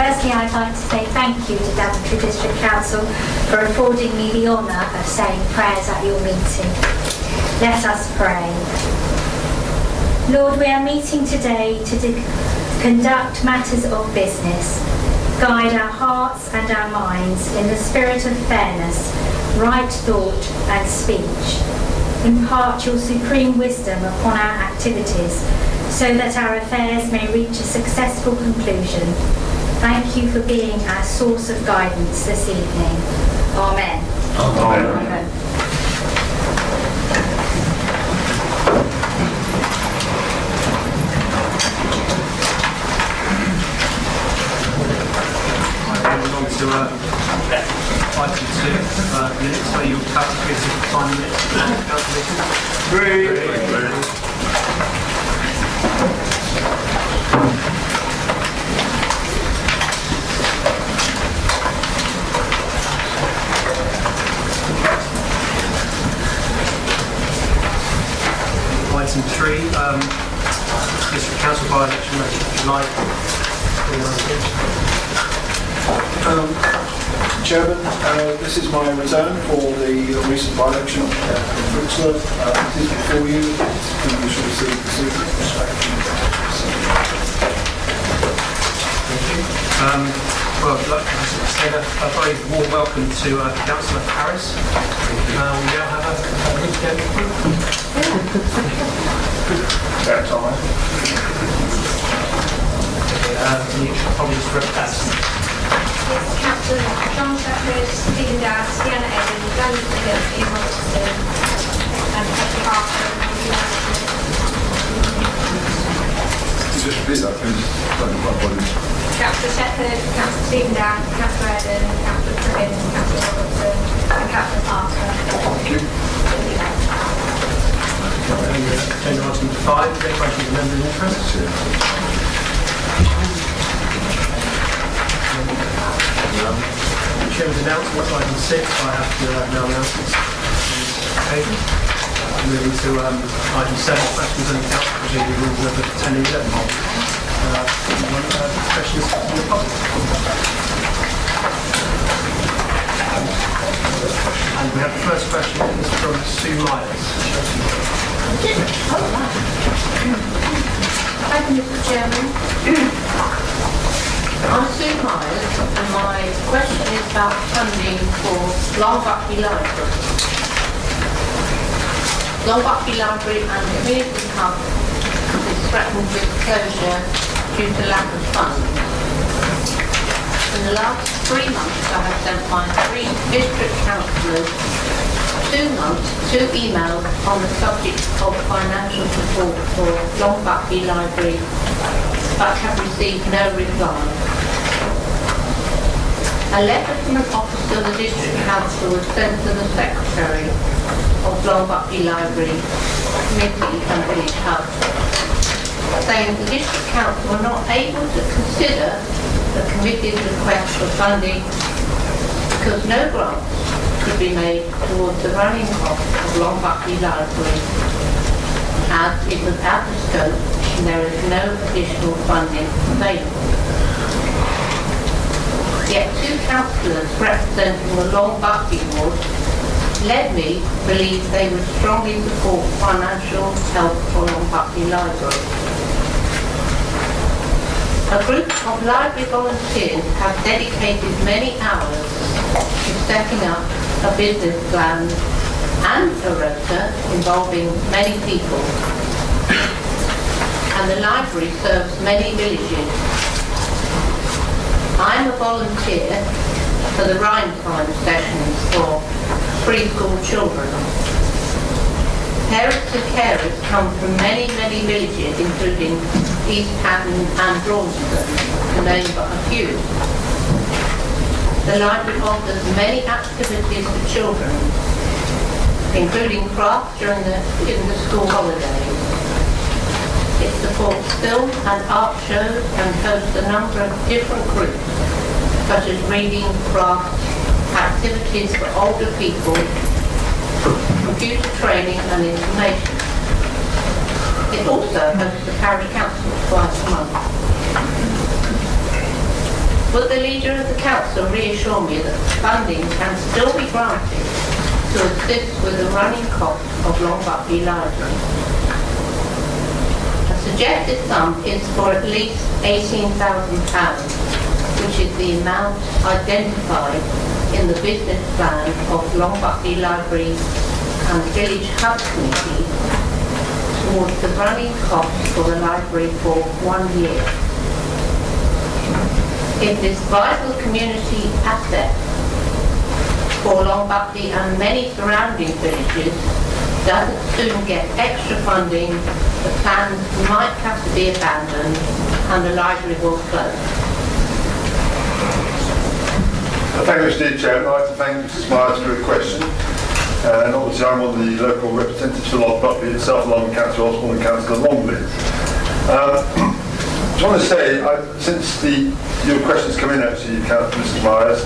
Firstly, I'd like to say thank you to Daventry District Council for affording me the honour of saying prayers at your meeting. Let us pray. Lord, we are meeting today to conduct matters of business. Guide our hearts and our minds in the spirit of fairness, right thought and speech. Impart your supreme wisdom upon our activities so that our affairs may reach a successful conclusion. Thank you for being our source of guidance this evening. Amen. Amen. Amen. To item 2 minutes, so you'll have to give us 5 minutes to calculation. Item 3, District Council by-election July 2019. Chairman, this is my return for the recent by-election in Brixton. It is before you. You should receive this evening. Well, I'd like to say a very warm welcome to Councillor Harris. We now have a weekend. About time. You should probably just repeat. Yes, Councillor John Shepherd, Stephen Dowd, Sienna Evans, Daventry, Ian Robertson, and Patrick Harper. Just repeat that, please. Councillor Shepherd, Councillor Stephen Dowd, Councillor Eden, Councillor Cribbin, Councillor Robertson, and Councillor Harper. Thank you. Agenda item 5, declaration of member interest. Chairman's announcement, item 6, I have to now announcements. Okay. Moving to item 7, questions on the council procedure rules number 10 and 11. Questions from the public. And we have the first question is from Sue Myers. Thank you, Mr. Chairman. I'm Sue Myers, and my question is about funding for Long Buckley Library. Long Buckley Library and Community Hub is threatened with closure due to lack of funds. In the last 3 months, I have sent my 3 district councillors 2 emails on the subject of financial support for Long Buckley Library, but have received no reply. A letter from an officer of the District Council was sent to the Secretary of Long Buckley Library, Committee and Village Hub, saying the District Council were not able to consider the committee's request for funding because no grants could be made towards the running costs of Long Buckley Library, as it was out of scope and there is no additional funding available. Yet 2 councillors representing the Long Buckley ward led me to believe they would strongly support financial help for Long Buckley Library. A group of library volunteers have dedicated many hours to setting up a business plan and a rota involving many people. And the library serves many villages. I'm a volunteer for the rhyme time sessions for preschool children. Parents and carers come from many villages, including East Haddon and Braunston, to name but a few. The library offers many activities for children, including crafts during the school holidays. It supports film and art shows and hosts a number of different groups, such as reading, crafts, activities for older people, computer training and information. It also hosts the parish council twice a month. Would the leader of the council reassure me that funding can still be granted to assist with the running cost of Long Buckley Library? A suggested sum is for at least £18,000, which is the amount identified in the business plan of Long Buckley Library and Village Hub Committee towards the running costs for the library for 1 year. If this vital community asset for Long Buckley and many surrounding villages doesn't soon get extra funding, the plans might have to be abandoned and the library will close. Thank you, Mr. Chairman. I'd like to thank Mrs. Myers for her question. And obviously I'm one of the local representatives for Long Buckley itself, along with Councillor Osborne and Councillor Longley. I just want to say, since your questions come in actually, Mrs. Myers,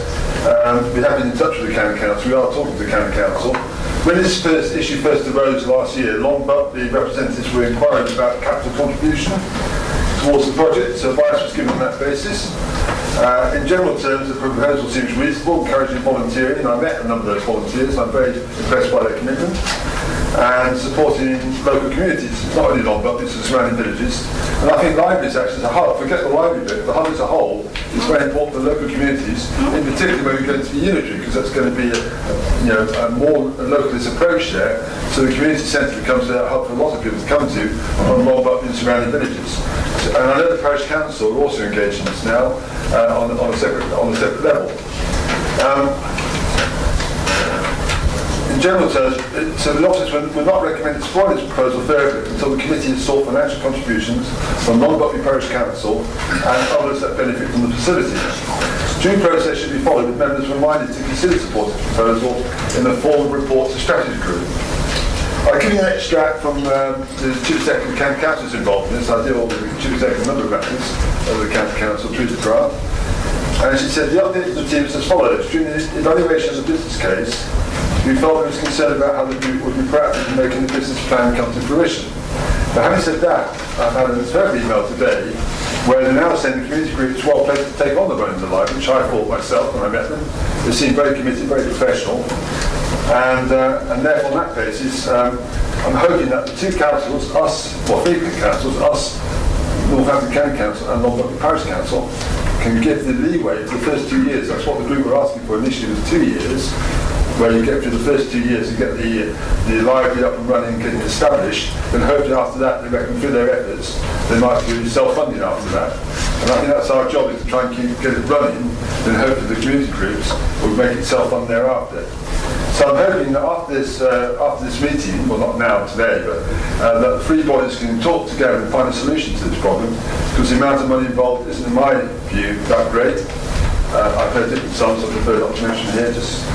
we have been in touch with the County Council. We are talking to the County Council. When this issue first arose last year, Long Buckley representatives were inquiring about capital contribution towards the project, so advice was given on that basis. In general terms, the proposal seems reasonable, encouraging volunteering, and I met a number of those volunteers. I'm very impressed by their commitment and supporting local communities, not only Long Buckley, but the surrounding villages. And I think libraries actually as a hub, forget the library bit, the hub as a whole is very important for local communities, in particular when we go into the unitary, because that's going to be a more localist approach there. So the community centre becomes a hub for a lot of people to come to on Long Buckley and surrounding villages. And I know the parish council are also engaged in this now on a separate level. In general terms, so the officers would not recommend exploring this proposal further until the committee has sought financial contributions from Long Buckley Parish Council and others that benefit from the facility. Due process should be followed, with members reminded to consider supporting the proposal in the form of report to strategy group. I'll give you an extract from the Chief Executive of the County Council involved in this. I deal with the Chief Executive a number of matters of the County Council through the grant. And she said, the update to the team is as follows. During the evaluation of the business case, we felt there was concern about how the group would be proactive in making the business plan come to fruition. But having said that, I've had a further email today where they're now saying the community group is well placed to take on the running of the library, which I thought myself when I met them. They seem very committed, very professional. And therefore, on that basis, I'm hoping that the two councils, three councils, Northampton County Council and Long Buckley Parish Council, can give the leeway for the first 2 years. That's what the group were asking for initially, was 2 years, where you get through the first 2 years to get the library up and running and getting established. Then hopefully after that, they reckon through their efforts, they might do self-funding after that. And I think that's our job, is to try and get it running, then hopefully the community groups will make it self-fund thereafter. So I'm hoping that after this meeting, well not now, today, but that the three bodies can talk together and find a solution to this problem, because the amount of money involved isn't, in my view, that great. I've heard different sums, I prefer not to mention here, just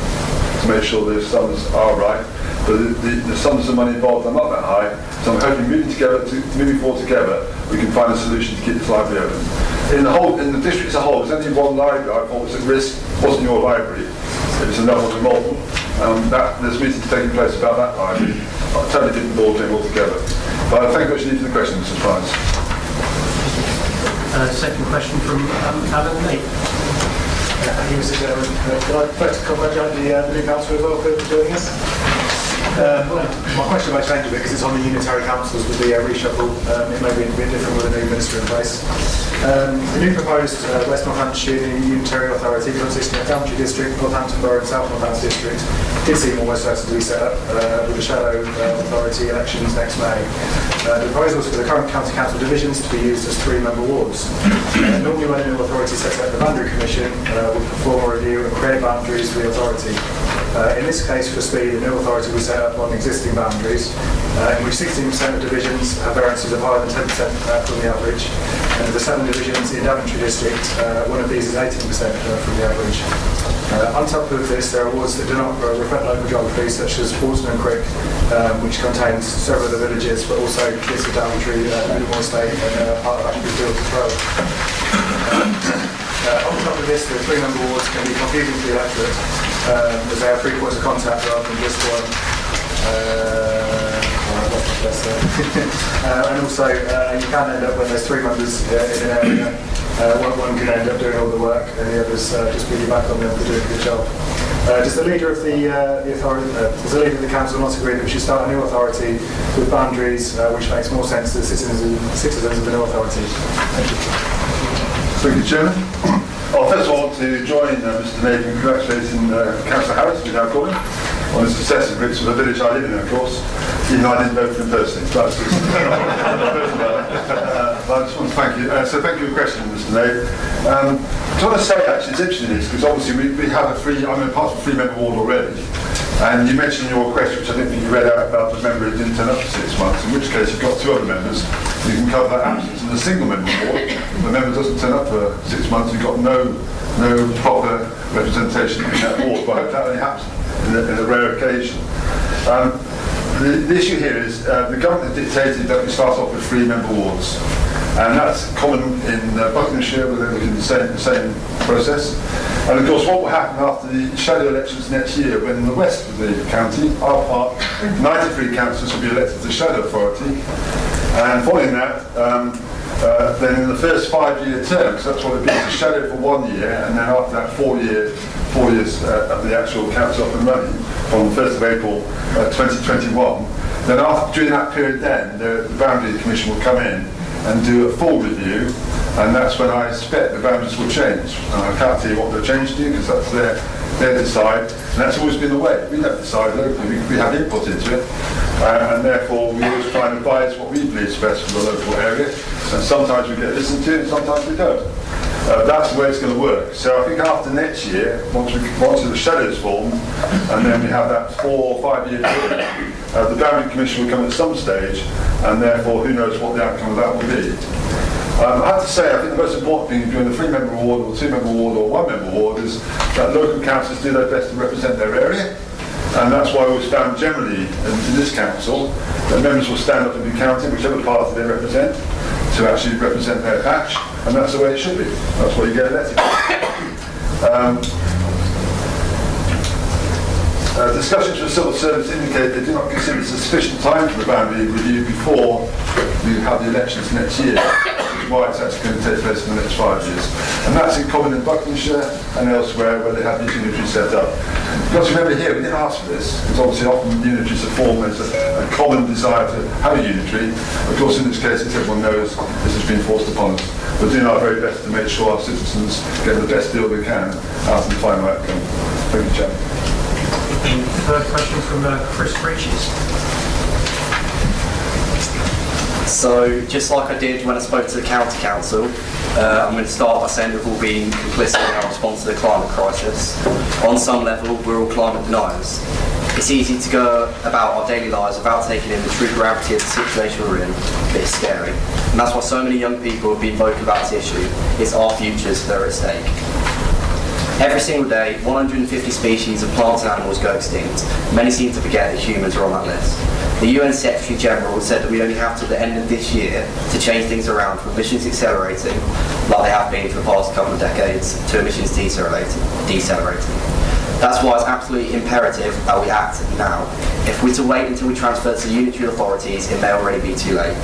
to make sure those sums are right. But the sums of money involved are not that high, so I'm hoping moving forward together, we can find a solution to keep this library open. In the district as a whole, there's only one library I thought was at risk. It wasn't your library, it was another one in Malton. There's meetings taking place about that library. A totally different ball game altogether. But thank you for the question, Mr. Price. Second question from Alan Nate. Thank you, Mr. Chairman. Can I first congratulate the new council as well for doing this? My question may change a bit because it's on the unitary councils with the reshuffle. It may be a bit different with a new minister in place. The new proposed West Northamptonshire Unitary Authority consisting of Daventry District, Northampton Borough and South Northampton District did seem almost certain to be set up with the shadow authority elections next May. The proposals for the current county council divisions to be used as 3-member wards. Normally when a new authority sets up, the boundary commission will perform a review and create boundaries for the authority. In this case, for speed, the new authority will set up on existing boundaries, in which 16% of divisions have variances of higher than 10% from the average. And of the 7 divisions in Daventry District, one of these is 18% from the average. On top of this, there are wards that do not reflect local geography, such as Portsmouth and Crick, which contains several of the villages, but also bits of Daventry, Newmore Estate, and part of Ashby Fields as well. On top of this, the 3-member wards can be confusing to the electorate, as they have 3 points of contact rather than just one. And also, you can end up when there's 3 members in an area. One can end up doing all the work, and the others just piggyback on them for doing a good job. Does the leader of the authority, does the leader of the council not agree that we should start a new authority with boundaries which makes more sense to the citizens of the new authority? Thank you. Thank you, Chairman. Well, first of all, I want to join Mr. Nave in congratulating Councillor Harris, we now call him, on his success in Brits, the village I live in, of course. Even though I didn't vote for him personally. But I just want to thank you. So thank you for the question, Mr. Nave. I just want to say, actually, it's interesting this, because obviously we have I'm a part of a 3-member ward already. And you mentioned in your question, which I think you read out about the member who didn't turn up for 6 months, in which case you've got 2 other members, you can cover that absence. In a single-member ward, the member doesn't turn up for 6 months, you've got no proper representation in that ward, but I hope that only happens in a rare occasion. The issue here is the government has dictated that we start off with 3-member wards, and that's common in Buckinghamshire, where they're looking at the same process. And of course, what will happen after the shadow elections next year, when in the west of the county, our part, 93 councillors will be elected to the shadow authority, and following that, then in the first 5-year term, because that's what it means, a shadow for 1 year, and then after that 4 years of the actual council up and running, from the 1st of April 2021, then during that period then, the Boundary Commission will come in and do a full review, and that's when I expect the boundaries will change. And I can't tell you what they'll change to, because that's their decide, and that's always been the way. We don't decide locally, we have input into it, and therefore we always try and advise what we believe is best for the local area, and sometimes we get listened to and sometimes we don't. That's the way it's going to work. So I think after next year, once the shadows form, and then we have that 4 or 5 year period, the Boundary Commission will come at some stage, and therefore who knows what the outcome of that will be. I have to say, I think the most important thing during the 3-member ward or 2-member ward or 1-member ward is that local councillors do their best to represent their area, and that's why we found generally in this council that members will stand up and be counted, whichever party they represent, to actually represent their patch, and that's the way it should be. That's why you get elected. Discussions with civil service indicate they do not consider this a sufficient time for the boundary review before we have the elections next year, which is why it's actually going to take place in the next 5 years. And that's in common in Buckinghamshire and elsewhere where they have these unitaries set up. Because remember here, we didn't ask for this, because obviously often unitaries are formed as a common desire to have a unitary. Of course, in this case, as everyone knows, this has been forced upon us. We're doing our very best to make sure our citizens get the best deal they can out of the final outcome. Thank you, Chairman. Third question from Chris Breaches. So, just like I did when I spoke to the county council, I'm going to start by saying we've all been complicit in our response to the climate crisis. On some level, we're all climate deniers. It's easy to go about our daily lives without taking in the true gravity of the situation we're in, but it's scary. And that's why so many young people have been vocal about this issue. It's our futures that are at stake. Every single day, 150 species of plants and animals go extinct. Many seem to forget that humans are on that list. The UN Secretary General said that we only have till the end of this year to change things around from emissions accelerating, like they have been for the past couple of decades, to emissions decelerating. That's why it's absolutely imperative that we act now. If we're to wait until we transfer to the unitary authorities, it may already be too late.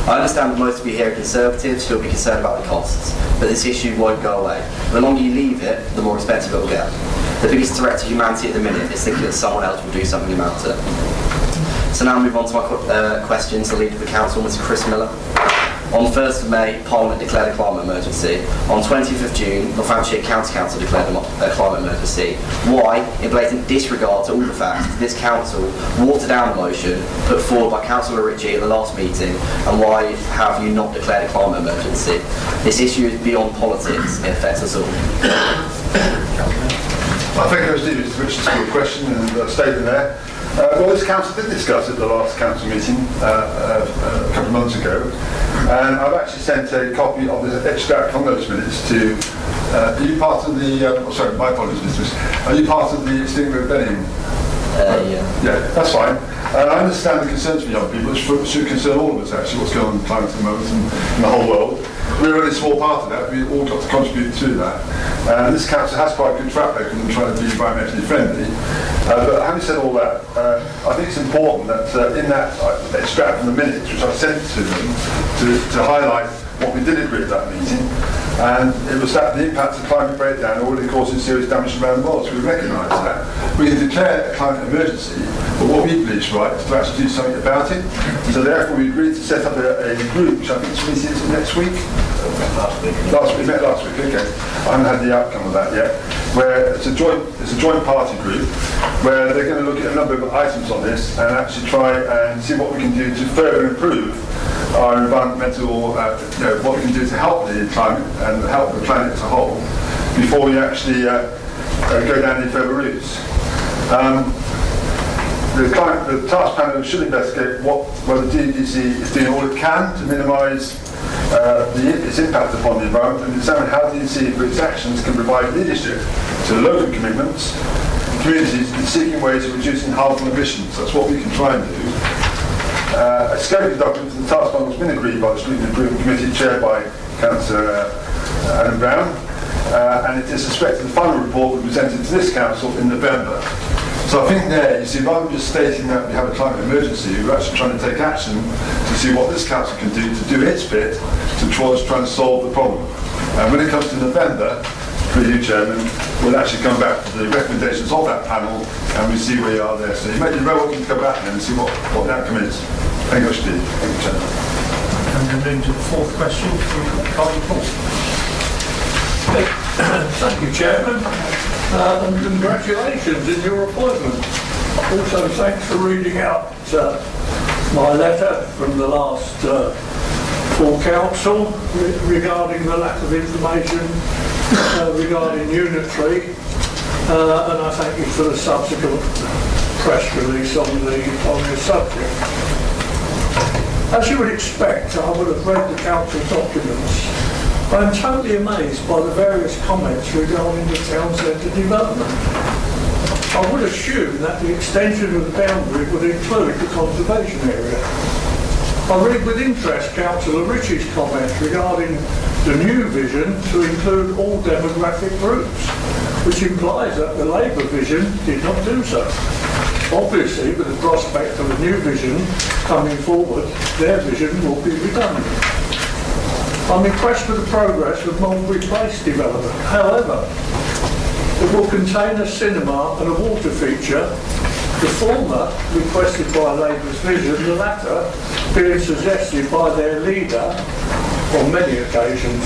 I understand that most of you here are Conservatives who will be concerned about the costs, but this issue won't go away. The longer you leave it, the more expensive it will get. The biggest threat to humanity at the minute is thinking that someone else will do something about it. So now move on to my questions. The Leader of the Council, Mr. Chris Miller. On the 1st of May, Parliament declared a climate emergency. On 20th of June, Northamptonshire County Council declared a climate emergency. Why, in blatant disregard to all the facts, did this council water down the motion put forward by Councillor Ritchie at the last meeting, and why have you not declared a climate emergency? This issue is beyond politics, it affects us all. I think I was leaving Mr. Richards for a question and statement there. Well, this council did discuss at the last council meeting a couple of months ago, and I've actually sent a copy of the extract from those minutes to. Are you part of the? Sorry, my apologies, Mr. Are you part of the steering group, Benning? Yeah. Yeah, that's fine. I understand the concerns for young people. It should concern all of us, actually, what's going on in climate at the moment and the whole world. we're only a small part of that. We've all got to contribute to that. And this council has quite a good track record in trying to be environmentally friendly. But having said all that, I think it's important that in that extract from the minutes, which I sent to them, to highlight what we did agree at that meeting, and it was that the impacts of climate breakdown already causing serious damage around the world, so we recognise that. We can declare a climate emergency, but what we believe is right is to actually do something about it. So therefore we agreed to set up a group, which I think is meeting next week. We met last week, okay. I haven't had the outcome of that yet. Where it's a joint party group, where they're going to look at a number of items on this and actually try and see what we can do to further improve our environmental, what we can do to help the climate and help the planet as a whole before we actually go down any further routes. The task panel should investigate whether the DDC is doing all it can to minimise its impact upon the environment and examine how DDC through its actions can provide leadership to local commitments and communities in seeking ways of reducing harmful emissions. That's what we can try and do. A scoping document for the task panel has been agreed by the Street Improvement Committee chaired by Councillor Adam Brown, and it is suspected the final report will be presented to this council in November. So I think there, you see, rather than just stating that we have a climate emergency, we're actually trying to take action to see what this council can do to do its bit towards trying to solve the problem. And when it comes to November, through you, Chairman, we'll actually come back to the recommendations of that panel and we see where you are there. So you may be very welcome to come back then and see what the outcome is. Thank you, Steve. Thank you, Chairman. And then moving to the fourth question from Colin Paul. Thank you, Chairman, and congratulations in your appointment. Also, thanks for reading out my letter from the last full council regarding the lack of information regarding Unitary, and I thank you for the subsequent press release on the subject. As you would expect, I would have read the council documents. I am totally amazed by the various comments regarding the town centre development. I would assume that the extension of the boundary would include the conservation area. I read with interest Councillor Ritchie's comments regarding the new vision to include all demographic groups, which implies that the Labour vision did not do so. Obviously, with the prospect of a new vision coming forward, their vision will be redundant. I'm impressed with the progress of Mulberry Place development. However, it will contain a cinema and a water feature, the former requested by Labour's vision, the latter being suggested by their leader on many occasions.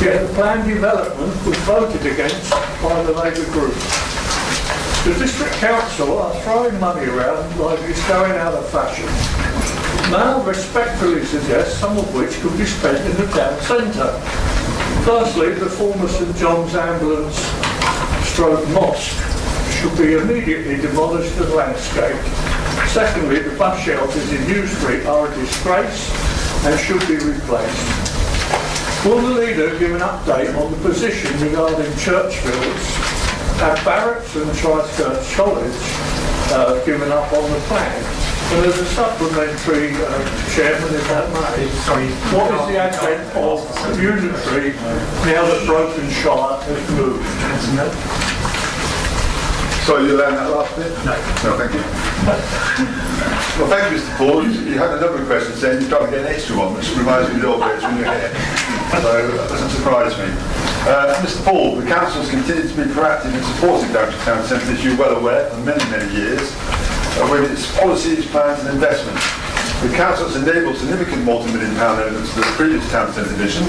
Yet the planned development was voted against by the Labour group. The District Council are throwing money around like it's going out of fashion. May I respectfully suggest some of which could be spent in the town centre. Firstly, the former St John's Ambulance stroke mosque should be immediately demolished and landscaped. Secondly, the bus shelters in New Street are a disgrace and should be replaced. Will the leader give an update on the position regarding Churchfields? Have Barracks and Christchurch College given up on the plan? And as a supplementary, Chairman, if that may, what is the advent of Unitary now that Brokenshire has moved? Sorry, you learned that last bit? No. No, thank you. Well, thank you, Mr. Paul. You had a number of questions saying you're trying to get an extra one, which reminds me of the old days when you were here. So that doesn't surprise me. Mr. Paul, the council has continued to be proactive in supporting Daventry Town Centre, as you're well aware, for many, many years, with its policies, plans and investments. The council has enabled significant multi-million-pound elements to the previous town centre vision.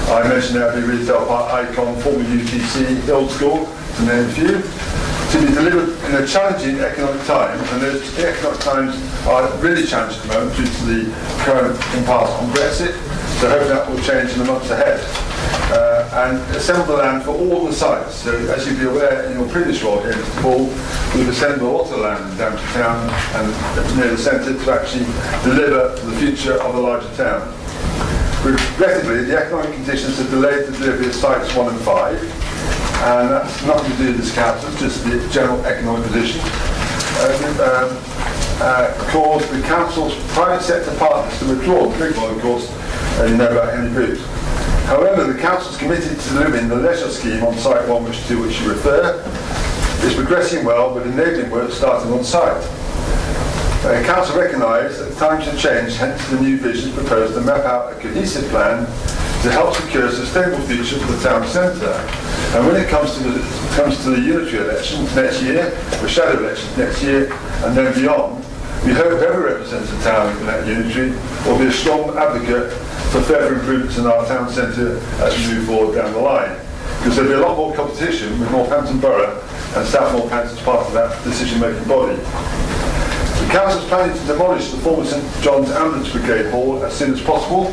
I mentioned there the retail park icon, former UTC, Hill School, to name a few, to be delivered in a challenging economic time, and those economic times are really challenging at the moment due to the current impasse on Brexit, so hopefully that will change in the months ahead. And assemble the land for all the sites. So as you'll be aware in your previous role here, Mr. Paul, we've assembled a lot of land in Daventry Town and near the centre to actually deliver for the future of a larger town. Regrettably, the economic conditions have delayed the delivery of sites 1 and 5, and that's nothing to do with this council, it's just the general economic position. Caused the council's private sector partners to withdraw, the big one of course, you know about Henry Booth. However, the council is committed to delivering the leisure scheme on site 1, to which you refer. It's progressing well, with enabling work starting on site. The council recognise that times have changed, hence the new vision proposed to map out a cohesive plan to help secure a sustainable future for the town centre. And when it comes to the unitary elections next year, the shadow elections next year, and then beyond, we hope whoever represents the town in that unitary will be a strong advocate for further improvements in our town centre as we move forward down the line. Because there'll be a lot more competition with Northampton Borough and South Northampton as part of that decision-making body. The council is planning to demolish the former St John's Ambulance Brigade Hall as soon as possible,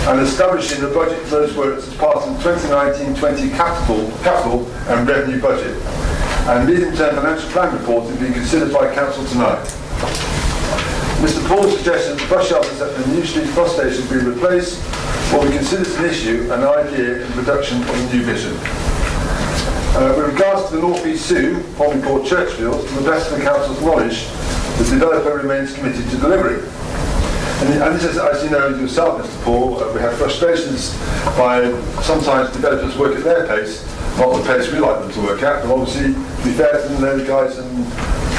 and establishing the budget for those works as part of the 2019-20 capital and revenue budget. And medium-term financial plan report is being considered by council tonight. Mr. Paul's suggestion that the bus shelters at the New Street bus station be replaced will be considered an issue, an idea in the production of a new vision. With regards to the North East Zoo, formerly called Churchfield, to the best of the council's knowledge, the developer remains committed to delivery. And this is, as you know yourself, Mr. Paul, we have frustrations by sometimes developers work at their pace, not the pace we like them to work at, but obviously to be fair to them, those guys and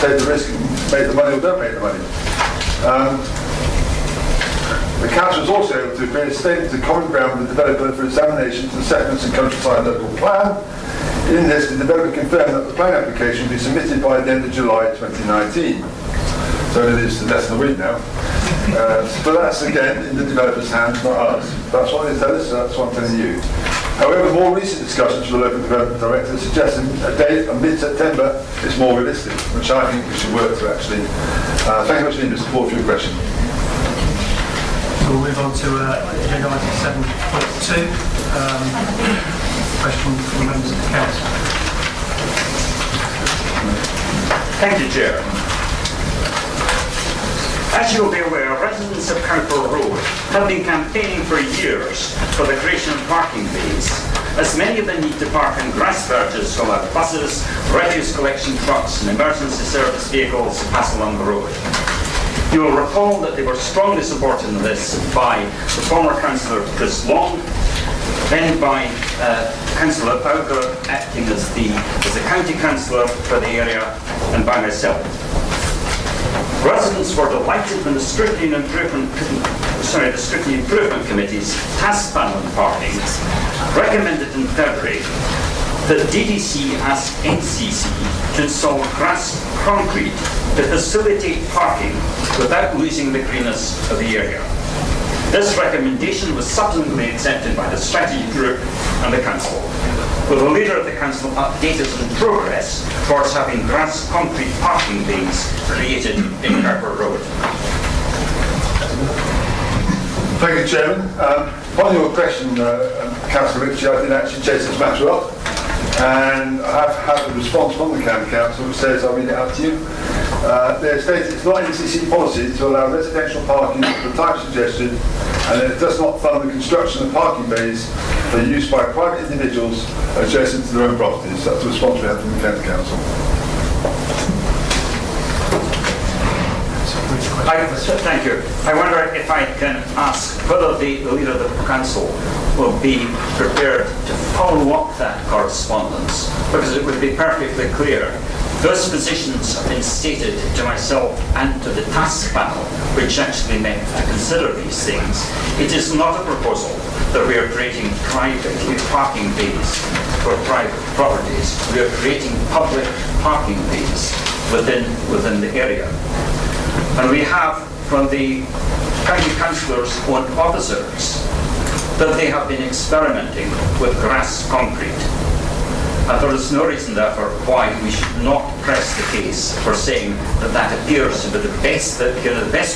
take the risk and make the money or don't make the money. The council was also able to agree a statement to common ground with the developer for examination to the Settlements and Countryside Local Plan. In this, the developer confirmed that the plan application will be submitted by the end of July 2019. So it is less than a week now. But that's again in the developer's hands, not ours. That's what they tell us, so that's what I'm telling you. However, more recent discussions with the local development director suggesting a date of mid-September is more realistic, which I think we should work to actually. Thank you very much, Mr. Paul, for your question. We'll move on to agenda item 7.2. Question from members of the council. Thank you, Chair. As you will be aware, residents of Cowper Road have been campaigning for years for the creation of parking bays, as many of them need to park in grass verges while our buses, refuse collection trucks and emergency service vehicles pass along the road. You will recall that they were strongly supported in this by the former Councillor Chris Long, then by Councillor Bowker acting as the County Councillor for the area, and by myself. Residents were delighted when the Scrutiny Improvement Committee's task panel on parking recommended in February that DDC ask NCC to install grass concrete to facilitate parking without losing the greenness of the area. This recommendation was subsequently accepted by the strategy group and the council, with the leader of the council updated on progress towards having grass concrete parking bays created in Cowper Road. Thank you, Chairman. On your question, Councillor Ritchie, I did actually chase this matter up, and I have had a response from the County Council which says, I'll read it out to you. They state it's not NCC policy to allow residential parking of the type suggested, and it does not fund the construction of parking bays for use by private individuals adjacent to their own properties. That's the response we had from the County Council. Thank you. I wonder if I can ask whether the leader of the council will be prepared to follow up that correspondence, because it would be perfectly clear. Those positions have been stated to myself and to the task panel, which actually met to consider these things. It is not a proposal that we are creating private parking bays for private properties. We are creating public parking bays within the area. And we have from the county councillors' own officers that they have been experimenting with grass concrete. And there is no reason, therefore, why we should not press the case for saying that that appears to be the best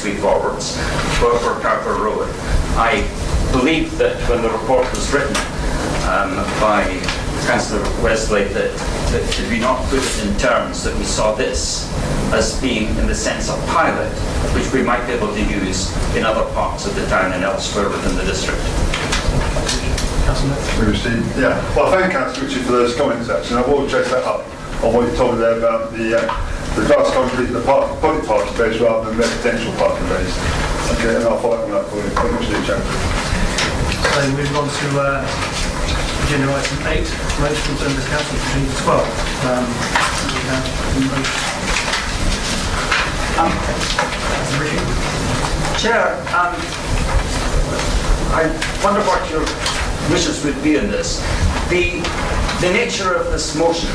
way forwards for Cowper Road. I believe that when the report was written by Councillor Wesley, that did we not put it in terms that we saw this as being in the sense of pilot, which we might be able to use in other parts of the town and elsewhere within the district. We received, yeah. Well, thank you, Councillor Ritchie, for those comments. Actually, I will chase that up on what you told me there about the grass concrete, the public parking bays rather than residential parking bays. Okay, and I'll follow up on that for you. Thank you, Chairman. So moving on to agenda item 8, motions under council procedure 12. We have a motion. Chair, I wonder what your wishes would be in this. The nature of this motion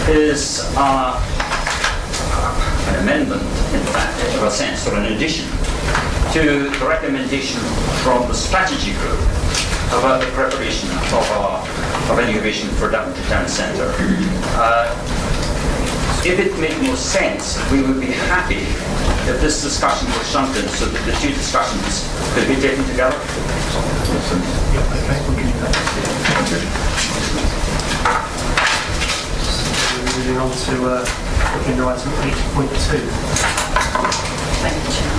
is an amendment, in fact, in a sense, or an addition to the recommendation from the strategy group about the preparation of innovation for Daventry Town Centre. If it made more sense, we would be happy if this discussion was shunted so that the two discussions could be taken together. Moving on to agenda item 8.2. Thank you, Chair.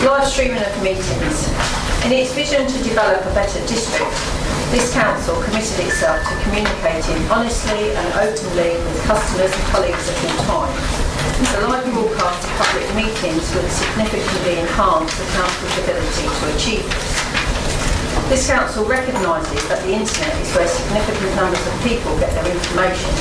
Live streaming of meetings. In its vision to develop a better district, this council committed itself to communicating honestly and openly with customers and colleagues at all times. The live broadcast of public meetings would significantly enhance the council's ability to achieve this. This council recognises that the internet is where significant numbers of people get their information.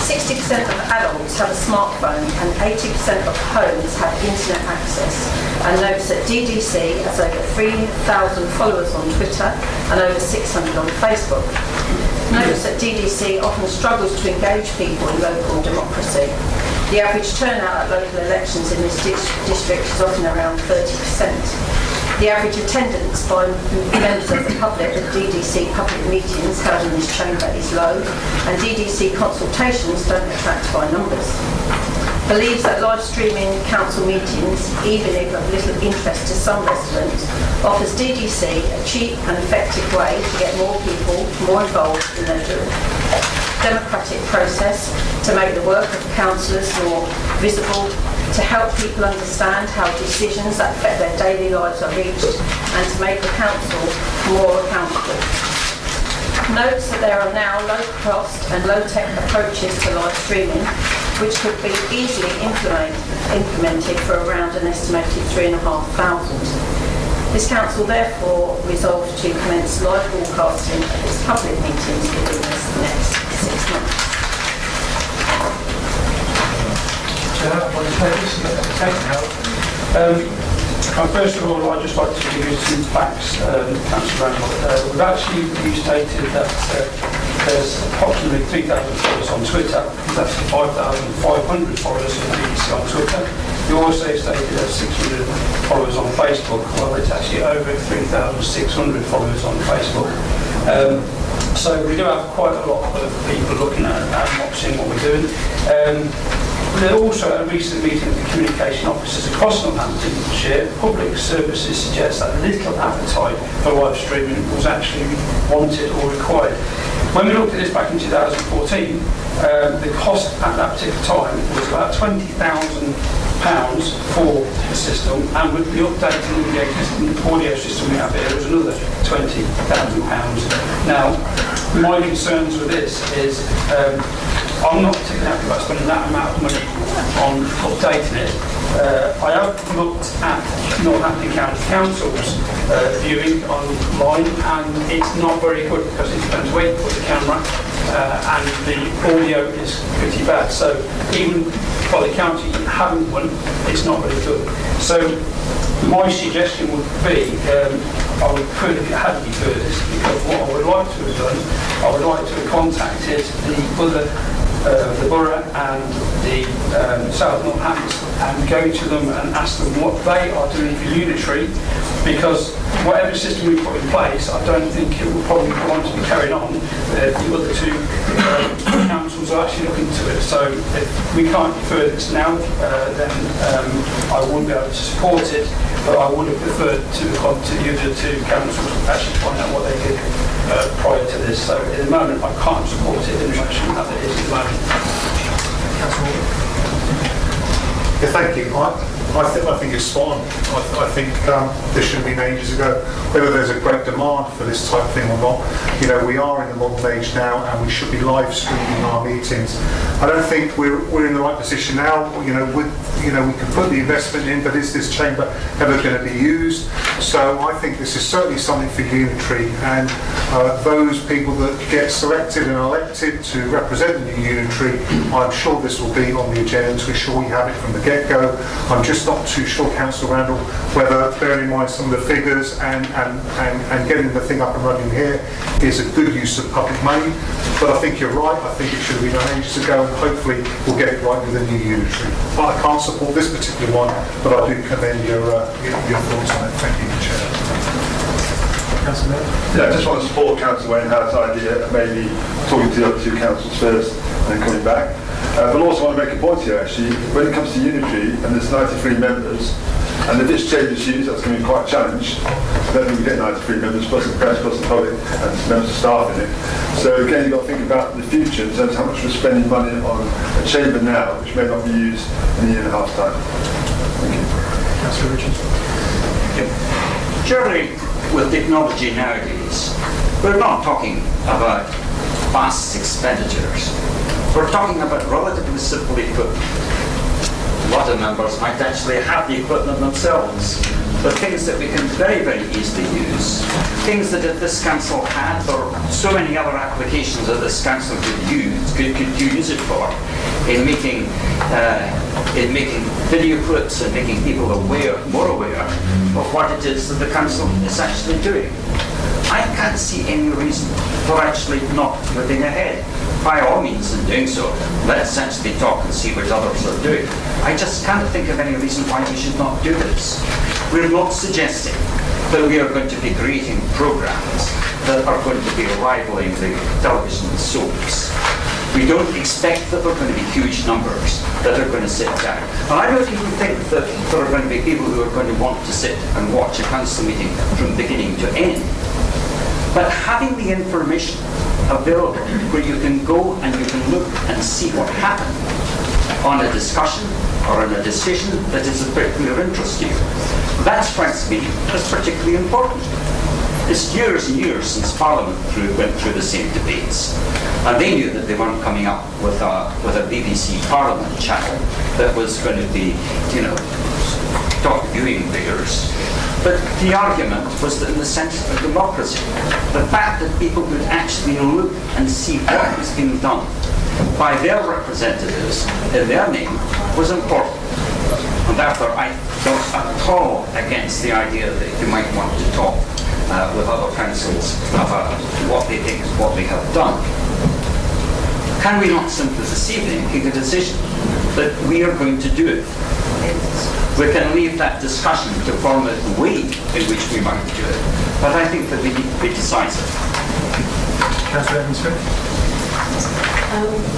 60% of adults have a smartphone and 80% of homes have internet access, and notes that DDC has over 3,000 followers on Twitter and over 600 on Facebook. Notes that DDC often struggles to engage people in local democracy. The average turnout at local elections in this district is often around 30%. The average attendance by members of the public at DDC public meetings held in this chamber is low, and DDC consultations don't attract high numbers. Believes that live streaming council meetings, even if of little interest to some residents, offers DDC a cheap and effective way to get more people more involved in their democratic process, to make the work of councillors more visible, to help people understand how decisions that affect their daily lives are reached, and to make the council more accountable. Notes that there are now low-cost and low-tech approaches to live streaming, which could be easily implemented for around an estimated 3,500. This council therefore resolved to commence live broadcasting of its public meetings within the next 6 months. First of all, I'd just like to give you some facts, Councillor Randall. We've actually stated that there's approximately 3,000 followers on Twitter. That's 5,500 followers on DDC on Twitter. You also stated there's 600 followers on Facebook. Well, it's actually over 3,600 followers on Facebook. So we do have quite a lot of people looking at and watching what we're doing. There also, at a recent meeting of the communication officers across Northamptonshire, public services suggest that little appetite for live streaming was actually wanted or required. When we looked at this back in 2014, the cost at that particular time was about £20,000 for the system, and with the updating of the existing audio system we have here, it was another £20,000. Now, my concerns with this is I'm not particularly happy about spending that amount of money on updating it. I have looked at Northampton County Council's viewing online, and it's not very good because it depends where you put the camera, and the audio is pretty bad. So even for the county having one, it's not very good. So my suggestion would be, I would prefer if it hadn't deferred this, because what I would like to have done, I would like to have contacted the borough and the South Northampton and go to them and ask them what they are doing for unitary, because whatever system we put in place, I don't think it will probably want to be carried on. The other two councils are actually looking into it. So if we can't defer this now, then I wouldn't be able to support it, but I would have preferred to the other two councils actually find out what they did prior to this. So at the moment I can't support it in the motion that it is at the moment. Yeah, thank you. I think it's spot on. I think this should have been ages ago. Whether there's a great demand for this type of thing or not, you know, we are in the modern age now, and we should be live streaming our meetings. I don't think we're in the right position now. You know, we can put the investment in, but is this chamber ever going to be used? So I think this is certainly something for Unitary, and those people that get selected and elected to represent the new Unitary, I'm sure this will be on the agenda to ensure we have it from the get-go. I'm just not too sure, Councillor Randall, whether, bearing in mind some of the figures and getting the thing up and running here is a good use of public money. But I think you're right. I think it should have been done ages ago, and hopefully we'll get it right with the new Unitary. I can't support this particular one, but I do commend your thoughts on it. Thank you, Chair. Councillor Mayor? Yeah, I just want to support Councillor Wayne Howard's idea of maybe talking to the other two councils first and then coming back. But also want to make a point here, actually, when it comes to Unitary, and there's 93 members, and if this change is used, that's going to be quite a challenge. I don't think we get 93 members, plus the press, plus the public, and members of staff in it. So again, you've got to think about the future in terms of how much we're spending money on a chamber now, which may not be used in a year and a half's time. Thank you. Councillor Richards. Surely, with technology nowadays, we're not talking about vast expenditures. We're talking about relatively simple equipment. A lot of members might actually have the equipment themselves, but things that we can very, very easily use, things that if this council had, or so many other applications that this council could use it for, in making video clips and making people more aware of what it is that the council is actually doing. I can't see any reason for actually not moving ahead. By all means, in doing so, let's actually talk and see what others are doing. I just can't think of any reason why we should not do this. We're not suggesting that we are going to be creating programs that are going to be rivaling the television soaps. We don't expect that there are going to be huge numbers that are going to sit down. And I don't even think that there are going to be people who are going to want to sit and watch a council meeting from beginning to end. But having the information available where you can go and you can look and see what happened on a discussion or on a decision that is of particular interest to you, that strikes me as particularly important. It's years and years since Parliament went through the same debates, and they knew that they weren't coming up with a BBC Parliament channel that was going to be, top viewing figures. But the argument was that in the sense of democracy, the fact that people could actually look and see what was being done by their representatives in their name was important. And therefore I don't at all against the idea that you might want to talk with other councils about what they think, what they have done. Can we not simply this evening take a decision that we are going to do it? We can leave that discussion to form the way in which we might do it. But I think that we need to be decisive. Councillor Evans-Smith.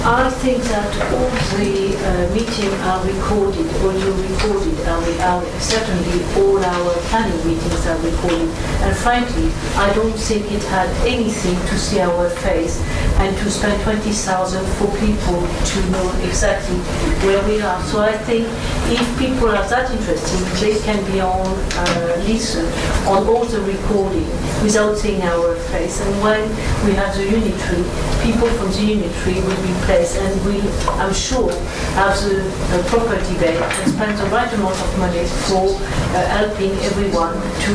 I think that all the meetings are recorded, audio recorded, and certainly all our planning meetings are recorded. And frankly, I don't think it had anything to see our face and to spend 20,000 for people to know exactly where we are. So I think if people are that interested, they can be on listen on all the recording without seeing our face. And when we have the Unitary, people from the Unitary will be placed and will, I'm sure, have the proper debate and spend the right amount of money for helping everyone to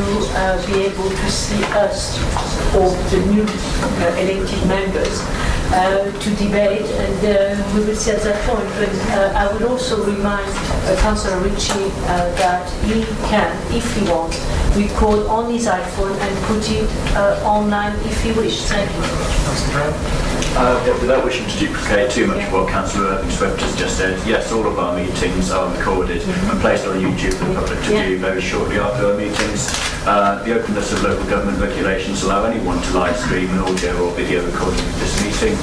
be able to see us or the new elected members to debate, and we will see at that point. But I would also remind Councillor Ritchie that he can, if he wants, record on his iPhone and put it online if he wishes. Thank you. Without wishing to duplicate too much of what Councillor Swift has just said, yes, all of our meetings are recorded and placed on YouTube for the public to view very shortly after our meetings. The openness of local government regulations allow anyone to live stream an audio or video recording of this meeting.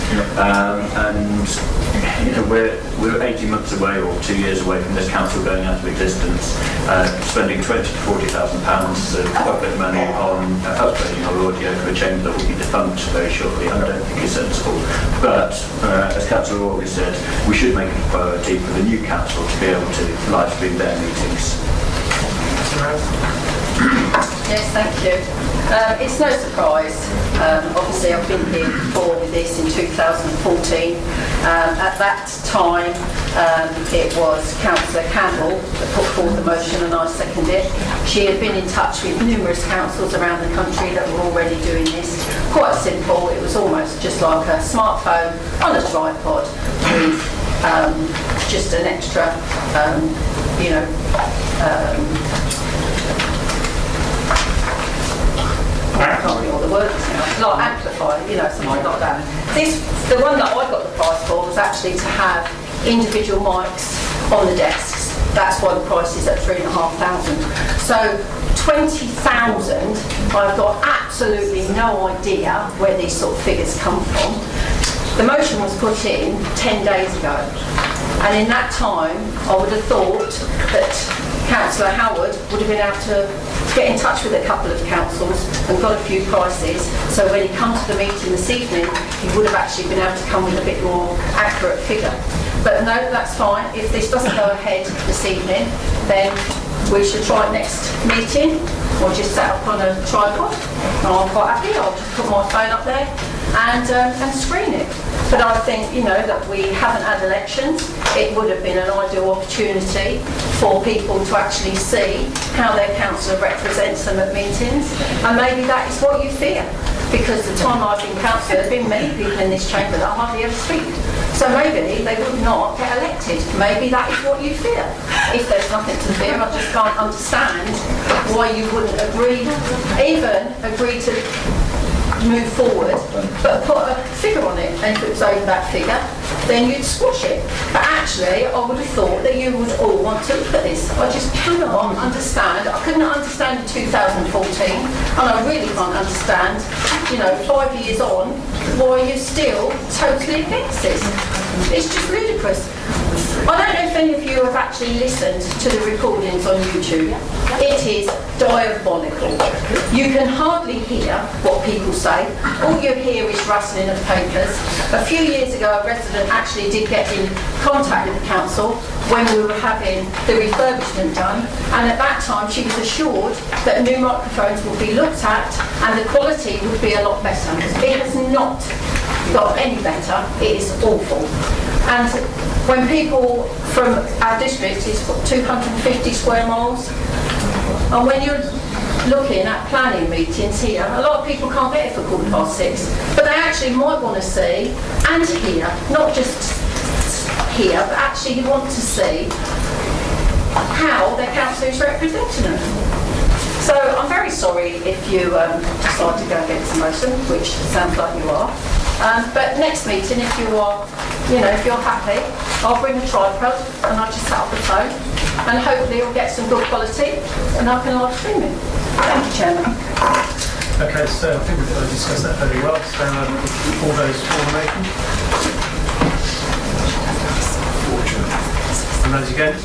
We're 18 months away or 2 years away from this council going out of existence, spending £20,000 to £40,000 of public money on upgrading our audio for a chamber that will be defunct very shortly. I don't think it's sensible. But as Councillor always said, we should make it a priority for the new council to be able to live stream their meetings. Yes, thank you. It's no surprise. Obviously, I've been here before with this in 2014. At that time, it was Councillor Campbell that put forward the motion and I seconded it. She had been in touch with numerous councils around the country that were already doing this. Quite simple. It was almost just like a smartphone on a tripod with just an extra, I can't remember all the words now. Like amplifier, something like that. The one that I got the price for was actually to have individual mics on the desks. That's why the price is at £3,500. So 20,000, I've got absolutely no idea where these sort of figures come from. The motion was put in 10 days ago, and in that time I would have thought that Councillor Howard would have been able to get in touch with a couple of councils and got a few prices, so when he comes to the meeting this evening he would have actually been able to come with a bit more accurate figure. But no, that's fine. If this doesn't go ahead this evening, then we should try it next meeting, or just set up on a tripod. And I'm quite happy, I'll just put my phone up there and screen it. But I think, that we haven't had elections. It would have been an ideal opportunity for people to actually see how their councillor represents them at meetings. And maybe that is what you fear. Because the time I've been councillor, there have been many people in this chamber that hardly ever speak. So maybe they would not get elected. Maybe that is what you fear. If there's nothing to fear, I just can't understand why you wouldn't even agree to move forward, but put a figure on it, and if it was over that figure, then you'd squash it. But actually, I would have thought that you would all want to look at this. I just cannot understand. I couldn't understand in 2014, and I really can't understand, 5 years on, why you're still totally against this. It's just ludicrous. I don't know if any of you have actually listened to the recordings on YouTube. It is diabolical. You can hardly hear what people say. All you hear is rustling of papers. A few years ago, a resident actually did get in contact with the council when we were having the refurbishment done, and at that time she was assured that new microphones would be looked at and the quality would be a lot better. It has not got any better. It is awful. And when people from our district is 250 square miles, and when you're looking at planning meetings here, a lot of people can't get it for 6:15, but they actually might want to see and hear, not just hear, but actually want to see how their council is representing them. So I'm very sorry if you decide to go against the motion, which sounds like you are. But next meeting, if you are, if you're happy, I'll bring a tripod and I'll just set up the phone, and hopefully it'll get some good quality and I can live stream it. Thank you, Chairman. Okay, so I think we've discussed that very well. So all those for the motion? And those against?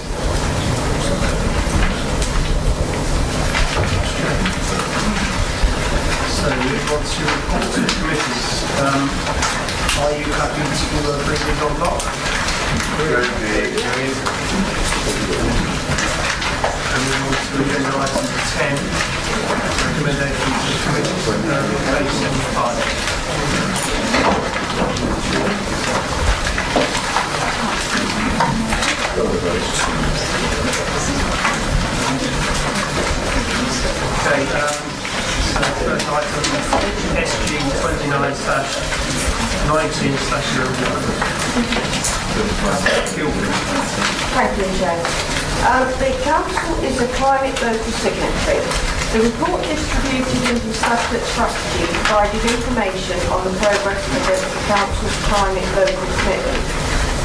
So we want to report to the committees. Are you happy to bring these on block? And we want to agenda item 10, recommendation to the committee for page 75. Okay, so first item, SG 29/19/01. Thank you, Chair. The Council is a climate local signatory. The report distributed and discussed at strategy provided information on the progress against the Council's climate local commitment.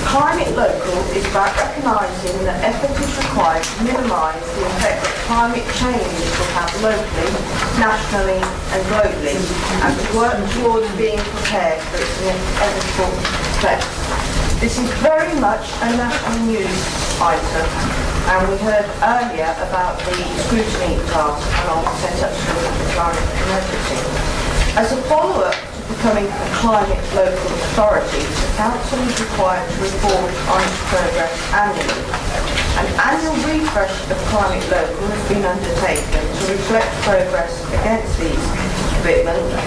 Climate local is about recognising that effort is required to minimise the effect that climate change will have locally, nationally and globally, and to work towards being prepared for its inevitable effects. This is very much a national news item, and we heard earlier about the scrutiny task and I'll set up to the climate emergency. As a follow-up to becoming a climate local authority, the council is required to report on its progress annually. An annual refresh of climate local has been undertaken to reflect progress against these commitments,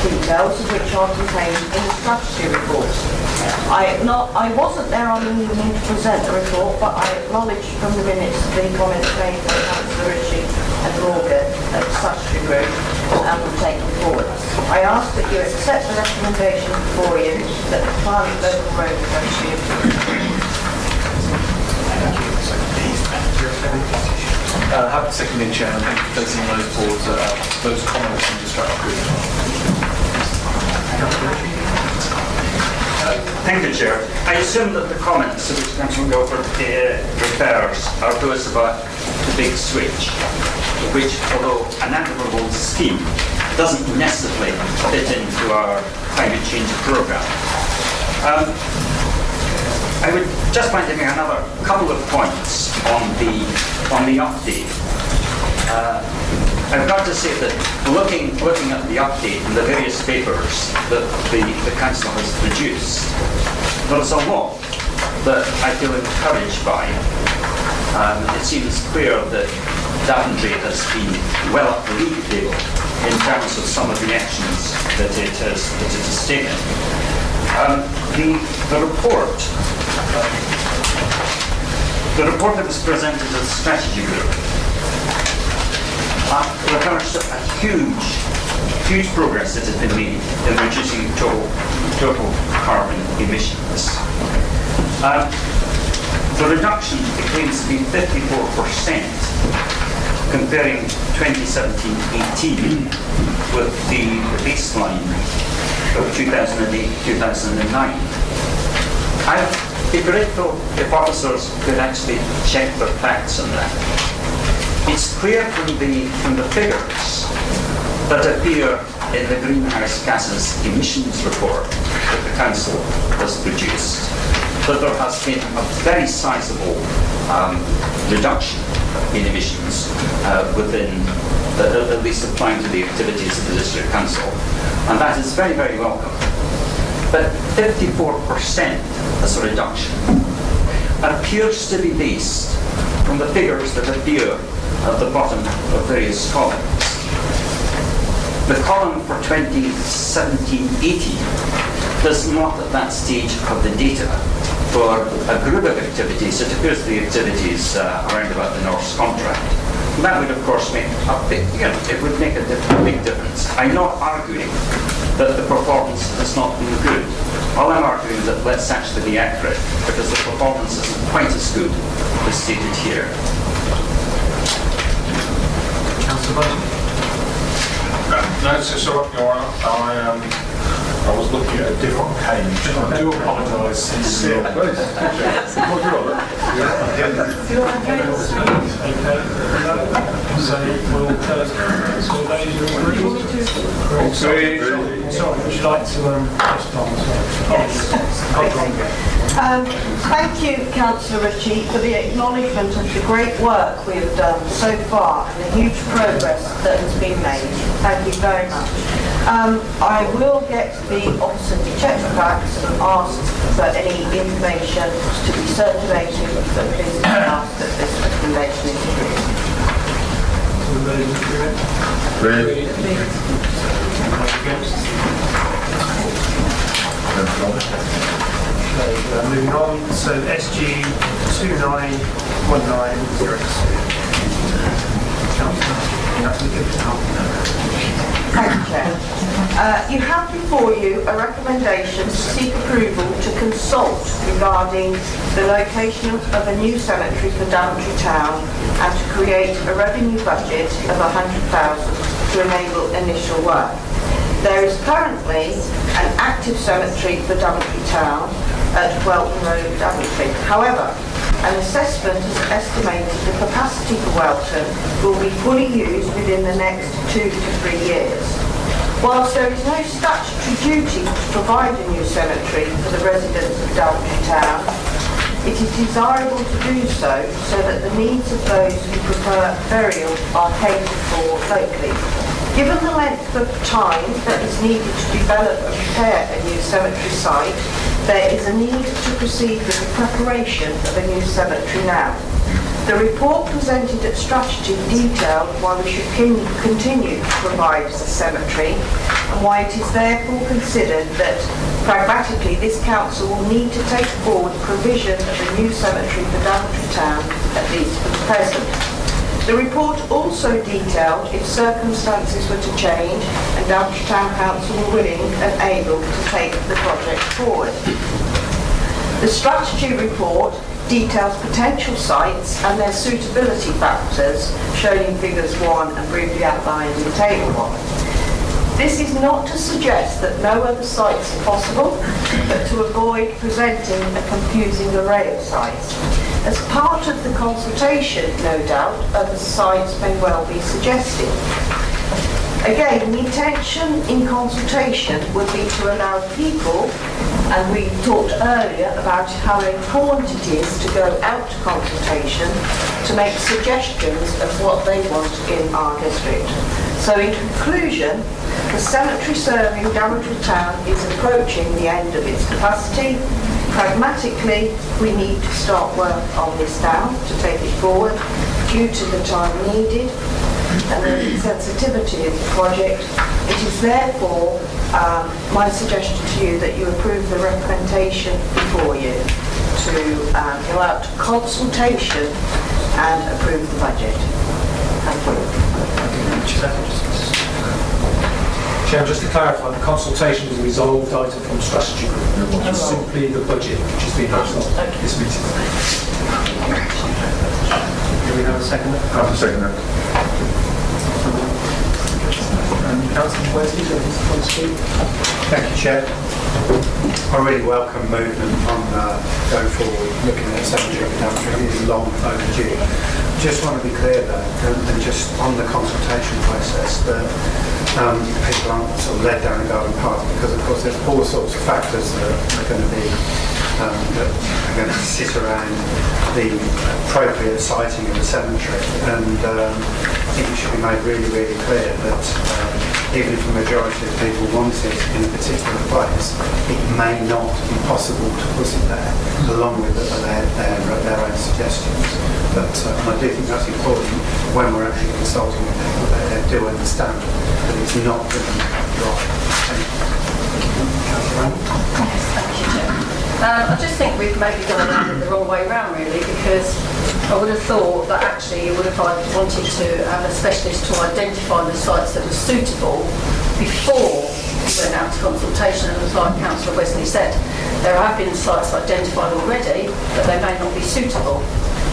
details of which are contained in the strategy report. I wasn't there on the evening to present the report, but I acknowledge from the minutes the comments made by Councillor Ritchie and Morgan at the strategy group and will take them forward. I ask that you accept the recommendation before you that the climate local road ratio. Have a second in chair, and thank you for placing those boards, those comments in the strategy group. Thank you, Chair. I assume that the comments to which Councillor Gilford refers are those about the big switch, which, although an admirable scheme, doesn't necessarily fit into our climate change programme. I would just like to make another couple of points on the update. I've got to say that looking at the update in the various papers that the Council has produced, there's a lot that I feel encouraged by. It seems clear that Daventry has been well up the league table in terms of some of the actions that it has taken. The report that was presented to the strategy group refers to a huge progress that has been made in reducing total carbon emissions. The reduction claims to be 54%, comparing 2017-18 with the baseline of 2008-2009. I'd be grateful if officers could actually check their facts on that. It's clear from the figures that appear in the greenhouse gases emissions report that the Council has produced that there has been a very sizable reduction in emissions within, at least applying to the activities of the District Council, and that is very, very welcome. But 54% as a reduction appears to be based on the figures that appear at the bottom of various columns. The column for 2017-18 does not at that stage have the data for a group of activities. It appears the activities around about the Norse contract. That would of course make a big, it would make a big difference. I'm not arguing that the performance has not been good. All I'm arguing is that let's actually be accurate, because the performance isn't quite as good as stated here. No, so sorry, I was looking at a different page. I do apologise sincerely. So we'll sorry, would you like to respond? Thank you, Councillor Ritchie, for the acknowledgement of the great work we have done so far and the huge progress that has been made. Thank you very much. I will get the officer to check the facts and ask for any information to be circulated, but please ask that this recommendation is Moving on, so SG 291902. Thank you, Chair. You have before you a recommendation to seek approval to consult regarding the location of a new cemetery for Daventry Town and to create a revenue budget of £100,000 to enable initial work. There is currently an active cemetery for Daventry Town at Welton Road, Daventry. However, an assessment has estimated the capacity for Welton will be fully used within the next 2 to 3 years. Whilst there is no statutory duty to provide a new cemetery for the residents of Daventry Town, it is desirable to do so that the needs of those who prefer burial are catered for locally. Given the length of time that is needed to develop and prepare a new cemetery site, there is a need to proceed with the preparation of a new cemetery now. The report presented at strategy detailed why we should continue to provide a cemetery and why it is therefore considered that pragmatically this council will need to take forward provision of a new cemetery for Daventry Town, at least for the present. The report also detailed if circumstances were to change and Daventry Town Council were willing and able to take the project forward. The strategy report details potential sites and their suitability factors shown in figures 1 and briefly outlined in table 1. This is not to suggest that no other sites are possible, but to avoid presenting a confusing array of sites. As part of the consultation, no doubt, other sites may well be suggested. Again, the intention in consultation would be to allow people, and we talked earlier about how important it is to go out to consultation to make suggestions of what they want in our district. So in conclusion, the cemetery serving Daventry Town is approaching the end of its capacity. Pragmatically, we need to start work on this now to take it forward due to the time needed and the sensitivity of the project. It is therefore my suggestion to you that you approve the representation before you to go out to consultation and approve the budget. Thank you. Chair, just to clarify, the consultation is a resolved item from strategy group. It's simply the budget which has been passed on this meeting. Do we have a second? I have a second. Councillor Wesley, do you want to speak? Thank you, Chair. I really welcome movement on going forward, looking at cemetery in Daventry. It is long overdue. Just want to be clear though, and just on the consultation process, that people aren't sort of led down a garden path, because of course there's all sorts of factors that are going to be that are going to sit around the appropriate siting of the cemetery, and I think it should be made really, really clear that even if the majority of people want it in a particular place, it may not be possible to put it there, along with their own suggestions. But I do think that's important when we're actually consulting with people, that they do understand that it's not going to be right. I just think we've maybe gone around it the wrong way round, really, because I would have thought that actually you would have wanted to have a specialist to identify the sites that were suitable before we went out to consultation. And as like Councillor Wesley said, there have been sites identified already, but they may not be suitable.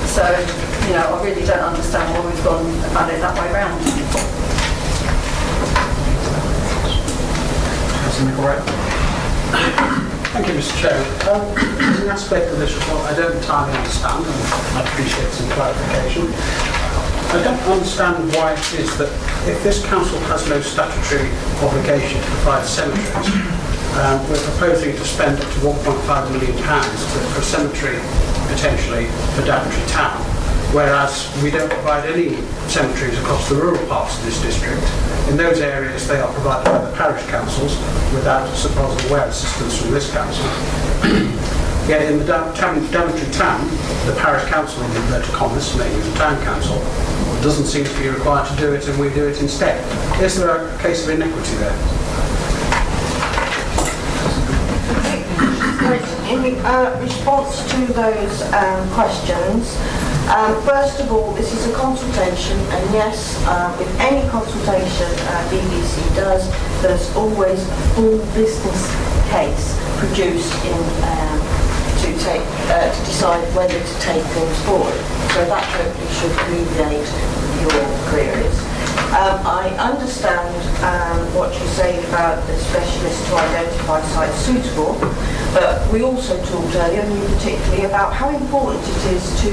So, you know, I really don't understand why we've gone about it that way round. Councillor McElroy. Thank you, Mr. Chair. There's an aspect of this report I don't entirely understand, and I appreciate some clarification. I don't understand why it is that if this council has no statutory obligation to provide cemeteries, we're proposing to spend up to £1.5 million for a cemetery, potentially, for Daventry Town, whereas we don't provide any cemeteries across the rural parts of this district. In those areas, they are provided by the parish councils without supposedly assistance from this council. Yet in the Daventry Town, the parish council, in inverted commas, namely the town council, doesn't seem to be required to do it, and we do it instead. Is there a case of inequity there? In response to those questions, first of all, this is a consultation, and yes, with any consultation BBC does, there's always a full business case produced to decide whether to take things forward. So that hopefully should alleviate your queries. I understand what you're saying about the specialist to identify sites suitable, but we also talked earlier, and you particularly, about how important it is to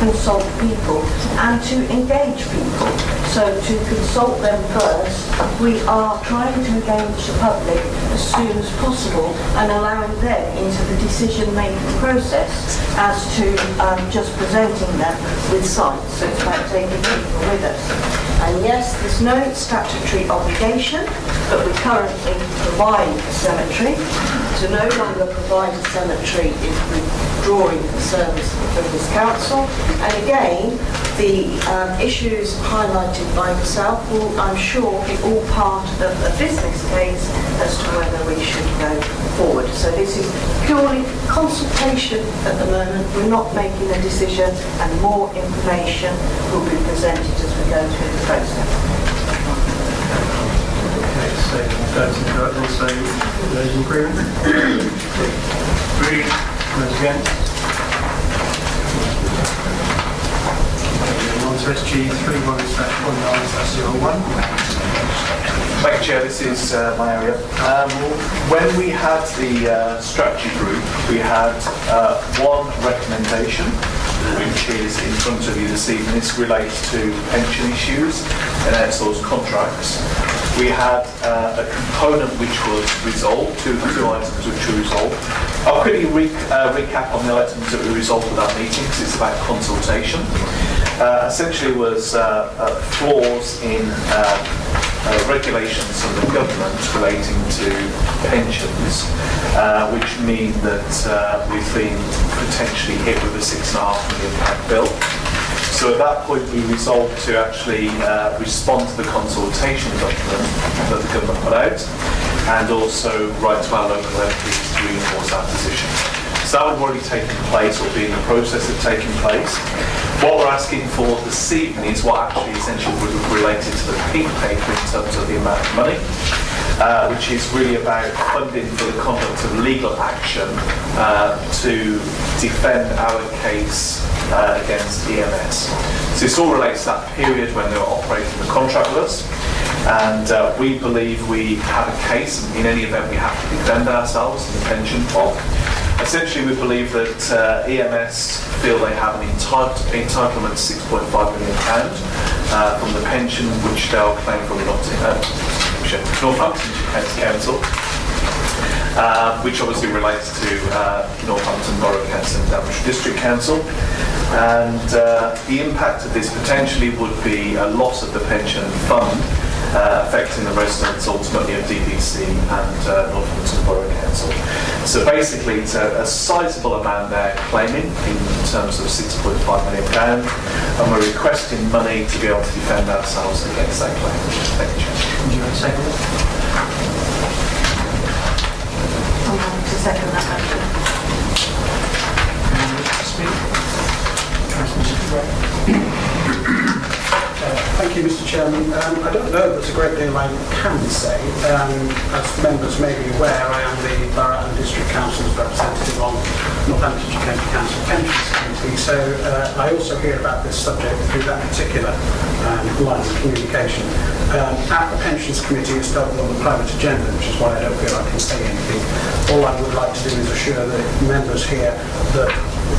consult people and to engage people. So to consult them first, we are trying to engage the public as soon as possible and allowing them into the decision-making process as to just presenting them with sites. So it's about taking people with us. And And yes, there's no statutory obligation, but we currently provide a cemetery. To no longer provide a cemetery is withdrawing the service from this council. And again, the issues highlighted by yourself will, I'm sure, be all part of a business case as to whether we should go forward. So this is purely consultation at the moment. We're not making a decision, and more information will be presented as we go through the process. Okay, so those in favour, so those in agreement? Agreed. Those against? On to SG 31/19/01. Thank you, Chair. This is my area. When we had the strategy group, we had one recommendation, which is in front of you this evening. This relates to pension issues and outsourced contracts. We had a component which was resolved, two items which were resolved. I'll quickly recap on the items that were resolved at that meeting, because it's about consultation. Essentially was flaws in regulations of the government relating to pensions, which mean that we've been potentially hit with a £6.5 million bill. So at that point we resolved to actually respond to the consultation document that the government put out, and also write to our local MPs to reinforce our position. So that would have already taken place, or be in the process of taking place. What we're asking for this evening is what actually essentially would have related to the pink paper in terms of the amount of money, which is really about funding for the conduct of legal action to defend our case against EMS. So this all relates to that period when they were operating the contract with us, and we believe we have a case. In any event, we have to defend ourselves in the pension pot. Essentially, we believe that EMS feel they have an entitlement of £6.5 million from the pension which they'll claim from Northampton County Council, which obviously relates to Northampton Borough Council and Daventry District Council. And the impact of this potentially would be a loss of the pension fund, affecting the residents ultimately of DBC and Northampton Borough Council. So basically it's a sizable amount they're claiming in terms of £6.5 million, and we're requesting money to be able to defend ourselves against that claim. Thank you, Chair. Do you want to second it? I'm happy to second that motion. Thank you, Mr. Chairman. I don't know if there's a great deal I can say. As members may be aware, I am the Borough and District Council's representative on Northamptonshire County Council Pensions Committee, so I also hear about this subject through that particular line of communication. At the Pensions Committee, it's dealt with on the private agenda, which is why I don't feel I can say anything. All I would like to do is assure the members here that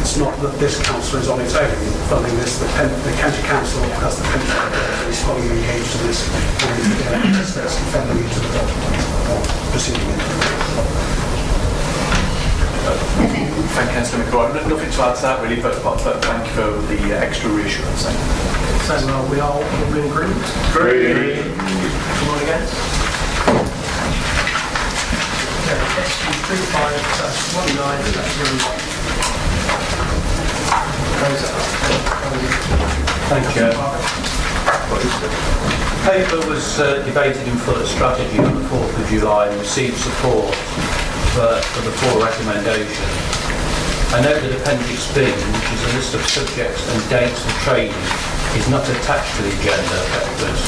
it's not that this council is on its own funding this. The county council has the pension proposal, is fully engaged in this, and it's defending it to the bottom, or proceeding it. Thank you, Councillor McCoy. Nothing to add to that really, but thank you for the extra reassurance. So we are all in agreement? Agreed. Anyone against? Okay, SG 35/19/01. Thank you. The paper was debated in full at strategy on the 4th of July and received support for the 4 recommendations. I note that Appendix B, which is a list of subjects and dates of training, is not attached to the agenda papers,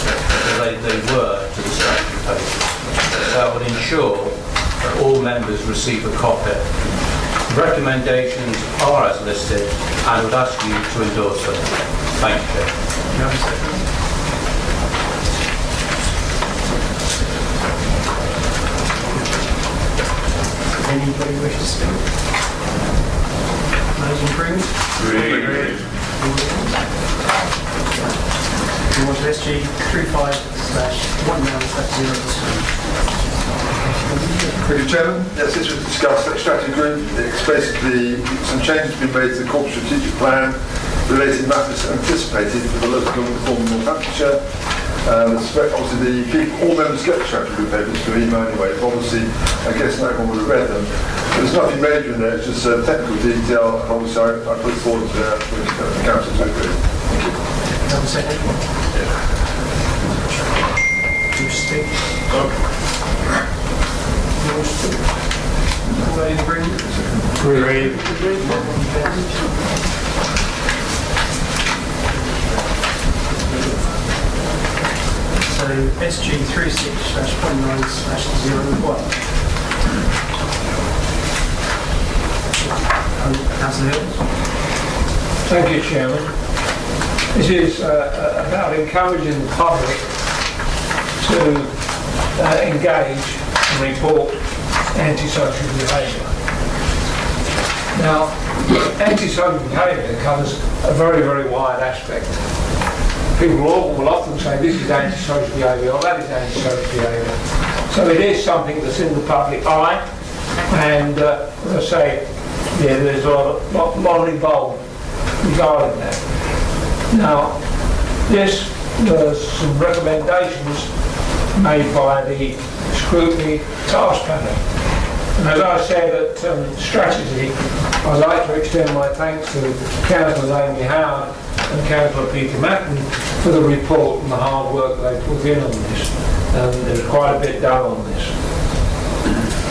but they were to the strategy papers. So I would ensure that all members receive a copy. The recommendations are as listed, and I would ask you to endorse them. Thank you. Anybody wish to speak? Those in agreement? Agreed. We want to SG 35/19/02. Mr. Chairman, yes, this was discussed at strategy group. It's basically some changes have been made to the corporate strategic plan relating matters anticipated for the local government reform in Northamptonshire. Obviously, the people, all members get the statutory papers through email anyway, but obviously, I guess not everyone would have read them. There's nothing major in there, it's just technical detail, and obviously I put forward to the council to agree. Thank you. Have a second? Yeah. Do you speak? All in agreement? Agreed. So SG 36/19/01. Councillor Hill. Thank you, Chairman. This is about encouraging the public to engage and report antisocial behaviour. Now, antisocial behaviour covers a very, very wide aspect. People will often say this is antisocial behaviour or that is antisocial behaviour. So it is something that's in the public eye, and as I say, yeah, there's a lot involved regarding that. Now, there's some recommendations made by the scrutiny task panel. And as I said at strategy, I'd like to extend my thanks to Councillor Amy Howard and Councillor Peter Matten for the report and the hard work they put in on this. There's quite a bit done on this.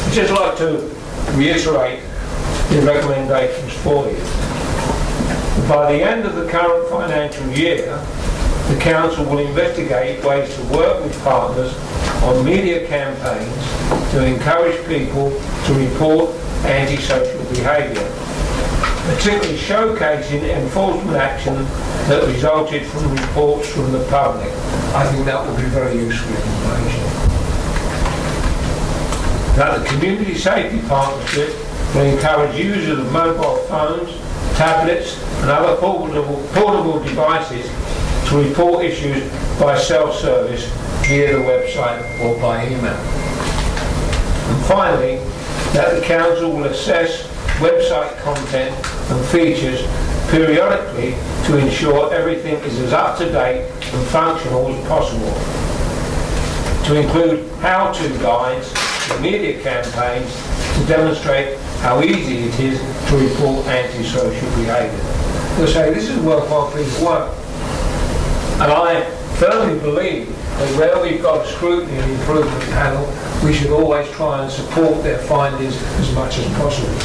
I'd just like to reiterate the recommendations for you. By the end of the current financial year, the Council will investigate ways to work with partners on media campaigns to encourage people to report antisocial behaviour, particularly showcasing enforcement action that resulted from reports from the public. I think that will be very useful information. That the Community Safety Partnership will encourage users of mobile phones, tablets and other portable devices to report issues by self-service via the website or by email. And finally, that the Council will assess website content and features periodically to ensure everything is as up-to-date and functional as possible. To include how-to guides and media campaigns to demonstrate how easy it is to report antisocial behaviour. They say this is a worthwhile piece of work. And I firmly believe that where we've got a scrutiny and improvement panel, we should always try and support their findings as much as possible,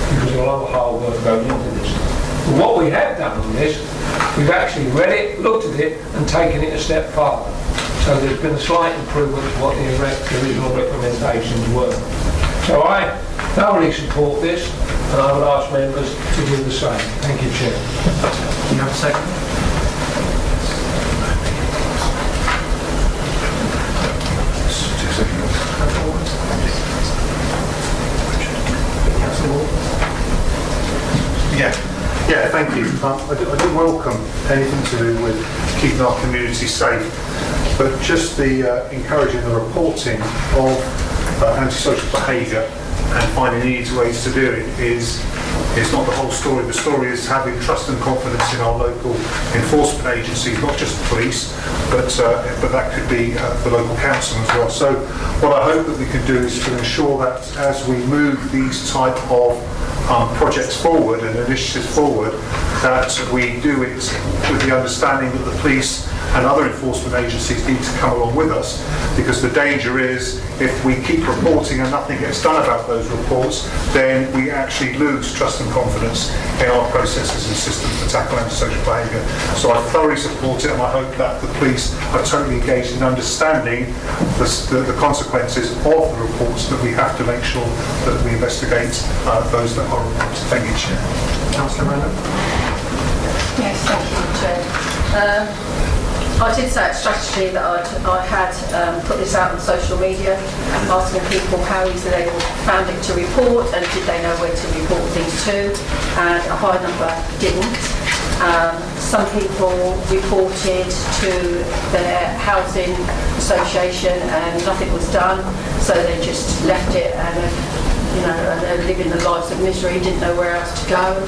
because a lot of hard work goes into this. But what we have done on this, we've actually read it, looked at it, and taken it a step farther. So there's been a slight improvement to what the original recommendations were. So I thoroughly support this, and I would ask members to do the same. Thank you, Chair. Do you have a second? Yeah, thank you. I do welcome anything to do with keeping our community safe, but just the encouraging the reporting of antisocial behaviour and finding easy ways to do it is not the whole story. The story is having trust and confidence in our local enforcement agencies, not just the police, but that could be the local council as well. So what I hope that we can do is to ensure that as we move these type of projects forward and initiatives forward, that we do it with the understanding that the police and other enforcement agencies need to come along with us, because the danger is if we keep reporting and nothing gets done about those reports, then we actually lose trust and confidence in our processes and systems to tackle antisocial behaviour. So I thoroughly support it, and I hope that the police are totally engaged in understanding the consequences of the reports, that we have to make sure that we investigate those that are reported. Thank you, Chair. Councillor Randall. Yes, thank you, Chair. I did say at strategy that I had put this out on social media, asking people how easy they found it to report and did they know where to report things to, and a high number didn't. Some people reported to their housing association and nothing was done, so they just left it and they're living the lives of misery, didn't know where else to go.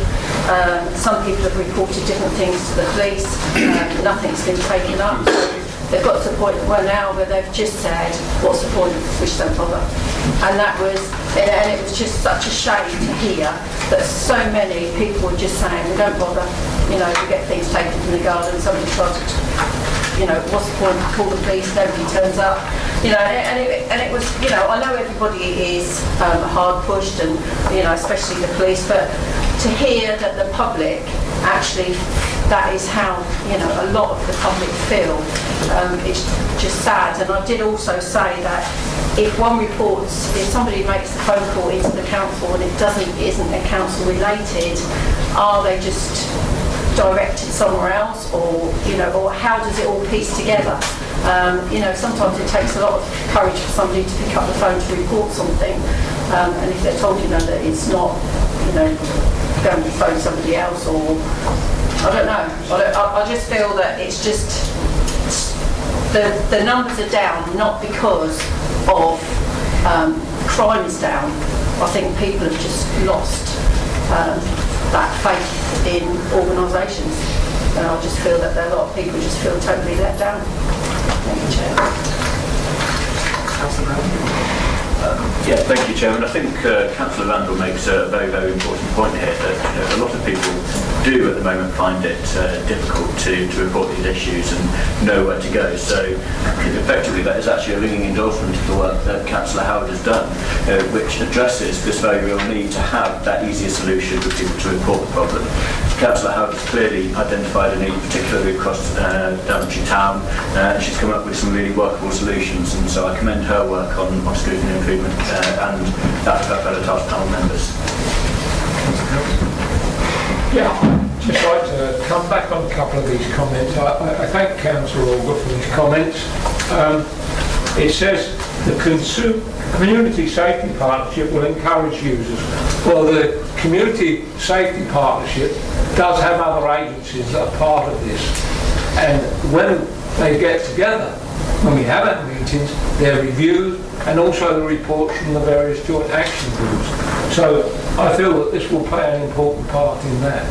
Some people have reported different things to the police, nothing's been taken up. So they've got to the point where now where they've just said, what's the point, we just don't bother. And it was just such a shame to hear that so many people were just saying, we don't bother, you know, we get things taken from the garden, somebody tries to, you know, what's the point, call the police, nobody turns up, you know, and it was, you know, I know everybody is hard pushed and, you know, especially the police, but to hear that the public actually, that is how, you know, a lot of the public feel, it's just sad. And I did also say that if somebody makes a phone call into the council and it isn't a council related, are they just directed somewhere else, or, you know, or how does it all piece together? You know, sometimes it takes a lot of courage for somebody to pick up the phone to report something, and if they're told, you know, that it's not, you know, going to phone somebody else, or I don't know. I just feel that it's just the numbers are down, not because of crime is down. I think people have just lost that faith in organisations, and I just feel that a lot of people just feel totally let down. Thank you, Chair. Yeah, thank you, Chairman. I think Councillor Randall makes a very, very important point here that, you know, a lot of people do at the moment find it difficult to report these issues and know where to go. So effectively that is actually a ringing endorsement of the work that Councillor Howard has done, which addresses this very real need to have that easier solution for people to report the problem. Councillor Howard has clearly identified a need, particularly across Daventry town, and she's come up with some really workable solutions, and so I commend her work on scrutiny improvement and that of her fellow task panel members. Yeah, I'd just like to come back on a couple of these comments. I thank Councillor Auger for his comments. It says the Community Safety Partnership will encourage users. Well, the Community Safety Partnership does have other agencies that are part of this, and when they get together, when we have our meetings, they're reviewed, and also the reports from the various joint action groups. So I feel that this will play an important part in that.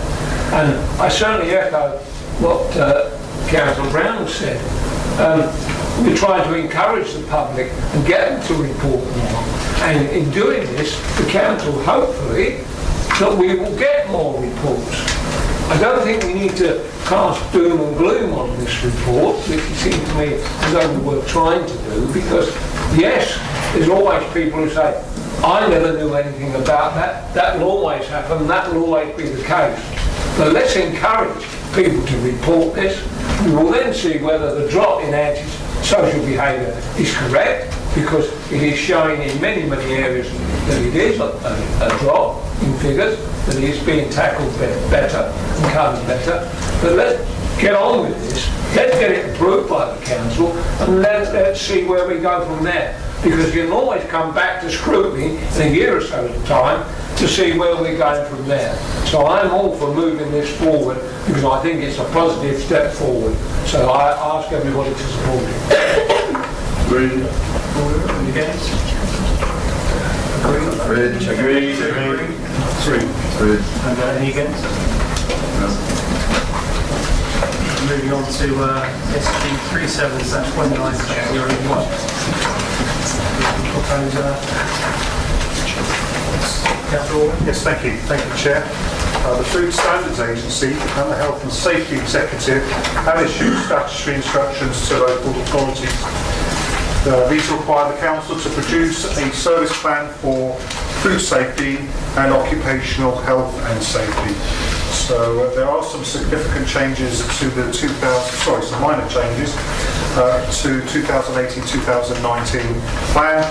And I certainly echo what Councillor Brown said. We're trying to encourage the public and get them to report more. And in doing this, the council, hopefully, that we will get more reports. I don't think we need to cast doom and gloom on this report, which it seems to me as though we were trying to do, because yes, there's always people who say, I never knew anything about that, that will always happen, that will always be the case. But let's encourage people to report this. We will then see whether the drop in anti-social behaviour is correct, because it is showing in many, many areas that it is a drop in figures, that it is being tackled better and covered better. But let's get on with this. Let's get it approved by the council, and let's see where we go from there. Because you can always come back to scrutiny in a year or so's time to see where we're going from there. So I'm all for moving this forward, because I think it's a positive step forward. So I ask everybody to support it. Agreed. Against? Agreed. Agreed. And any against? No. Moving on to SG 37/19/01. Yes, thank you. Thank you, Chair. The Food Standards Agency and the Health and Safety Executive have issued statutory instructions to local authorities. These require the Council to produce a service plan for food safety and occupational health and safety. So there are some significant changes to the some minor changes to 2018-2019 plan.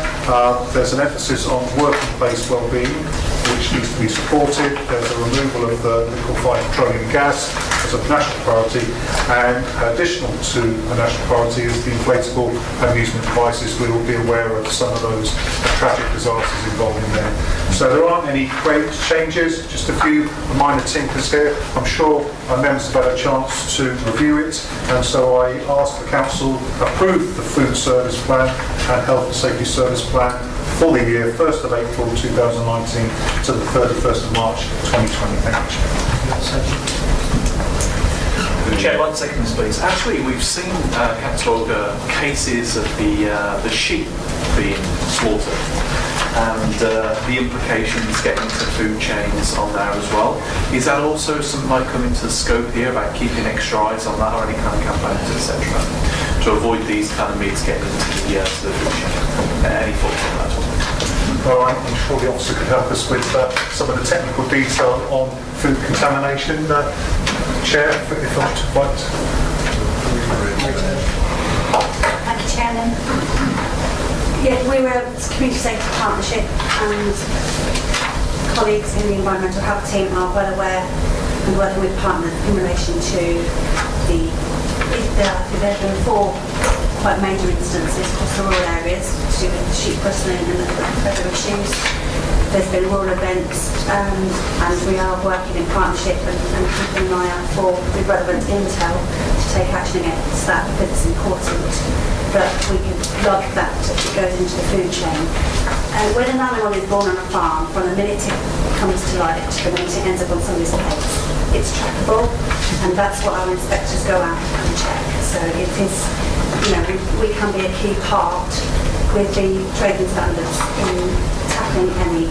There's an emphasis on working place well-being, which needs to be supported. There's a removal of the liquefied petroleum gas as a national priority, and additional to a national priority is the inflatable amusement devices. We will be aware of some of those tragic disasters involved in there. So there aren't any great changes, just a few minor tinkers here. I'm sure our members have had a chance to review it, and so I ask the Council approve the Food Service Plan and Health and Safety Service Plan for the year 1st of April 2019 to the 31st of March 2020. Thank you, Chair. Chair, 1 second, please. Actually, we've seen, Councillor Olga, cases of the sheep being slaughtered and the implications getting to food chains on there as well. Is that also something might come into the scope here about keeping extra eyes on that or any kind of campaigns, etc., to avoid these kind of meats getting into the food chain? Any thoughts on that? All right, I'm sure the officer could help us with some of the technical detail on food contamination. Chair, if I might. Thank you, Chairman. Yeah, we're a community safety partnership and colleagues in the environmental health team are well aware and working with partners in relation to there have been 4 quite major instances across the rural areas to do with sheep rustling and other issues. There's been rural events and we are working in partnership and keeping an eye out for the relevant intel to take action against that because it's important that we can log that as it goes into the food chain. When an animal is born on a farm, from the minute it comes to light to the minute it ends up on somebody's plate, it's trackable, and that's what our inspectors go out and check. So it is, we can be a key part with the trading standards in tackling any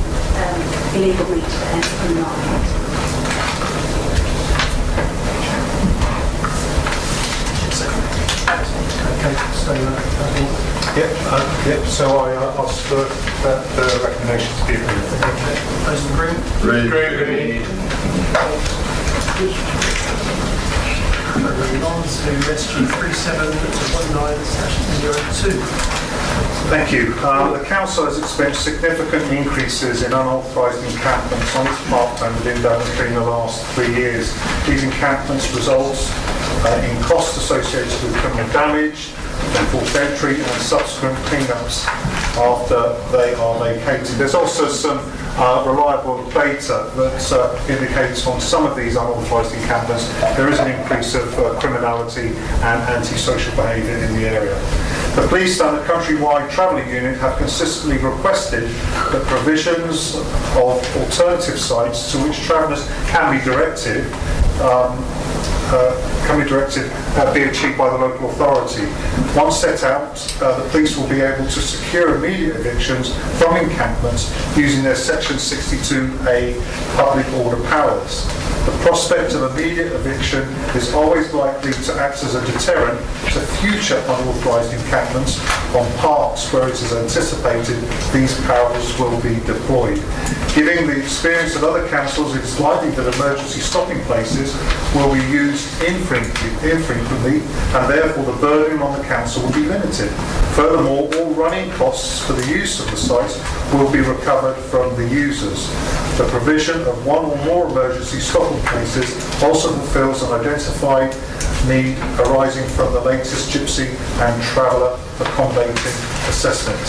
illegal meat that ends up in the market. Okay, so I ask that the recommendation to be approved. those in agreement? Agreed. Moving on to SG 37-19/02. Thank you. The Council has experienced significant increases in unauthorised encampments on its parkland within Daventry in the last 3 years. These encampments result in costs associated with criminal damage, enforced entry and subsequent clean-ups after they are vacated. There's also some reliable data that indicates on some of these unauthorised encampments there is an increase of criminality and antisocial behaviour in the area. The police and the countrywide travelling unit have consistently requested that provisions of alternative sites to which travellers can be directed be achieved by the local authority. Once set out, the police will be able to secure immediate evictions from encampments using their Section 62A public order powers. The prospect of immediate eviction is always likely to act as a deterrent to future unauthorised encampments on parks where it is anticipated these powers will be deployed. Given the experience of other councils, it is likely that emergency stopping places will be used infrequently and therefore the burden on the council will be limited. Furthermore, all running costs for the use of the sites will be recovered from the users. The provision of one or more emergency stopping places also fulfills an identified need arising from the latest gypsy and traveller accommodation assessment.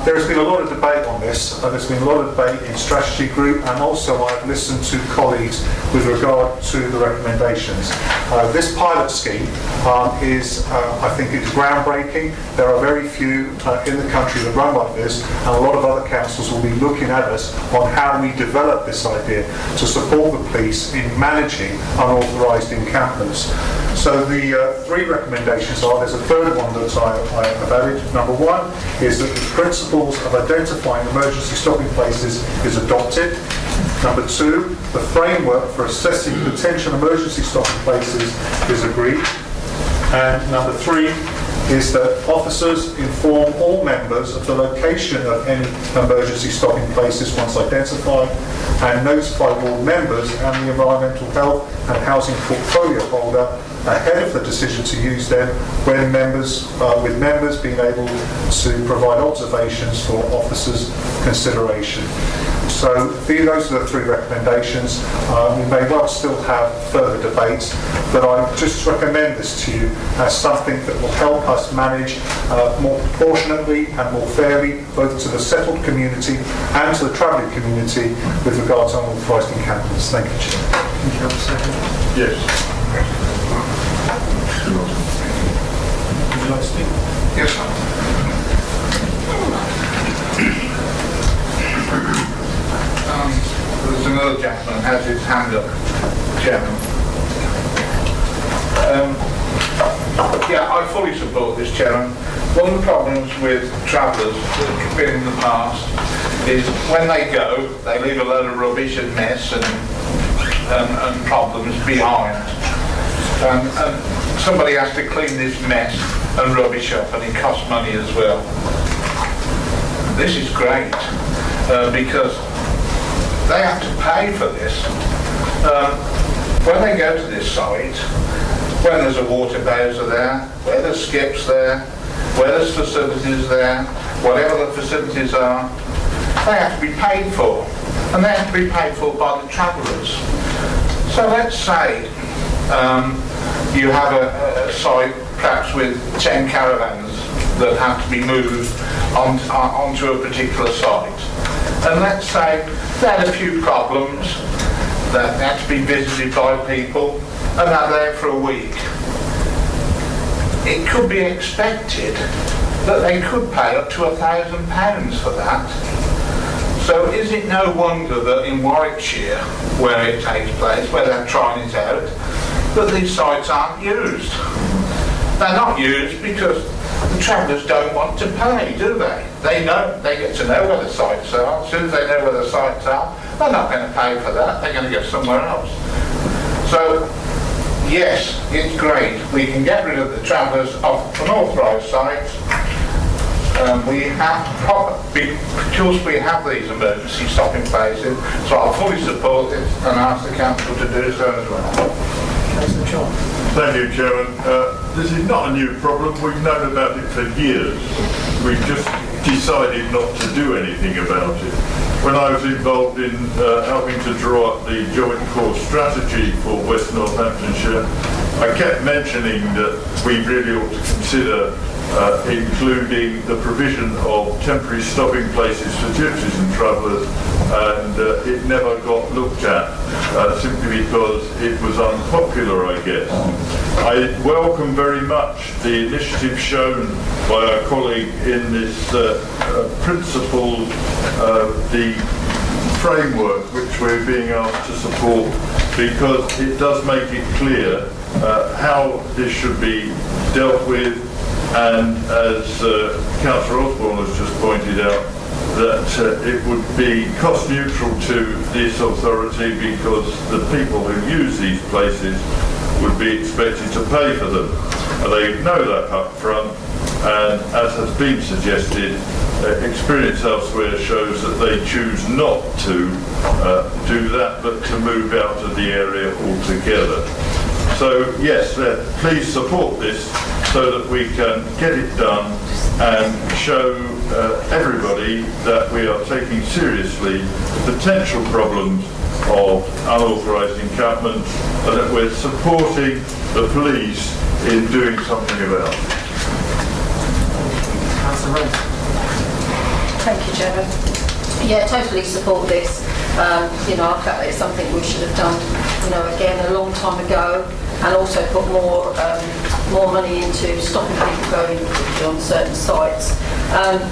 There has been a lot of debate on this. There's been a lot of debate in strategy group, and also I've listened to colleagues with regard to the recommendations. This pilot scheme is, I think, it's groundbreaking. There are very few in the country that run like this, and a lot of other councils will be looking at us on how we develop this idea to support the police in managing unauthorised encampments. So the 3 recommendations are, there's a third one that I have added. Number 1 is that the principles of identifying emergency stopping places is adopted. Number 2, the framework for assessing potential emergency stopping places is agreed. And number 3 is that officers inform all members of the location of any emergency stopping places once identified and notify ward members and the environmental health and housing portfolio holder ahead of the decision to use them when with members being able to provide observations for officers' consideration. So those are the 3 recommendations. We may well still have further debates, but I just recommend this to you as something that will help us manage more proportionately and more fairly, both to the settled community and to the travelling community with regard to unauthorised encampments. Thank you, Chair. Thank you. Second. Yes. Would you like to speak? Yes, sir. There's another gentleman has his hand up, Chairman. Yeah, I fully support this, Chairman. One of the problems with travellers that have been in the past is when they go, they leave a load of rubbish and mess and problems behind. And somebody has to clean this mess and rubbish up, and it costs money as well. This is great because they have to pay for this. When they go to this site, when there's a water bowser there, where there's skips there, where there's facilities there, whatever the facilities are, they have to be paid for. And they have to be paid for by the travellers. So let's say you have a site perhaps with 10 caravans that have to be moved onto a particular site. And let's say they had a few problems that had to be visited by people and they're there for a week. It could be expected that they could pay up to £1,000 for that. So is it no wonder that in Warwickshire, where it takes place, where they're trying it out, that these sites aren't used? They're not used because the travellers don't want to pay, do they? They get to know where the sites are. As soon as they know where the sites are, they're not going to pay for that. They're going to go somewhere else. So, yes, it's great. We can get rid of the travellers off unauthorised sites. We have because we have these emergency stopping places, so I'll fully support this and ask the council to do so as well. Thank you, Chairman. This is not a new problem. We've known about it for years. We've just decided not to do anything about it. When I was involved in helping to draw up the Joint Core Strategy for West Northamptonshire, I kept mentioning that we really ought to consider including the provision of temporary stopping places for gypsies and travellers, and it never got looked at simply because it was unpopular, I guess. I welcome very much the initiative shown by our colleague in this principle, the framework which we're being asked to support, because it does make it clear how this should be dealt with. And as Councillor Osborne has just pointed out, that it would be cost neutral to this authority because the people who use these places would be expected to pay for them. And they know that up front, and as has been suggested, experience elsewhere shows that they choose not to do that, but to move out of the area altogether. So yes, please support this so that we can get it done and show everybody that we are taking seriously the potential problems of unauthorised encampments and that we're supporting the police in doing something about it. Thank you, Chairman. Yeah, totally support this. I felt that it's something we should have done, again a long time ago, and also put more money into stopping people going on certain sites.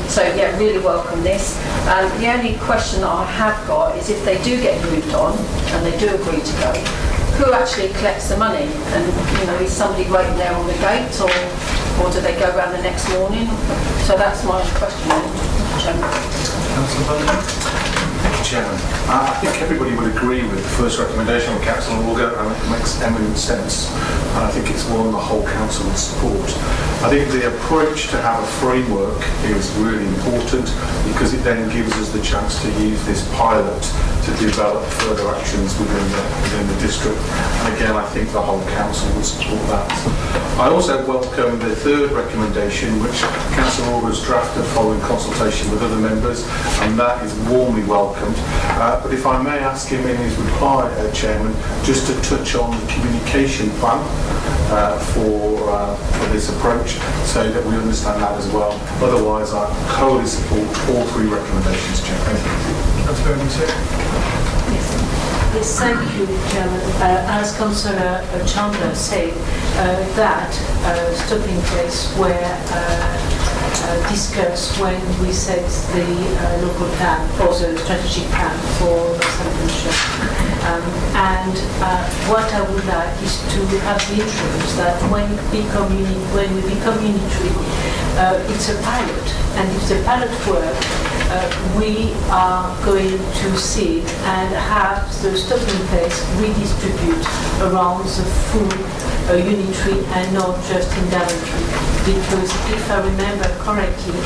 So yeah, really welcome this. The only question that I have got is if they do get moved on and they do agree to go, who actually collects the money? And is somebody waiting there on the gate, or do they go around the next morning? So that's my question, Chairman. Thank you, Chairman. I think everybody would agree with the first recommendation of Council and Walker, and it makes eminent sense. And I think it's one the whole Council would support. I think the approach to have a framework is really important because it then gives us the chance to use this pilot to develop further actions within the district. And again, I think the whole Council would support that. I also welcome the third recommendation, which Councillor Orr has drafted following consultation with other members, and that is warmly welcomed. But if I may ask him in his reply, Chairman, just to touch on the communication plan for this approach, so that we understand that as well. Otherwise, I wholly support all three recommendations, Chair. Thank you. Councillor Evans. Yes, thank you, Chairman. As Councillor Chandler said, that stopping place where discussed when we set the local plan or the strategic plan for Northamptonshire. And what I would like is to have the assurance that when we become unitary, it's a pilot, and if the pilot works, we are going to see it and have the stopping place redistribute around the full unitary and not just in Daventry. Because if I remember correctly,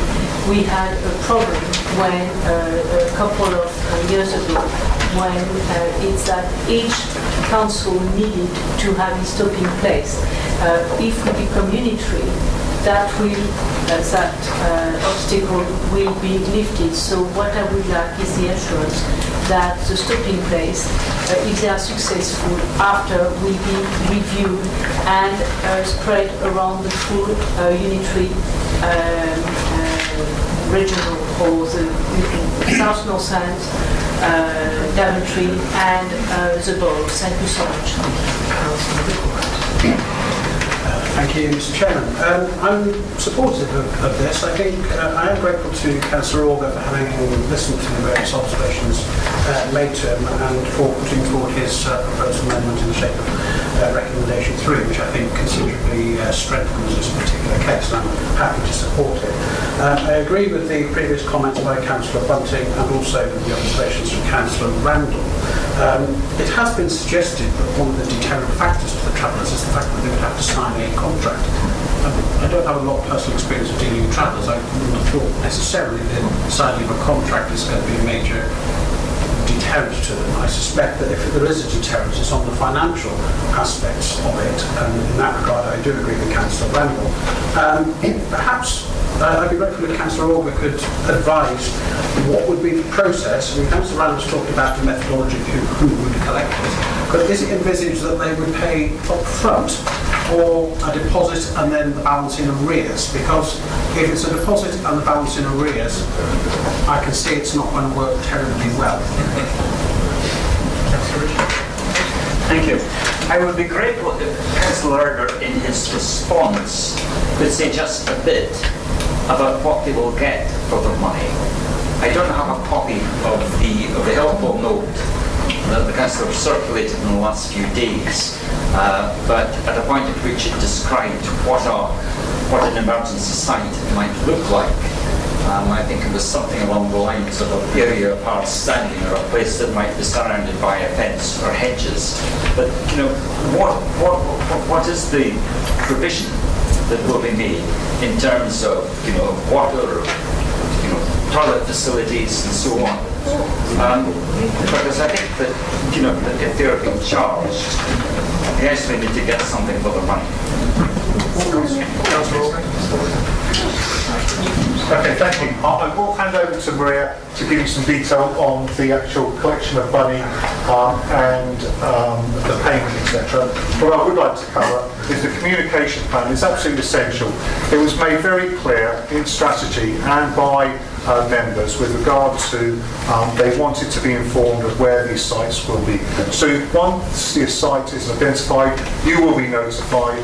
we had a problem when a couple of years ago, when it's that each council needed to have a stopping place. If we become unitary, that obstacle will be lifted. So what I would like is the assurance that the stopping place, if they are successful, after will be reviewed and spread around the full unitary regional, or the South North End, Daventry and the borough. Thank you so much. Thank you, Mr. Chairman. I'm supportive of this. I think I am grateful to Councillor Auger for having listened to the various observations made to him and for putting forward his proposed amendment in the shape of recommendation 3, which I think considerably strengthens this particular case, and I'm happy to support it. I agree with the previous comments by Councillor Bunting and also with the observations from Councillor Randall. It has been suggested that one of the deterrent factors for the travellers is the fact that they would have to sign a contract. I don't have a lot of personal experience of dealing with travellers. I wouldn't have thought necessarily that signing of a contract is going to be a major deterrent to them. I suspect that if there is a deterrent, it's on the financial aspects of it, and in that regard I do agree with Councillor Randall. Perhaps I'd be grateful if Councillor Auger could advise what would be the process. I mean, Councillor Randall's talked about the methodology of who would collect it, but is it envisaged that they would pay up front or a deposit and then the balance in arrears? Because if it's a deposit and the balance in arrears, I can see it's not going to work terribly well. Thank you. I would be grateful if Councillor Erger in his response could say just a bit about what they will get for their money. I don't have a copy of the helpful note that the Councillor circulated in the last few days, but at a point at which it described what an emergency site might look like. I think it was something along the lines of an area of hard standing, or a place that might be surrounded by a fence or hedges. But you know, what is the provision that will be made in terms of water, toilet facilities, and so on? Because I think that that if they're being charged, they actually need to get something for their money. Okay, thank you. I will hand over to Maria to give you some detail on the actual collection of money and the payment, etc. What I would like to cover is the communication plan. It's absolutely essential. It was made very clear in strategy and by members with regard to they wanted to be informed of where these sites will be. So once the site is identified, you will be notified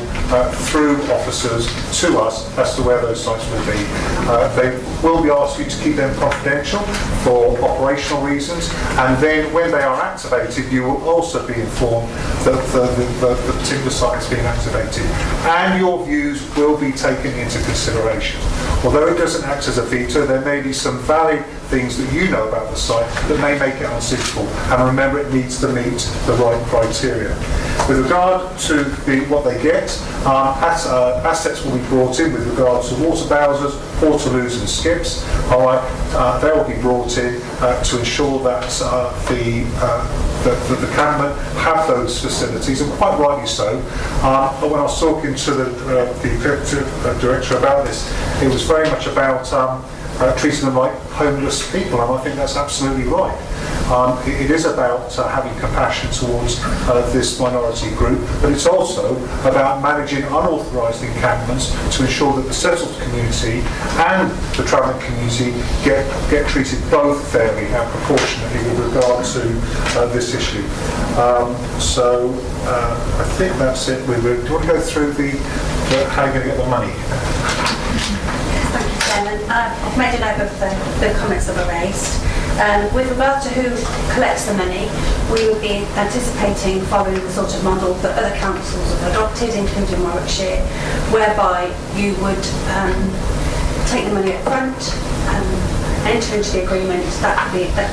through officers to us as to where those sites will be. They will be asked you to keep them confidential for operational reasons, and then when they are activated, you will also be informed that the particular site is being activated, and your views will be taken into consideration. Although it doesn't act as a veto, there may be some valid things that you know about the site that may make it unsuitable, and remember, it needs to meet the right criteria. With regard to what they get, assets will be brought in with regard to water bowsers, portaloos and skips. They will be brought in to ensure that the campmen have those facilities, and quite rightly so. But when I was talking to the executive director about this, it was very much about treating them like homeless people, and I think that's absolutely right. It is about having compassion towards this minority group, but it's also about managing unauthorised encampments to ensure that the settled community and the travelling community get treated both fairly and proportionately with regard to this issue. So I think that's it. Do you want to go through how you're going to get the money? Thank you. Chairman. I've made a note of the comments that were raised. With regard to who collects the money, we would be anticipating following the sort of model that other councils have adopted, including Warwickshire, whereby you would take the money up front, enter into the agreement. That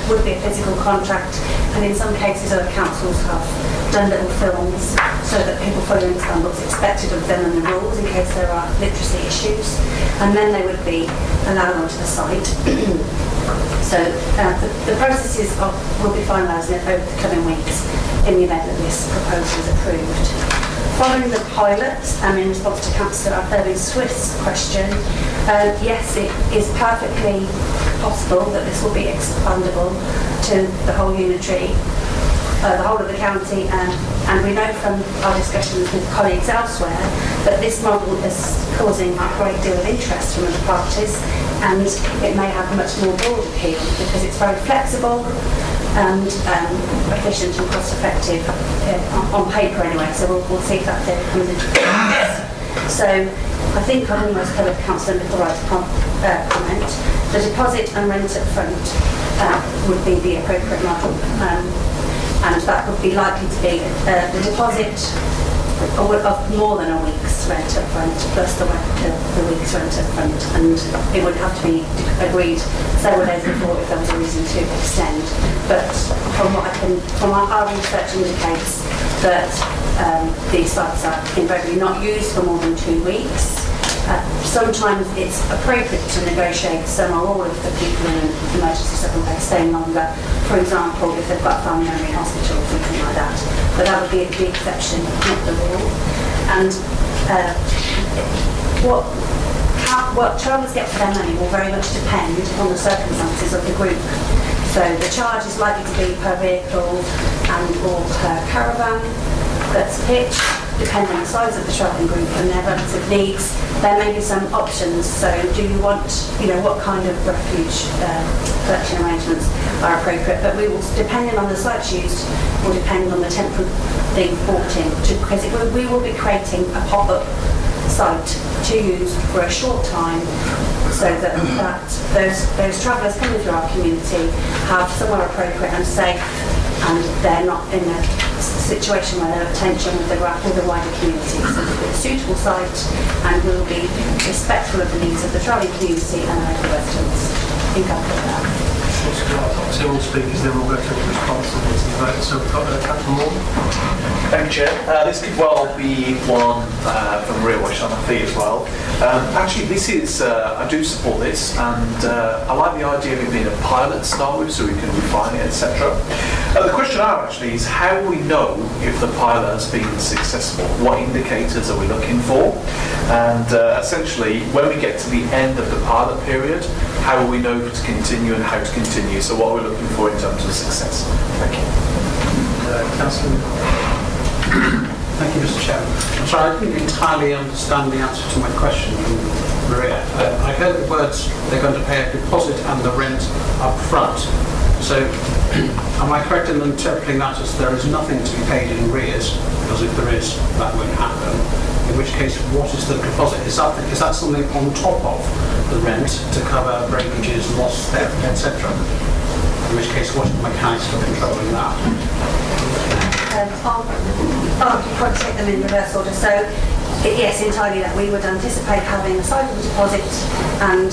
would be a physical contract, and in some cases other councils have done little films so that people fully understand what's expected of them and the rules in case there are literacy issues, and then they would be allowed onto the site. So the processes will be finalised over the coming weeks in the event that this proposal is approved. Following the pilot, in response to Councillor Irving Swift's question, yes, it is perfectly possible that this will be expandable to the whole unitary, the whole of the county, and we know from our discussions with colleagues elsewhere that this model is causing a great deal of interest from other parties, and it may have a much more broad appeal because it's very flexible and efficient and cost effective on paper anyway, so we'll see if that comes into practice. So I think I've almost covered Councillor Nicolai's comment. The deposit and rent up front would be the appropriate model, and that would be likely to be the deposit of more than a week's rent up front plus the week's rent up front, and it would have to be agreed several days before if there was a reason to extend. But from our research indicates that these sites are invariably not used for more than 2 weeks. Sometimes it's appropriate to negotiate some or all of the people in an emergency support base staying longer. For example, if they've got a family member in hospital or something like that. But that would be the exception, not the rule. And what travellers get for their money will very much depend on the circumstances of the group. So the charge is likely to be per vehicle and or per caravan that's pitched, depending on the size of the travelling group and their relative needs. There may be some options. So do you want, what kind of refuge collection arrangements are appropriate? But we will, depending on the sites used, will depend on the temporary thing brought in, because we will be creating a pop-up site to use for a short time, so that those travellers coming through our community have somewhere appropriate and safe, and they're not in a situation where they're at tension with the wider community. So it's a suitable site, and we'll be respectful of the needs of the travelling community and our local residents. I think I'll put that. So all speakers, then we'll go to the response and the vote. So we've got Captain Morgan. Thank you, Chair. This could well be one from Real Watch on my feet as well. Actually, this is, I do support this, and I like the idea of it being a pilot scenario so we can refine it, etc. The question I have actually is how we know if the pilot has been successful? What indicators are we looking for? And essentially, when we get to the end of the pilot period, how will we know to continue and how to continue? So what are we looking for in terms of success? Thank you. Councillor. Thank you, Mr. Chairman. I'm sorry, I didn't entirely understand the answer to my question from Maria. I heard the words, they're going to pay a deposit and the rent up front. So, am I correct in interpreting that as there is nothing to be paid in arrears? Because if there is, that won't happen. In which case, what is the deposit? Is that something on top of the rent to cover breakages, loss, theft, etc.? In which case, what are the mechanics for controlling that? I'll probably take them in reverse order. So, yes, entirely that we would anticipate having a sizable deposit and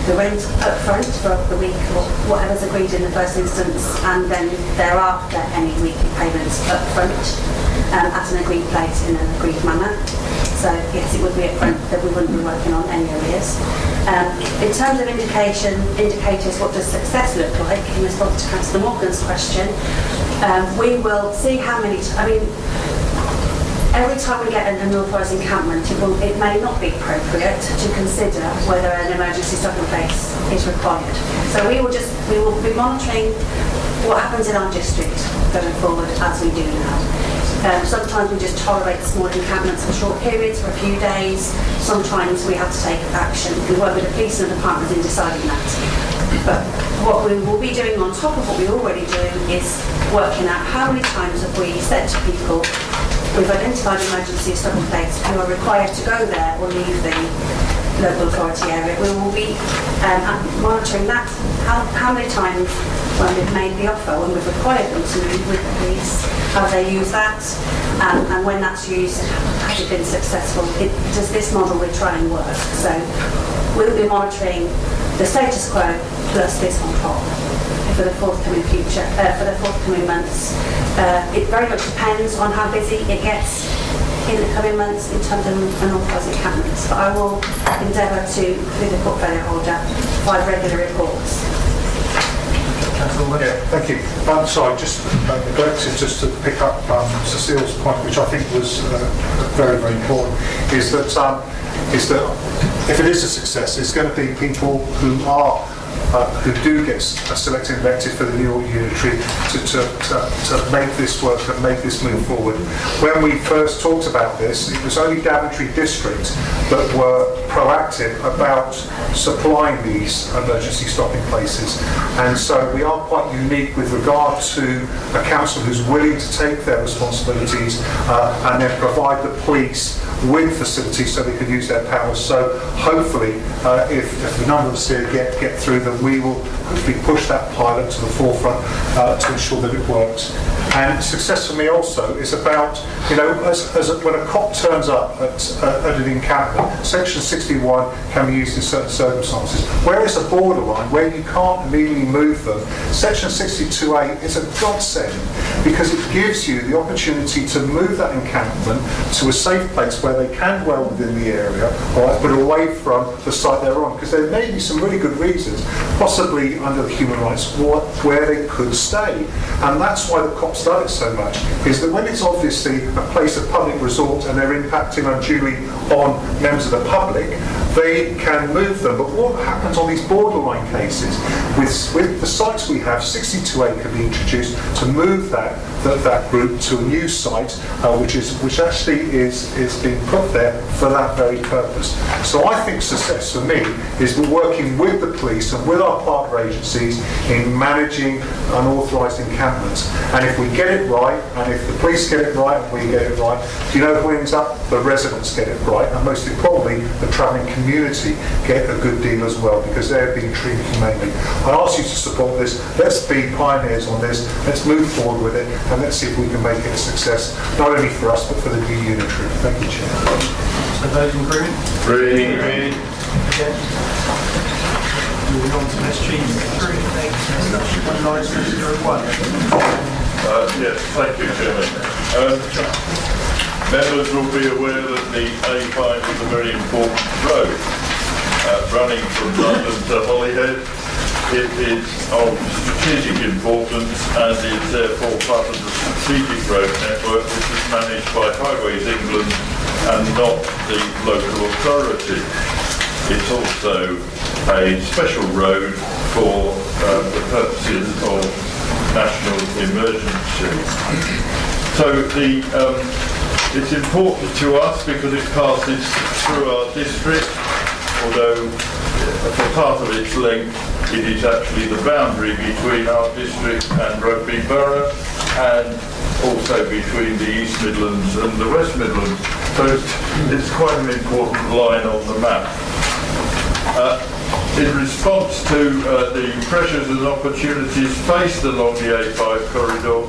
the rent up front for the week or whatever's agreed in the first instance, and then thereafter any weekly payments up front at an agreed place in an agreed manner. So yes, it would be up front that we wouldn't be working on any arrears. In terms of indicators, what does success look like in response to Councillor Morgan's question? We will see how many, every time we get an unauthorised encampment, it may not be appropriate to consider whether an emergency stopping place is required. So we will be monitoring what happens in our district going forward as we do now. Sometimes we just tolerate small encampments for short periods, for a few days. Sometimes we have to take action. We work with the police and the departments in deciding that. But what we will be doing on top of what we already do is working out how many times have we said to people, we've identified emergency stopping place who are required to go there or leave the local authority area. We will be monitoring that, how many times when we've made the offer, when we've required them to move with the police, how they use that, and when that's used, has it been successful? Does this model we're trying work? So we'll be monitoring the status quo plus this on top for the forthcoming future, for the forthcoming months. It very much depends on how busy it gets in the coming months in terms of unauthorised encampments. But I will endeavour to, through the portfolio holder, provide regular reports. Yeah, thank you. Sorry, just neglected just to pick up Cecile's point, which I think was very, very important, is that if it is a success, it's going to be people who do get selected and elected for the new unitary to make this work and make this move forward. When we first talked about this, it was only Daventry District that were proactive about supplying these emergency stopping places, and so we are quite unique with regard to a council who's willing to take their responsibilities and then provide the police with facilities so they can use their powers. So hopefully, if the number of us here get through, then we will hopefully push that pilot to the forefront to ensure that it works. And success for me also is about, when a cop turns up at an encampment, Section 61 can be used in certain circumstances. Where it's a borderline, where you can't immediately move them, Section 62A is a godsend because it gives you the opportunity to move that encampment to a safe place where they can dwell within the area, but away from the site they're on. Because there may be some really good reasons, possibly under the human rights, where they could stay. And that's why the cops love it so much, is that when it's obviously a place of public resort and they're impacting unduly on members of the public, they can move them. But what happens on these borderline cases, with the sites we have, 62A can be introduced to move that group to a new site, which actually is being put there for that very purpose. So I think success for me is we're working with the police and with our partner agencies in managing unauthorised encampments. And if we get it right, and if the police get it right, and we get it right, do you know who ends up? The residents get it right, and most importantly, the travelling community get a good deal as well, because they're being treated humanely. I ask you to support this. Let's be pioneers on this. Let's move forward with it, and let's see if we can make it a success, not only for us, but for the new unitary. Thank you, Chair. So those in agreement? Agreed. Moving on to SG 3, licence 01. Yes, thank you, Chairman. Members will be aware that the A5 is a very important road running from London to Holyhead. It is of strategic importance and is therefore part of the strategic road network which is managed by Highways England and not the local authority. It's also a special road for the purposes of national emergency. So it's important to us because it passes through our district, although for part of its length it is actually the boundary between our district and Rugby Borough, and also between the East Midlands and the West Midlands. So it's quite an important line on the map. In response to the pressures and opportunities faced along the A5 corridor,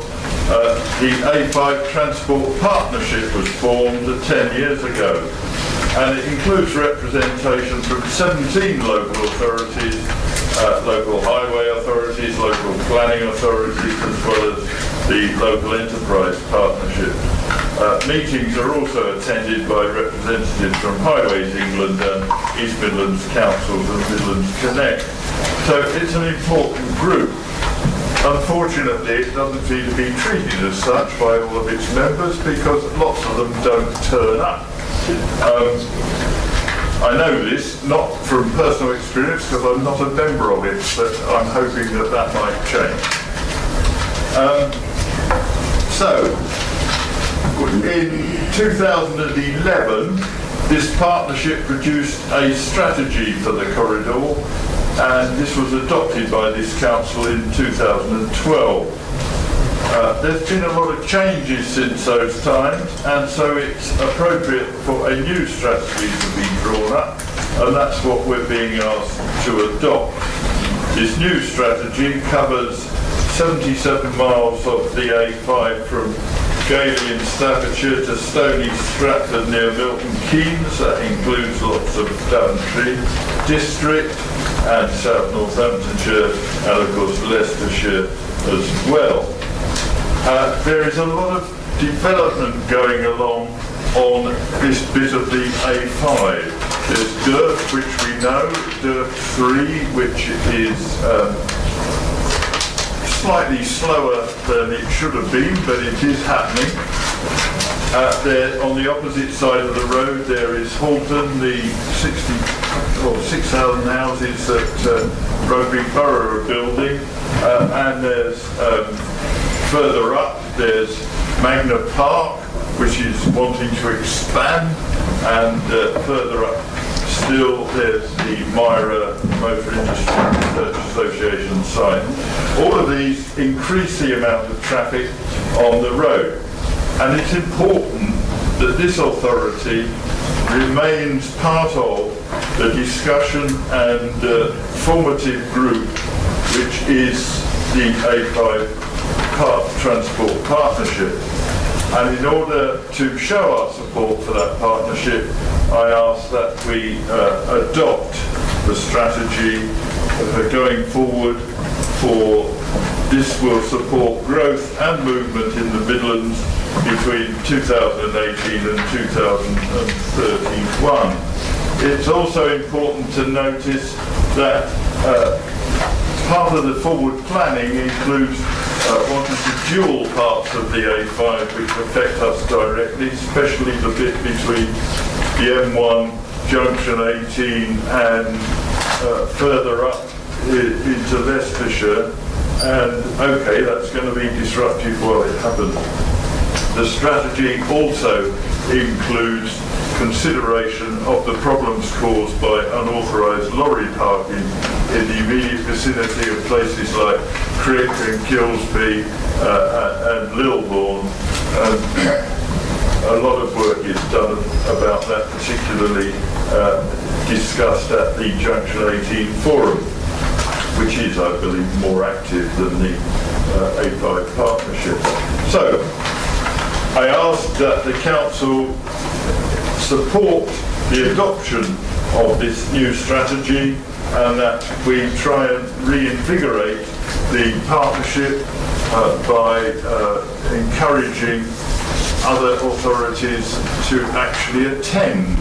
the A5 Transport Partnership was formed 10 years ago, and it includes representation from 17 local authorities, local highway authorities, local planning authorities, as well as the local enterprise partnership. Meetings are also attended by representatives from Highways England and East Midlands Councils and Midlands Connect. So it's an important group. Unfortunately, it doesn't seem to be treated as such by all of its members because lots of them don't turn up. I know this, not from personal experience because I'm not a member of it, but I'm hoping that that might change. In 2011, this partnership produced a strategy for the corridor, and this was adopted by this council in 2012. There's been a lot of changes since those times, and so it's appropriate for a new strategy to be drawn up, and that's what we're being asked to adopt. This new strategy covers 77 miles of the A5 from Gailey in Staffordshire to Stony Stratford near Milton Keynes. That includes lots of Daventry district and South Northamptonshire and of course Leicestershire as well. There is a lot of development going along on this bit of the A5. There's DIRF, which we know, DIRF 3, which is slightly slower than it should have been, but it is happening. There, on the opposite side of the road, there is Halton, the 6,000 houses that Rugby Borough are building, and there's further up, there's Magna Park, which is wanting to expand, and further up still there's the Myra Motor Industry Research Association site. All of these increase the amount of traffic on the road, and it's important that this authority remains part of the discussion and formative group which is the A5 Transport Partnership. And in order to show our support for that partnership, I ask that we adopt the strategy going forward for this will support growth and movement in the Midlands between 2018 and 2031. It's also important to notice that part of the forward planning includes wanting to dual parts of the A5 which affect us directly, especially the bit between the M1 junction 18 and further up into Leicestershire. And okay, that's going to be disruptive while it happens. The strategy also includes consideration of the problems caused by unauthorised lorry parking in the immediate vicinity of places like Crick and Kilsby and Lilbourne. A lot of work is done about that, particularly discussed at the Junction 18 Forum, which is, I believe, more active than the A5 partnership. So, I ask that the Council support the adoption of this new strategy and that we try and reinvigorate the partnership by encouraging other authorities to actually attend.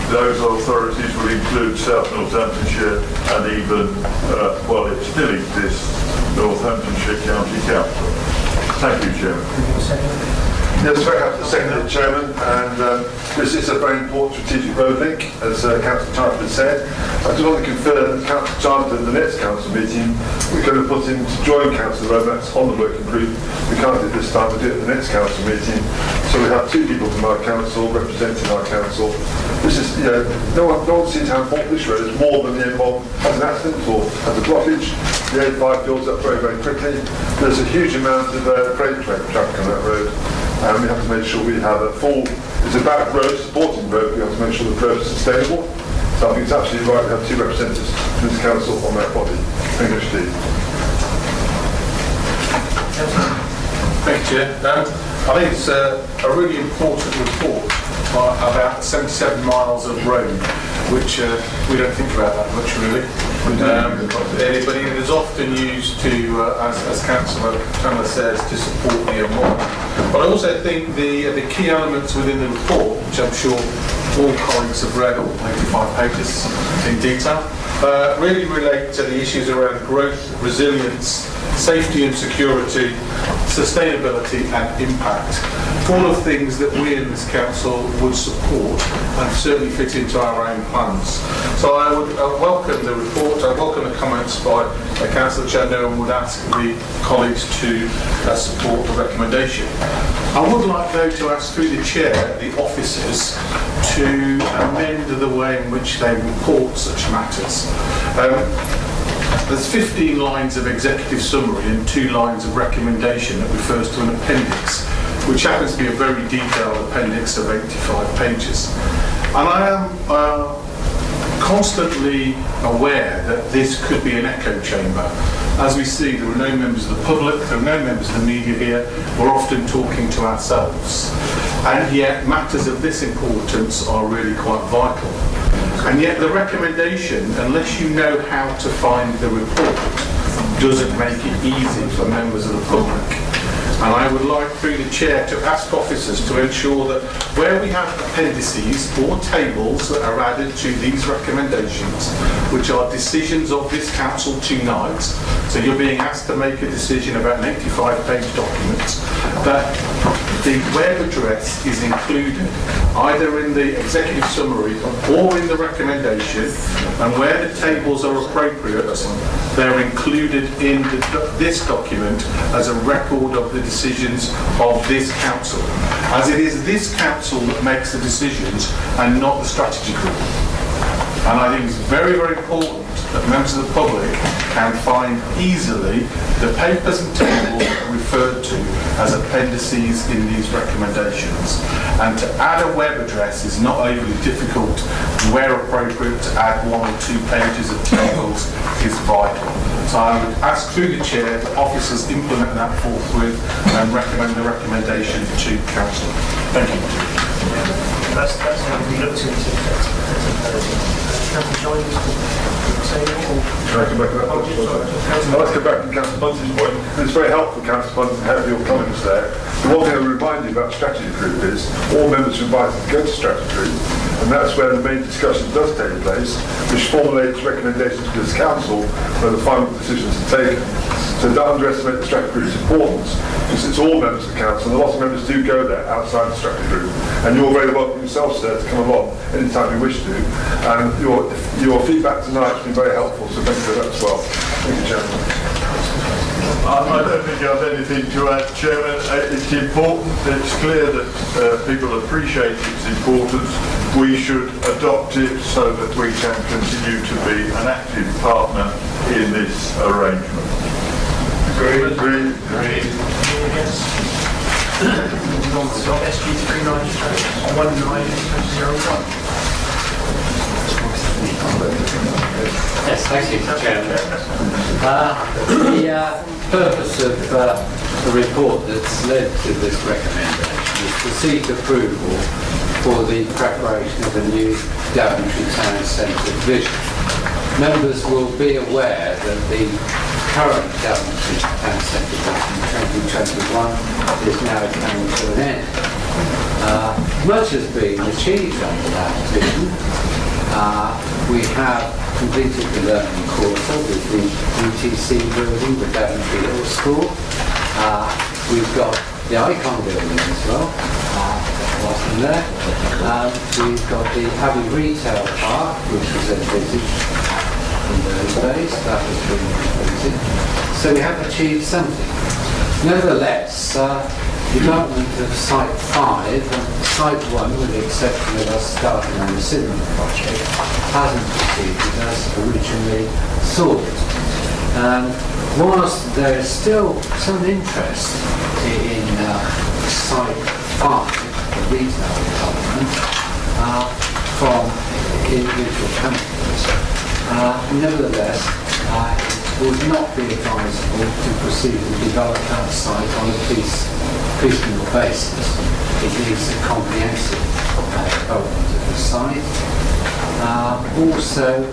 Those authorities will include South Northamptonshire and even, while it still exists, Northamptonshire County Council. Thank you, Chairman. Yes, very happy to second it, Chairman, and this is a very important strategic road link, as Councillor Charlton said. I just want to confirm that Councillor Charlton, at the next Council meeting, we're going to put him to join Councillor Rowe, that's on the working group. We can't do it this time, we'll do it at the next Council meeting. So we have two people from our Council representing our Council. This is, no one seems how important this road is more than the M1 has an accident or has a blockage. The A5 builds up very, very quickly. There's a huge amount of freight traffic on that road. And we have to make sure we have a full, it's about growth, supporting growth, we have to make sure the growth is sustainable. So I think it's absolutely right to have two representatives from this council on that body. Thank you, Steve. Thank you, Chair. I think it's a really important report about 77 miles of road, which we don't think about that much, really. But it is often used to, as Councillor Chandler says, to support the M1. But I also think the key elements within the report, which I'm sure all colleagues have read, all 85 pages in detail, really relate to the issues around growth, resilience, safety and security, sustainability and impact. All of things that we in this council would support and certainly fit into our own plans. So I would welcome the report, I welcome the comments by Councillor Chandler and would ask the colleagues to support the recommendation. I would like though to ask through the chair the officers to amend the way in which they report such matters. There's 15 lines of executive summary and 2 lines of recommendation that refers to an appendix, which happens to be a very detailed appendix of 85 pages. And I am constantly aware that this could be an echo chamber. As we see, there are no members of the public, there are no members of the media here. We're often talking to ourselves. And yet matters of this importance are really quite vital. And yet the recommendation, unless you know how to find the report, doesn't make it easy for members of the public. And I would like, through the chair, to ask officers to ensure that where we have appendices or tables that are added to these recommendations, which are decisions of this council tonight, so you're being asked to make a decision about an 85-page document, that the web address is included either in the executive summary or in the recommendation, and where the tables are appropriate, they're included in this document as a record of the decisions of this council, as it is this council that makes the decisions and not the strategy group. And I think it's very, very important that members of the public can find easily the papers and tables referred to as appendices in these recommendations. And to add a web address is not overly difficult. Where appropriate, to add 1 or 2 pages of tables is vital. So I would ask through the chair that officers implement that forthwith and recommend the recommendation to council. Thank you. That's how we looked into Councillor Jones to say more? Can I come back to that? I'd like to come back to Councillor Bunce's point. It's very helpful, Councillor Bunce, to have your comments there. The one thing I would remind you about strategy group is all members are invited to go to strategy group, and that's where the main discussion does take place, which formulates recommendations to this council where the final decisions are taken. So don't underestimate the strategy group's importance, because it's all members of the council, and a lot of members do go there outside the strategy group. And you're very welcome yourself, sir, to come along anytime you wish to. And your feedback tonight has been very helpful, so thank you for that as well. Thank you, Chairman. I don't think I have anything to add, Chairman. It's important, it's clear that people appreciate its importance. We should adopt it so that we can continue to be an active partner in this arrangement. Agreed. Yes. SG 391901. Yes, thank you, Chairman. The purpose of the report that's led to this recommendation is to seek approval for the preparation of a new Daventry Town Centre vision. Members will be aware that the current Daventry Town Centre vision 2021 is now coming to an end. Much has been achieved under that vision. We have completed the learning quarter with the UTC building, the Daventry Hill School. We've got the Icon building as well, bottom there. We've got the Abbey Retail Park, which was envisaged in those days. That has been completed. So we have achieved something. Nevertheless, development of Site 5 and Site 1, with the exception of us starting on the cinema project, hasn't proceeded as originally thought. Whilst there is still some interest in Site 5, the retail development, from individual companies, nevertheless, it would not be advisable to proceed and develop that site on a piecemeal basis. It needs a comprehensive development of the site. Also,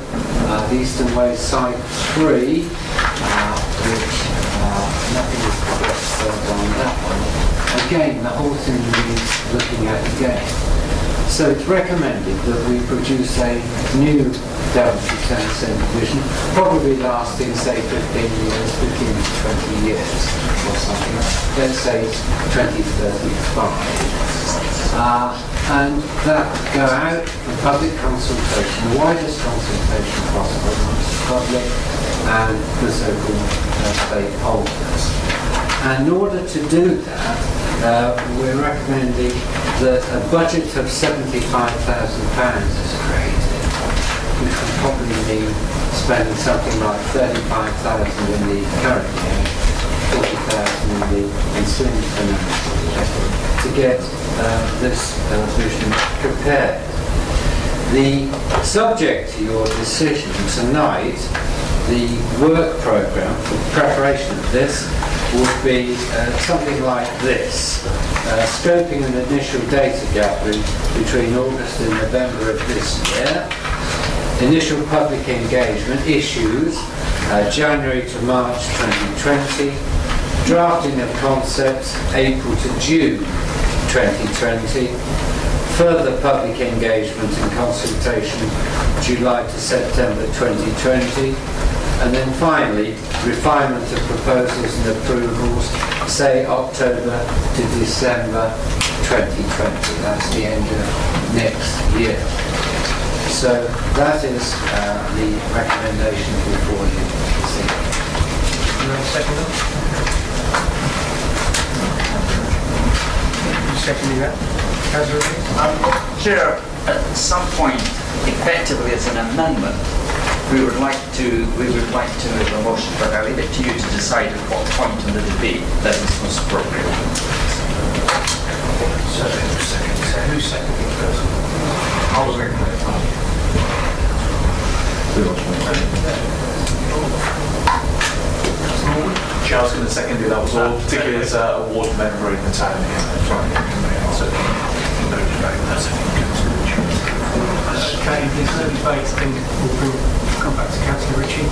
the Eastern Way Site 3, which nothing is progressed further on that one. Again, the whole thing needs looking at again. So it's recommended that we produce a new Daventry Town Centre vision, probably lasting, say, 15 years, 15 to 20 years or something. Let's say it's 2035. And that would go out for public consultation, the widest consultation possible amongst the public and the so-called stakeholders. And in order to do that, we're recommending that a budget of £75,000 is created, which would probably mean spending something like £35,000 in the current year, £40,000 in the ensuing financial year, to get this vision prepared. The subject to your decision tonight, the work programme for preparation of this, would be something like this. Scoping and initial data gathering between August and November of this year. Initial public engagement issues, January to March 2020. Drafting of concepts, April to June 2020. Further public engagement and consultation, July to September 2020. And then finally, refinement of proposals and approvals, say October to December 2020. That's the end of next year. So that is the recommendation before you this evening. Seconding that. Chair, at some point, effectively as an amendment, we would like to have a motion, but I leave it to you to decide at what point in the debate that is most appropriate. So who's seconding first? I was Charles going to second it, that was all, particularly as a ward member in the town here. Okay, there's no debate, then we'll come back to Councillor Ritchie.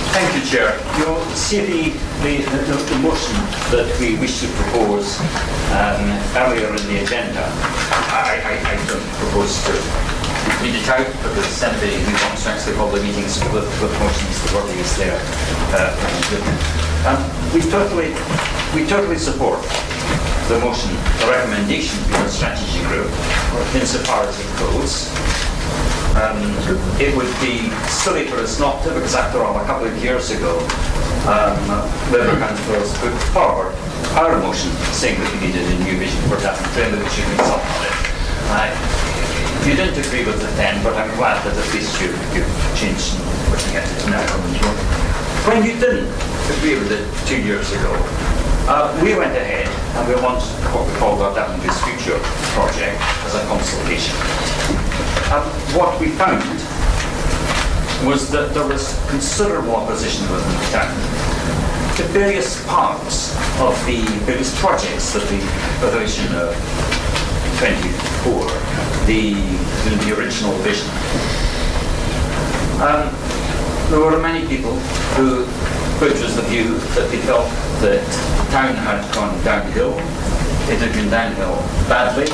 Thank you, Chair. You'll see the motion that we wish to propose earlier in the agenda. I don't propose to read it out because anybody who wants to actually hold the meetings with motions, the wording is there. We totally support the motion, the recommendation for the strategy group insofar as it goes. It would be silly for us not to, because after all, a couple of years ago, Labour councillors put forward our motion saying that we needed a new vision for Daventry and that we should consult on it. You didn't agree with it then, but I'm glad that at least you've changed and looking at it now. When you didn't agree with it 2 years ago, we went ahead and we launched what we called our Daventry's Future project as a consultation. What we found was that there was considerable opposition within the town to various parts of the various projects that the Vision 24, the original vision. There were many people which was the view that they felt that the town had gone downhill, it had been downhill badly,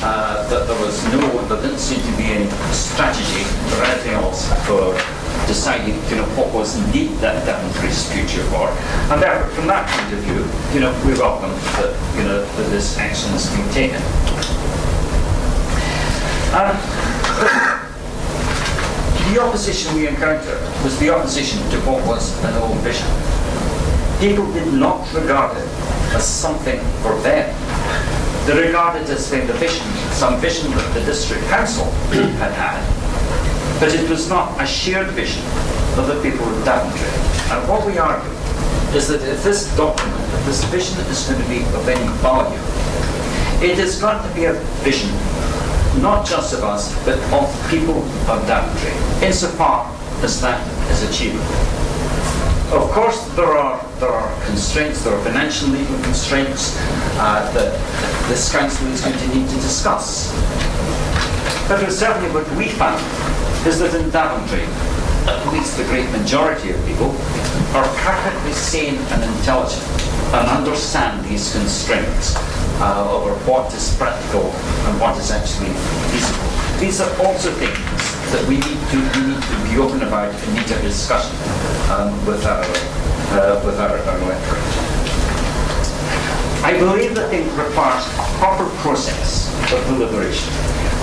that there didn't seem to be any strategy or anything else for deciding, what was indeed that Daventry's future for. And therefore, from that point of view, we welcome that, that this action is being taken. The opposition we encountered was the opposition to what was an old vision. People did not regard it as something for them. They regarded it as being some vision that the district council had, but it was not a shared vision of the people of Daventry. And what we argue is that if this document, if this vision is going to be of any value, it has got to be a vision not just of us, but of people of Daventry, insofar as that is achievable. Of course, there are constraints, there are financial legal constraints that this council is going to need to discuss. But certainly what we found is that in Daventry, at least the great majority of people are perfectly sane and intelligent and understand these constraints over what is practical and what is actually feasible. These are also things that we need to be open about and need to have a discussion with our electorate. I believe that it requires a proper process of deliberation.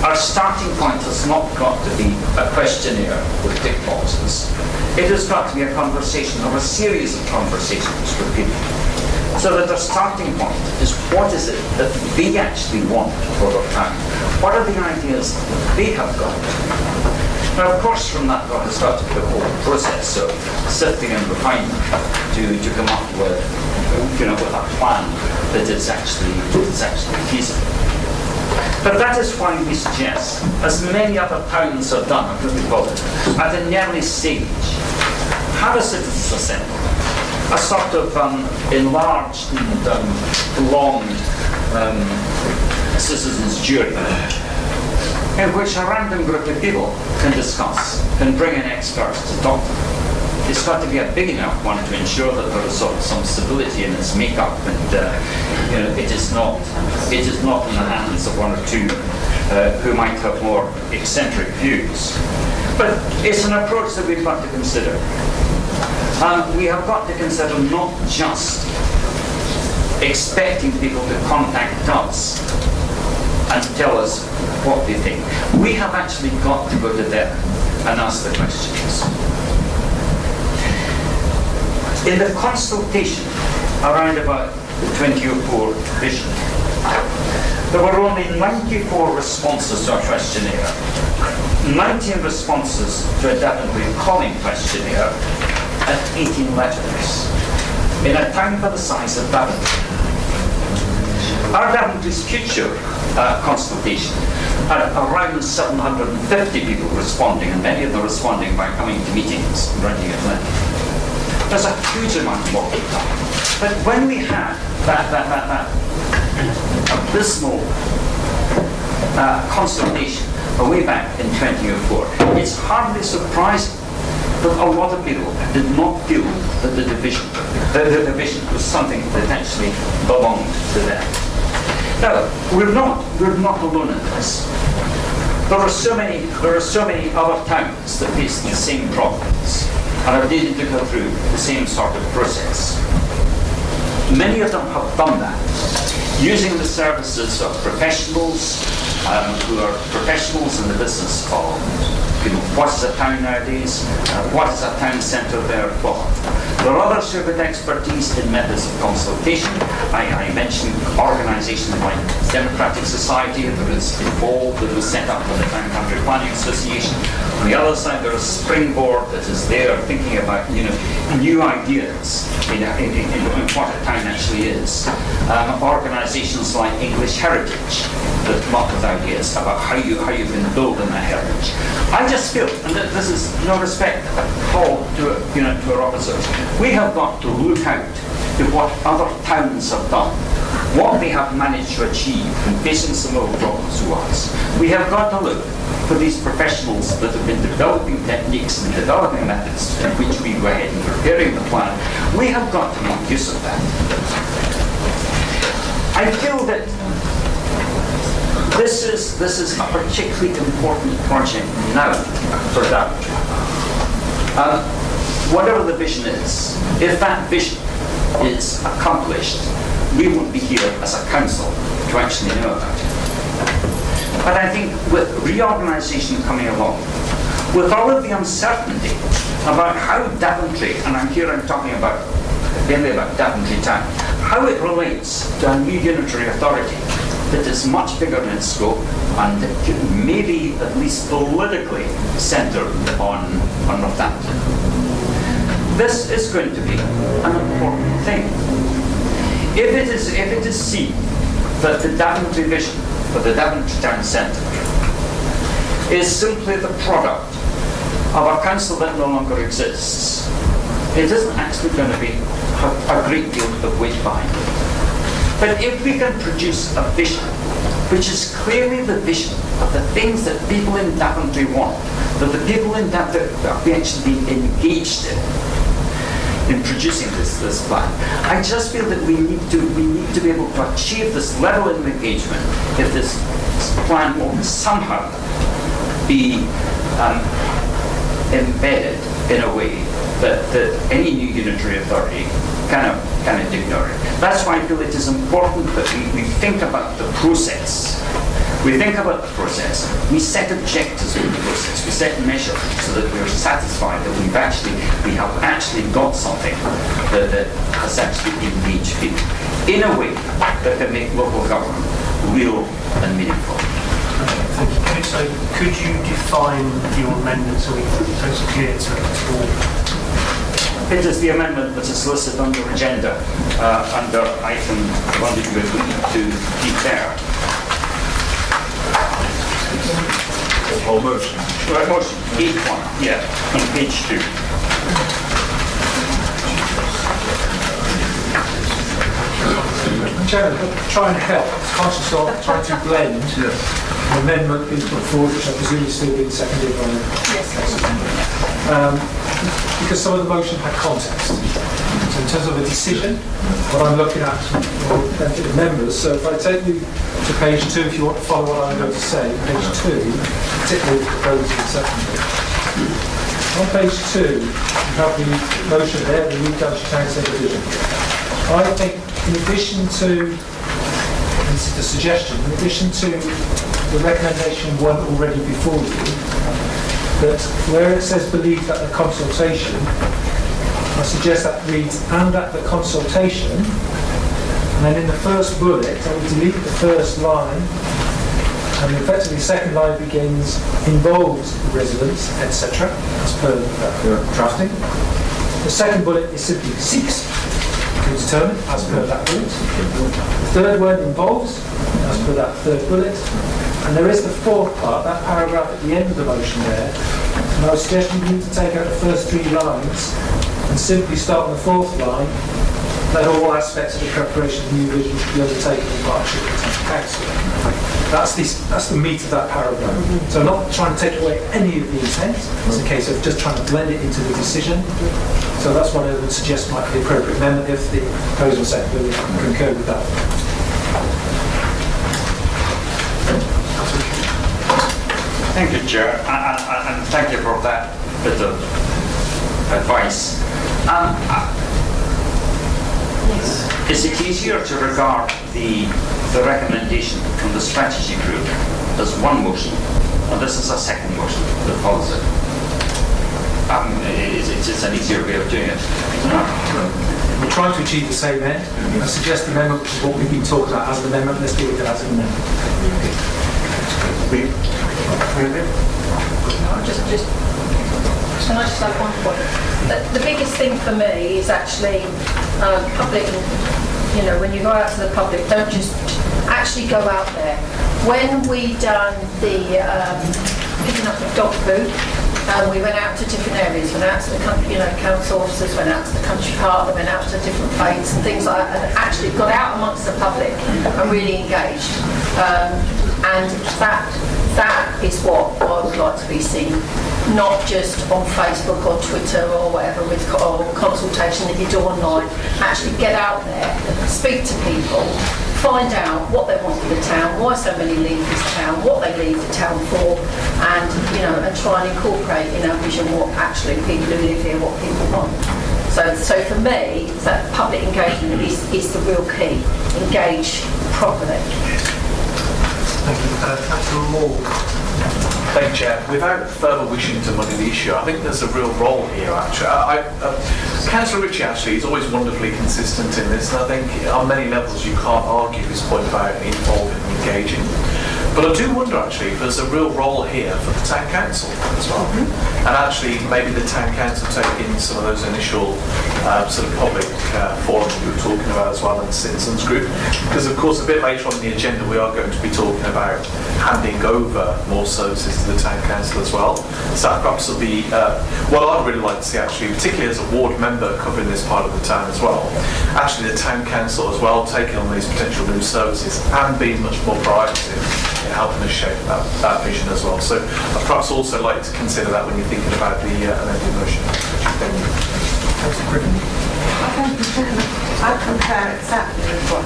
Our starting point has not got to be a questionnaire with tick boxes. It has got to be a conversation, or a series of conversations with people. So that their starting point is what is it that they actually want for their town? What are the ideas that they have got? Now, of course, from that there has got to be a whole process of sifting and refinement to come up with, with a plan that is actually feasible. But that is why we suggest, as many other towns have done, at an early stage, have a citizens' assembly, a sort of enlarged and prolonged citizens' jury, in which a random group of people can discuss, can bring in experts to talk to them. It's got to be a big enough one to ensure that there is some stability in its makeup, and it is not in the hands of one or two who might have more eccentric views. But it's an approach that we've got to consider. We have got to consider not just expecting people to contact us and tell us what they think. We have actually got to go to them and ask the questions. In the consultation around about the 2004 vision, there were only 94 responses to a questionnaire, 19 responses to a Daventry calling questionnaire, and 18 letters, in a town by the size of Daventry. Our Daventry's future consultation had around 750 people responding, and many of them responding by coming to meetings and writing a letter. There's a huge amount of work done. But when we had that abysmal consultation way back in 2004, it's hardly surprising that a lot of people did not feel that the division was something that actually belonged to them. Now, we're not alone in this. There are so many other towns that face the same problems and are needing to go through the same sort of process. Many of them have done that, using the services of professionals who are professionals in the business of what is a town nowadays, what is a town centre therefore. There are others who have expertise in methods of consultation. I mentioned organisations like Democratic Society that is involved, that was set up by the Town Country Planning Association. On the other side, there is Springboard that is there thinking about new ideas in what a town actually is. Organisations like English Heritage that come up with ideas about how you can build on that heritage. I just feel, and this is no respect at all to our officers, we have got to look out to what other towns have done, what they have managed to achieve in facing some of the problems to us. We have got to look for these professionals that have been developing techniques and developing methods in which we go ahead and preparing the plan. We have got to make use of that. I feel that this is a particularly important project now for Daventry. Whatever the vision is, if that vision is accomplished, we won't be here as a council to actually know about it. But I think with reorganisation coming along, with all of the uncertainty about how Daventry, and I'm talking about mainly about Daventry Town, how it relates to a new unitary authority that is much bigger in its scope and maybe at least politically centred on Northampton. This is going to be an important thing. If it is seen that the Daventry vision for the Daventry Town Centre is simply the product of a council that no longer exists, it isn't actually going to be a great deal of weight behind it. But if we can produce a vision which is clearly the vision of the things that people in Daventry want, that the people in Daventry are actually being engaged in producing this plan, I just feel that we need to be able to achieve this level of engagement if this plan will somehow be embedded in a way that any new unitary authority cannot ignore it. That's why I feel it is important that we think about the process. We think about the process, we set objectives in the process, we set measures so that we're satisfied that we have actually got something that has actually engaged people in a way that can make local government real and meaningful. Thank you. So could you define your amendment so it's clear to all? It is the amendment that is listed under agenda under item 1 to declare. Or whole motion? Right, motion, each one, yeah, on page 2. Chairman, try and help. It's conscious of trying to blend an amendment being put forward, which I presume is still being seconded by because some of the motion had context. So in terms of a decision, what I'm looking at for the benefit of members, so if I take you to page 2, if you want to follow what I'm going to say, page 2, particularly the proposal and secondary. On page 2, you have the motion there, the new Daventry Town Centre division. I think in addition to, this is the suggestion, in addition to the recommendation one already before you, that where it says believe that the consultation, I suggest that reads and at the consultation, and then in the first bullet I would delete the first line, and effectively the second line begins involves residents, etc., as per that drafting. The second bullet is simply seeks to determine, as per that bullet. The third word involves, as per that third bullet. And there is the fourth part, that paragraph at the end of the motion there. And I would suggest you need to take out the first 3 lines and simply start on the 4th line, that all aspects of the preparation of the new vision should be undertaken in partnership with the Town Council. That's the meat of that paragraph. So I'm not trying to take away any of the intent. It's a case of just trying to blend it into the decision. So that's what I would suggest might be the appropriate amendment if the proposal secretary concur with that. Thank you, Chair, and thank you for that bit of advice. Is it easier to regard the recommendation from the strategy group as one motion, or this is a second motion that follows it? It's an easier way of doing it. We're trying to achieve the same end. I suggest the amendment, which is what we've been talking about as an amendment. Let's deal with it as an amendment. Can I just have one point? The biggest thing for me is actually public, when you go out to the public, don't just actually go out there. When we done the picking up of dog food, we went out to different areas, went out to the country, council officers, went out to the country park, went out to different fates and things like that, and actually got out amongst the public and really engaged. And that is what I would like to be seen, not just on Facebook or Twitter or whatever with consultation that you do online. Actually get out there, speak to people, find out what they want for the town, why so many leave this town, what they leave the town for, and and try and incorporate in our vision what actually people who live here, what people want. So for me, that public engagement is the real key. Engage properly. Thank you. Councillor Moore. Thank you, Chair. Without further wishing to muddy the issue, I think there's a real role here, actually. Councillor Ritchie, actually, is always wonderfully consistent in this, and I think on many levels you can't argue his point about involving and engaging. But I do wonder, actually, if there's a real role here for the Town Council as well. And actually, maybe the Town Council taking some of those initial sort of public forums we were talking about as well, and the citizens group. Because, of course, a bit later on in the agenda, we are going to be talking about handing over more services to the Town Council as well. So that perhaps will be what I'd really like to see, actually, particularly as a ward member covering this part of the town as well. Actually, the Town Council as well, taking on these potential new services and being much more proactive in helping us shape that vision as well. So I'd perhaps also like to consider that when you're thinking about the amended motion. Thank you. I concur exactly with what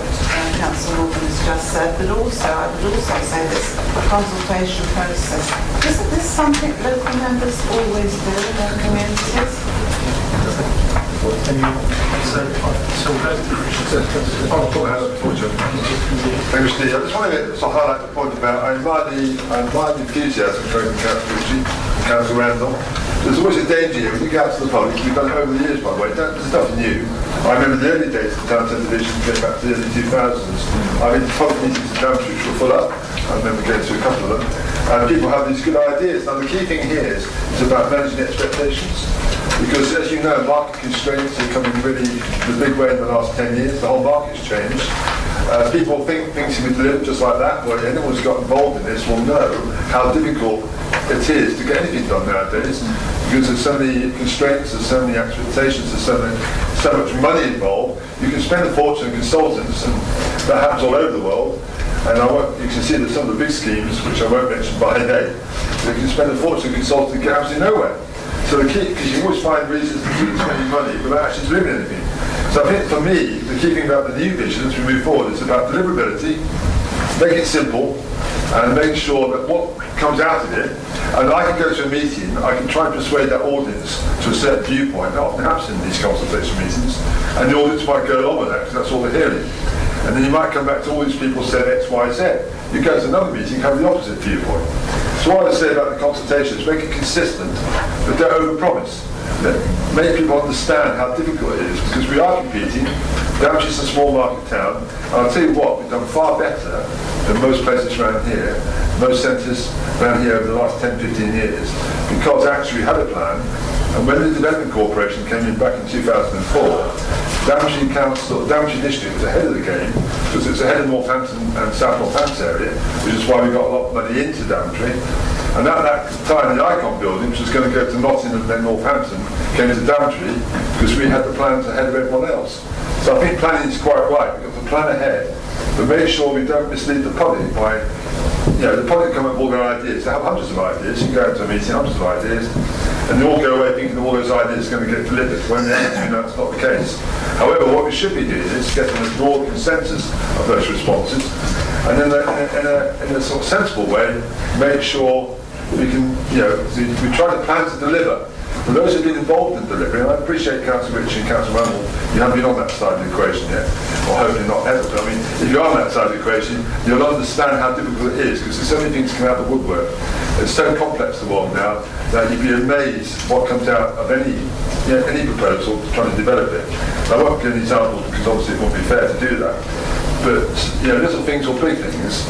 Councillor Morgan has just said, but also I would also say this consultation process. Isn't this something local members always do in their communities? Thank you, Steve. I just wanted to highlight the point about I admire the enthusiasm from Councillor Ritchie and Councillor Randall. There's always a danger here when you go out to the public. We've done it over the years, by the way. There's nothing new. I remember the early days of the Town Centre Division going back to the early 2000s. I mean, public meetings in Daventry which were full up. I remember going to a couple of them. And people have these good ideas. Now, the key thing here is about managing expectations. Because, as you know, market constraints are coming really the big way in the last 10 years. The whole market's changed. People think things can be delivered just like that, but anyone who's got involved in this will know how difficult it is to get anything done nowadays, because there's so many constraints, there's so many expectations, there's so much money involved. You can spend a fortune on consultants, and that happens all over the world. And you can see that some of the big schemes, which I won't mention by name, you can spend a fortune on consultants and get absolutely nowhere. So the key, because you always find reasons to keep spending money without actually delivering anything. So I think for me, the key thing about the new vision as we move forward is about deliverability, make it simple, and make sure that what comes out of it, and I can go to a meeting, I can try and persuade that audience to a certain viewpoint. That often happens in these consultation meetings, and the audience might go along with that because that's all they're hearing. And then you might come back to all these people said X, Y, Z. You go to another meeting, have the opposite viewpoint. So what I say about the consultation is make it consistent, but don't overpromise. Make people understand how difficult it is, because we are competing. Daventry is a small market town, and I'll tell you what, we've done far better than most places around here, most centres around here over the last 10, 15 years, because actually we had a plan, and when the Development Corporation came in back in 2004, Daventry Council, Daventry District was ahead of the game, because it's ahead of Northampton and South Northampton area, which is why we got a lot of money into Daventry. And at that time, the Icon building, which was going to go to Nottingham and then Northampton, came to Daventry because we had the plans ahead of everyone else. So I think planning is quite right. We've got to plan ahead, but make sure we don't mislead the public by, the public come up with all their ideas. They have hundreds of ideas. You go into a meeting, hundreds of ideas, and they all go away thinking all those ideas are going to get delivered, when that's not the case. However, what we should be doing is get a broad consensus of those responses, and then in a sort of sensible way, make sure we can, we try to plan to deliver. For those who've been involved in delivery, and I appreciate Councillor Rich and Councillor Randall, you haven't been on that side of the equation yet, or hopefully not ever, but I mean, if you're on that side of the equation, you'll understand how difficult it is, because there's so many things coming out of the woodwork. It's so complex, the world now, that you'd be amazed what comes out of any proposal trying to develop it. I won't give any examples, because obviously it won't be fair to do that. But, little things or big things,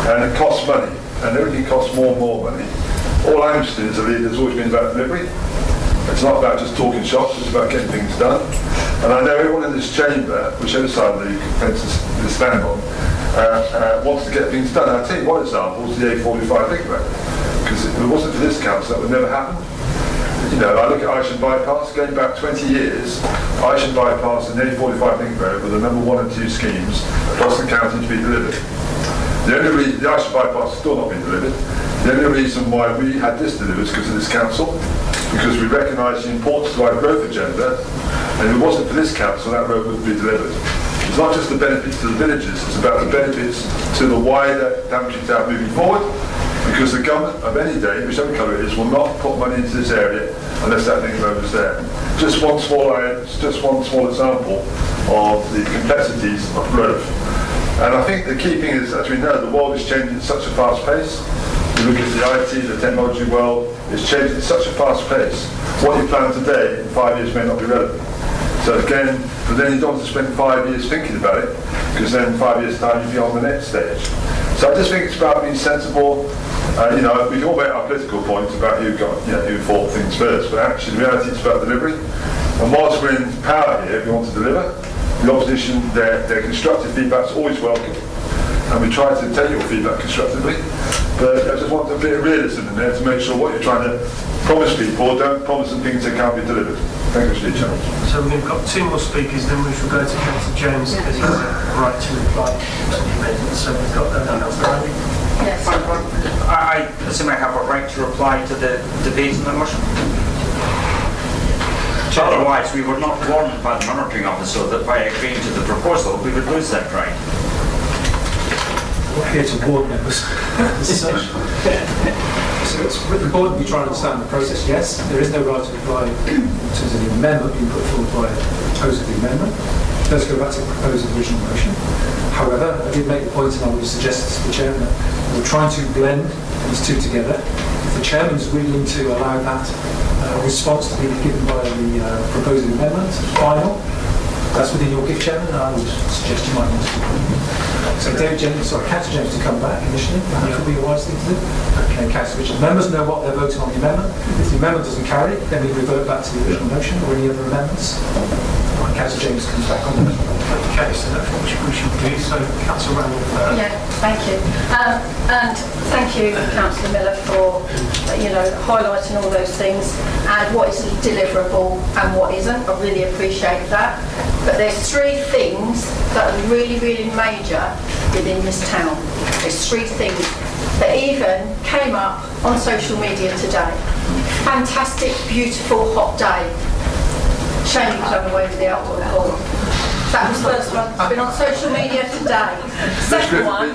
and it costs money, and everything costs more and more money. All I'm interested in as a leader has always been about delivery. It's not about just talking shops, it's about getting things done. And I know everyone in this chamber, whichever side of the fence they stand on, wants to get things done. And I'll tell you one example is the A45 link road. Because if it wasn't for this council, that would never happen. I look at Isham Bypass, going back 20 years, Isham Bypass and the A45 link road were the number 1 and 2 schemes across the county to be delivered. The only reason the Isham Bypass has still not been delivered. The only reason why we had this delivered is because of this council, because we recognise the importance of our growth agenda, and if it wasn't for this council, that road wouldn't be delivered. It's not just the benefits to the villages, it's about the benefits to the wider Daventry town moving forward, because the government of any day, whichever colour it is, will not put money into this area unless that link road is there. Just one small example of the complexities of growth. And I think the key thing is, as we know, the world is changing at such a fast pace. You look at the IT, the technology world, it's changing at such a fast pace. What you plan today in 5 years may not be relevant. So again, but then you don't want to spend 5 years thinking about it, because then in 5 years' time you'll be on the next stage. So I just think it's about being sensible. We can all make our political points about who fought things first, but actually the reality is about delivery. And whilst we're in power here, we want to deliver. The opposition, their constructive feedback is always welcome, and we try to take your feedback constructively. But I just want a bit of realism in there to make sure what you're trying to promise people, don't promise them things that can't be delivered. Thank you, Mr. Chairman. So we've got 2 more speakers, then we shall go to Councillor Jones, because he has a right to reply to the amendment. So we've got Councillor Andy. Yes. I assume I have a right to reply to the debate on the motion. Otherwise, we were not warned by the monitoring officer that by agreeing to the proposal, we would lose that right. We're here to board members. So it's the board be trying to understand the process. Yes, there is no right to reply in terms of the amendment being put forward by a proposal of the amendment. Let's go back to the proposed original motion. However, I did make the point, and I would suggest to the chairman that we're trying to blend these two together. If the chairman's willing to allow that response to be given by the proposed amendment final, that's within your gift, chairman, and I would suggest you might want to. So Councillor James to come back initially, that would be a wise thing to do. Okay, Councillor Richard. Members know what they're voting on the amendment. If the amendment doesn't carry, then we revert back to the original motion or any other amendments. Right. Councillor James comes back on the case, and that's what we should do. So, Councillor Randall. Yeah, thank you. And thank you, Councillor Miller, for highlighting all those things and what is deliverable and what isn't. I really appreciate that. But there's three things that are really, really major within this town. There's three things that even came up on social media today. Fantastic, beautiful, hot day. Shame you come away with the outdoor call. That was the first one. It's been on social media today. Second one,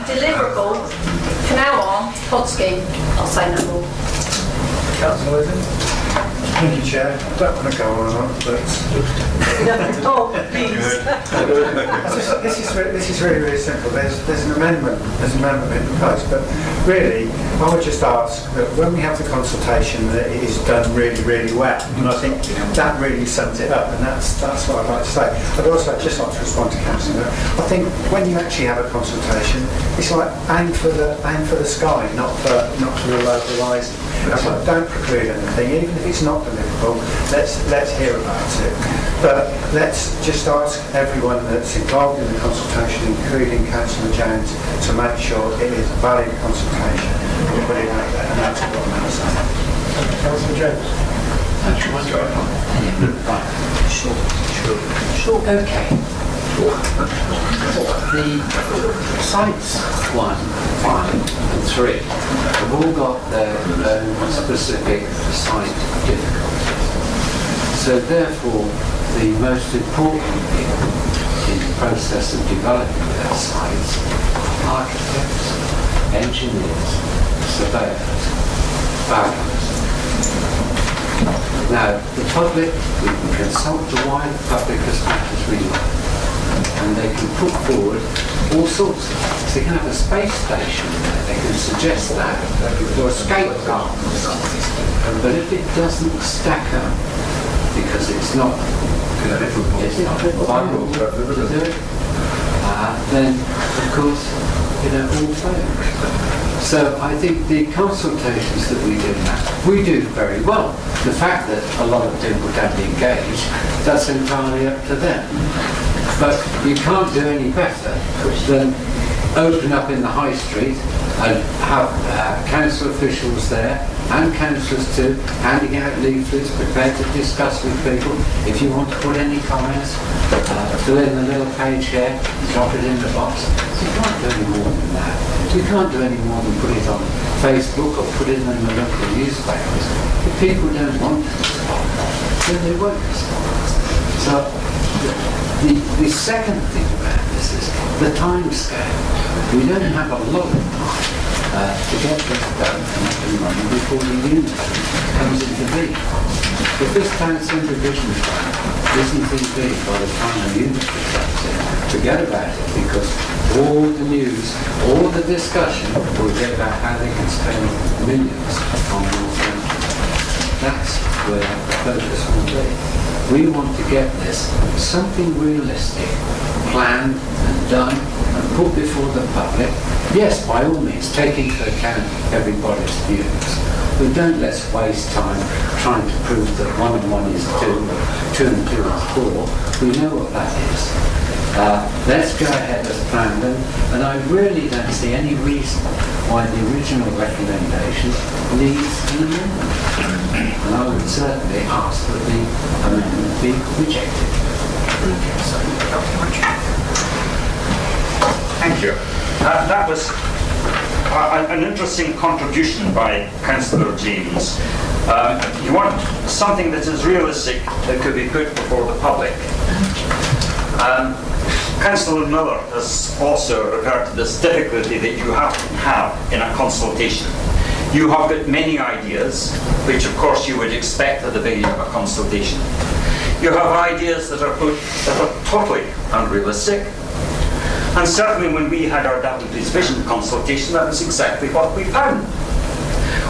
deliverable, canal arm, pod scheme. I'll say no more. Councillor Withers. Thank you, Chair. I don't want to go on and on, but... Oh, please. This is really, really simple. There's an amendment being proposed, but really, I would just ask that when we have the consultation, that it is done really, really well. And I think that really sums it up, and that's what I'd like to say. I'd also just like to respond to Councillor. I think when you actually have a consultation, it's like aim for the sky, not for the local horizon. It's like, don't preclude anything, even if it's not deliverable. Let's hear about it. But let's just ask everyone that's involved in the consultation, including Councillor Jones, to make sure it is a valid consultation and put it out there. And that's what I'm going to say. Councillor Jones. Sure. Okay. The sites 1, 5 and 3 have all got their own specific site difficulties. So therefore, the most important people in the process of developing their sites are architects, engineers, surveyors, valuers. Now, the public, we can consult the wider public as much as we like, and they can put forward all sorts of things. They can have a space station there, they can suggest that, or skate parks. But if it doesn't stack up, because it's not viable to do it, then of course all fails. So I think the consultations that we do now, we do very well. The fact that a lot of people don't engage, that's entirely up to them. But you can't do any better than open up in the high street and have council officials there and councillors too, handing out leaflets, prepared to discuss with people. If you want to put any comments, fill in the little page here, drop it in the box. You can't do any more than that. You can't do any more than put it on Facebook or put it in the local newspapers. If people don't want to respond, then they won't respond. So the second thing about this is the time scale. We don't have a lot of time to get this done and up and running before the unit comes into being. If this town centre vision plan isn't in being by the time the unit comes in, forget about it, because all the news, all the discussion will get about how they can spend millions on North London. That's where the focus will be. We want to get this something realistic, planned and done and put before the public. Yes, by all means, take into account everybody's views, but don't let's waste time trying to prove that 1 and 1 is 2, 2 and 2 is 4. We know what that is. Let's go ahead as planned, and I really don't see any reason why the original recommendation needs an amendment. And I would certainly ask that the amendment be rejected. Thank you. That was an interesting contribution by Councillor James. You want something that is realistic that could be put before the public. Councillor Miller has also referred to this difficulty that you have to have in a consultation. You have got many ideas, which of course you would expect at the beginning of a consultation. You have ideas that are totally unrealistic. And certainly when we had our Daventry's vision consultation, that was exactly what we found.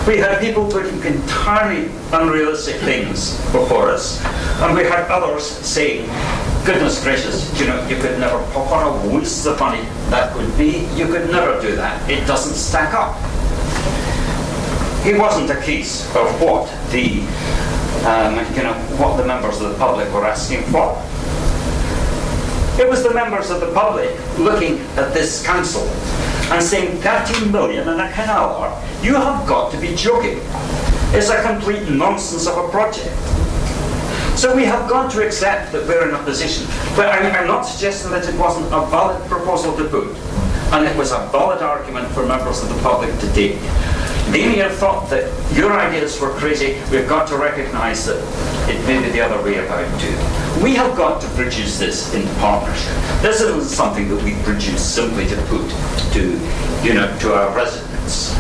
We had people putting entirely unrealistic things before us, and we had others saying, goodness gracious, you could never pop on a waste of money that would be, you could never do that. It doesn't stack up. It wasn't a case of what the what the members of the public were asking for. It was the members of the public looking at this council and saying 13 million in a canal, you have got to be joking. It's a complete nonsense of a project. So we have got to accept that we're in a position, but I'm not suggesting that it wasn't a valid proposal to put, and it was a valid argument for members of the public to take. They may have thought that your ideas were crazy. We've got to recognise that it may be the other way about too. We have got to produce this in partnership. This isn't something that we produce simply to put to our residents.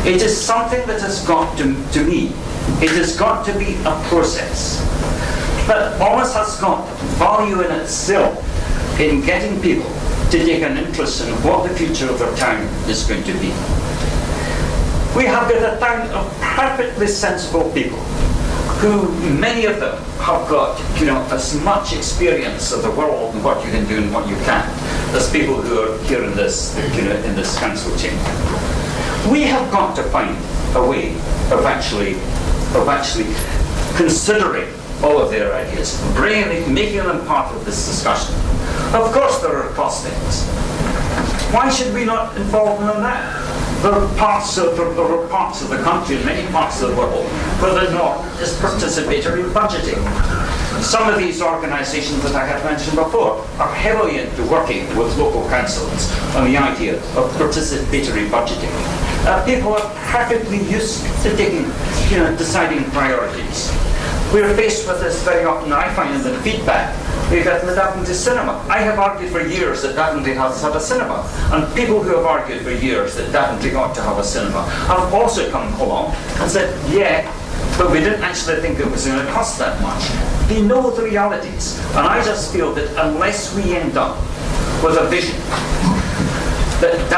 It is something that has got to me. It has got to be a process that almost has got value in itself in getting people to take an interest in what the future of their town is going to be. We have got a town of perfectly sensible people who, many of them, have got as much experience of the world and what you can do and what you can't as people who are here in this in this council chamber. We have got to find a way of actually considering all of their ideas, making them part of this discussion. Of course there are costings. Why should we not involve them in that? There are parts of the country, and many parts of the world, where the norm is participatory budgeting. Some of these organisations that I have mentioned before are heavily into working with local councils on the idea of participatory budgeting. People are perfectly used to deciding priorities. We're faced with this very often, I find, in the feedback we get in the Daventry cinema. I have argued for years that Daventry has to have a cinema, and people who have argued for years that Daventry ought to have a cinema have also come along and said, yeah, but we didn't actually think it was going to cost that much. They know the realities, and I just feel that unless we end up with a vision that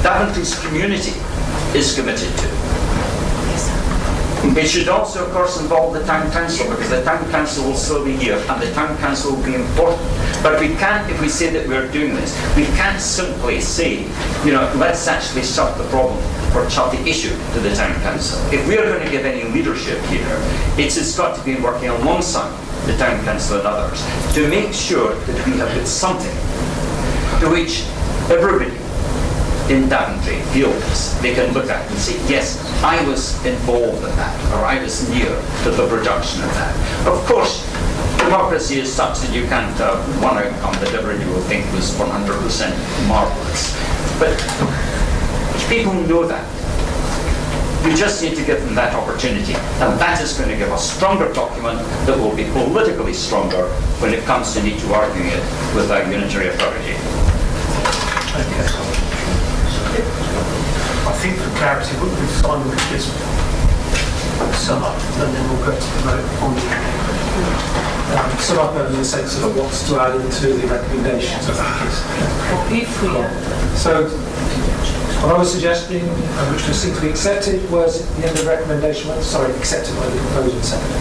Daventry's community is committed to, it should also, of course, involve the town council, because the town council will still be here and the town council will be important. But we can't, if we say that we're doing this, we can't simply say, let's actually shut the problem or shut the issue to the town council. If we are going to give any leadership here, it's got to be working alongside the town council and others to make sure that we have got something to which everybody in Daventry feels they can look at and say, yes, I was involved in that, or I was near to the production of that. Of course, democracy is such that you can't have one outcome that everybody will think was 100% marvellous. But people know that. You just need to give them that opportunity, and that is going to give a stronger document that will be politically stronger when it comes to need to argue it with our unitary authority. I think for clarity, Simon could just sum up, and then we'll go to the vote on the sum up in the sense of what's to add into the recommendations, I think is. So, what I was suggesting, which was seemed to be accepted, was at the end of recommendation, accepted by the proposer and second.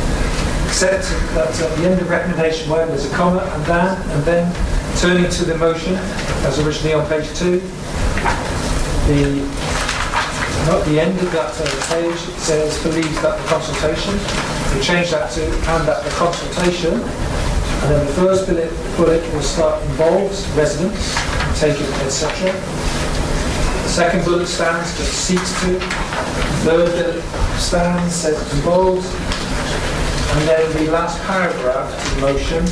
Accept that at the end of recommendation 1 there's a comma and then turning to the motion as originally on page 2. At the end of that page it says believes that the consultation. We change that to and that the consultation, and then the first bullet will start involves residents, taken, etc. The second bullet stands just seeks to. The third bullet stands says involves, and then the last paragraph of the motion,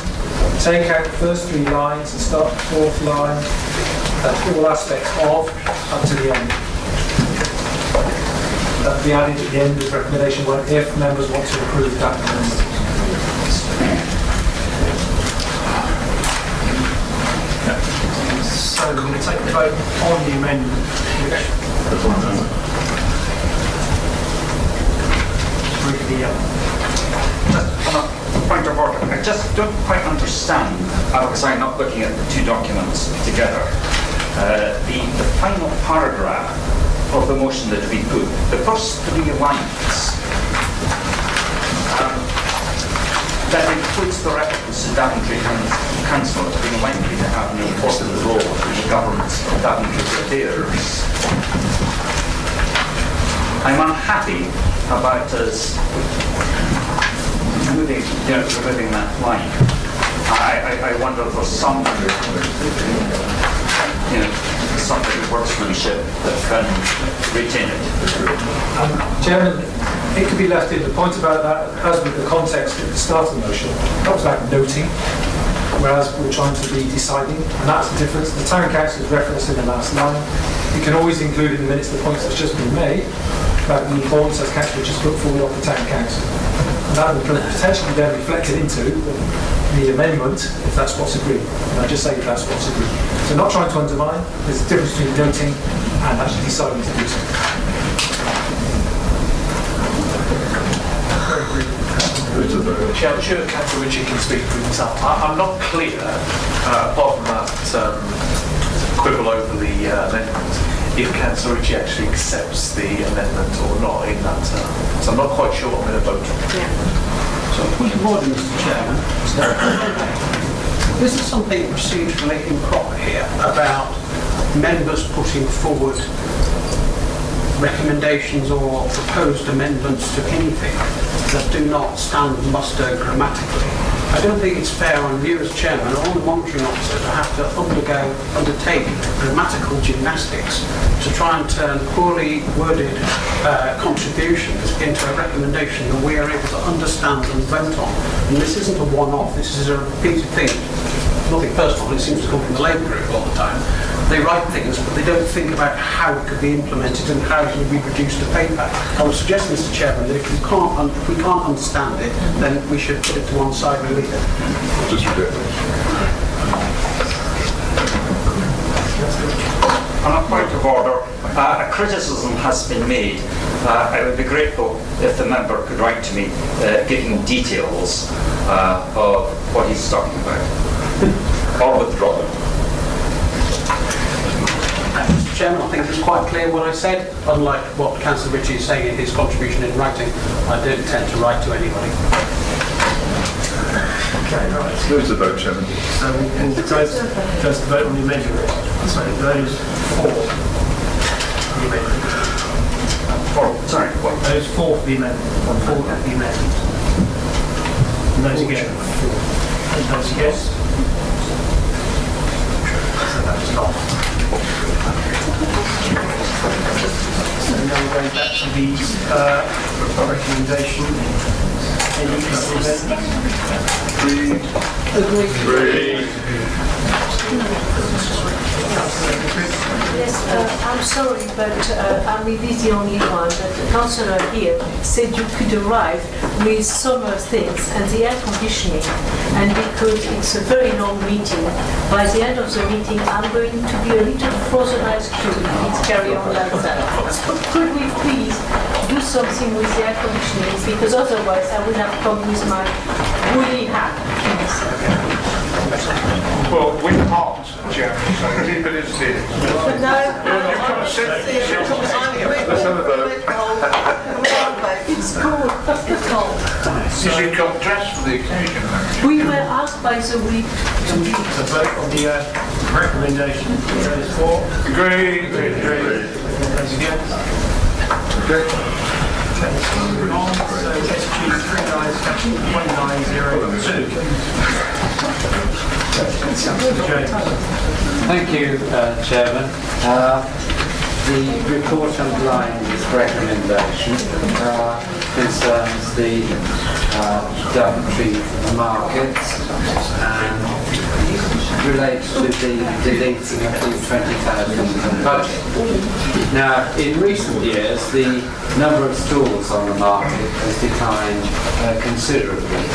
take out the first 3 lines and start the 4th line. That's all aspects of up to the end. That will be added at the end of recommendation 1 if members want to approve that amendment. So we're going to take the vote on the amendment. On a point of order, I just don't quite understand, because I'm not looking at the 2 documents together, the final paragraph of the motion that we put, the first 3 lines, that includes the reference to Daventry Council as being likely to have an important role in the governance of Daventry affairs. I'm unhappy about us removing that line. I wonder if there's some workmanship that can retain it. Chairman, it could be left in. The point about that, as with the context at the start of the motion, that was about noting, whereas we're trying to be deciding, and that's the difference. The town council is referenced in the last line. You can always include in the minutes the points that's just been made about the importance as council just put forward of the town council. And that would potentially then reflected into the amendment if that's what's agreed. And I just say if that's what's agreed. So not trying to undermine, there's a difference between noting and actually deciding to do so. I'm sure Councillor Ritchie can speak for himself. I'm not clear, apart from that quibble over the amendment, if Councillor Ritchie actually accepts the amendment or not in that term. So I'm not quite sure I'm going to vote on it. So, point of order, Mr. Chairman. This is something procedurally improper here about members putting forward recommendations or proposed amendments to anything that do not stand muster grammatically. I don't think it's fair on you as chairman or on the monitoring officer to have to undertake grammatical gymnastics to try and turn poorly worded contributions into a recommendation that we are able to understand and vote on. And this isn't a one-off, this is a repeated thing. Nothing personal, it seems to come from the Labour group all the time. They write things, but they don't think about how it could be implemented and how it would be reduced to paper. I would suggest, Mr. Chairman, that if we can't understand it, then we should put it to one side and leave it. Just ridiculous. On a point of order, a criticism has been made. I would be grateful if the member could write to me giving details of what he's talking about. Or withdraw them. Mr. Chairman, I think it's quite clear what I said. Unlike what Councillor Ritchie is saying in his contribution in writing, I don't intend to write to anybody. Okay, right. Move the vote, Chairman. So we'll first vote on the amendment. So those for the amendment. Those for the amendment. For the amendment. And those against. And those against. So that's lost. So now we're going back to the recommendation. Any Agree. Yes, I'm sorry, but I mean, this is the only one. But the councillor here said you could arrive with summer things and the air conditioning, and because it's a very long meeting, by the end of the meeting, I'm going to be a little frozen ice cream if it's carry on like that. So could we please do something with the air conditioning, because otherwise I would have come with my woolly hat. Well, we can't, Chairman, so keep it as it is. Let's have a vote. It's cold. It's cold. You should come dressed for the occasion. We were asked by the week to vote on the recommendation. Those for? Agree. Those against? Okay. So SG 1902. Thank you, Chairman. The report underlying this recommendation concerns the Daventry markets and relates to the deleting of the 20,000 budget. Now, in recent years, the number of stalls on the market has declined considerably,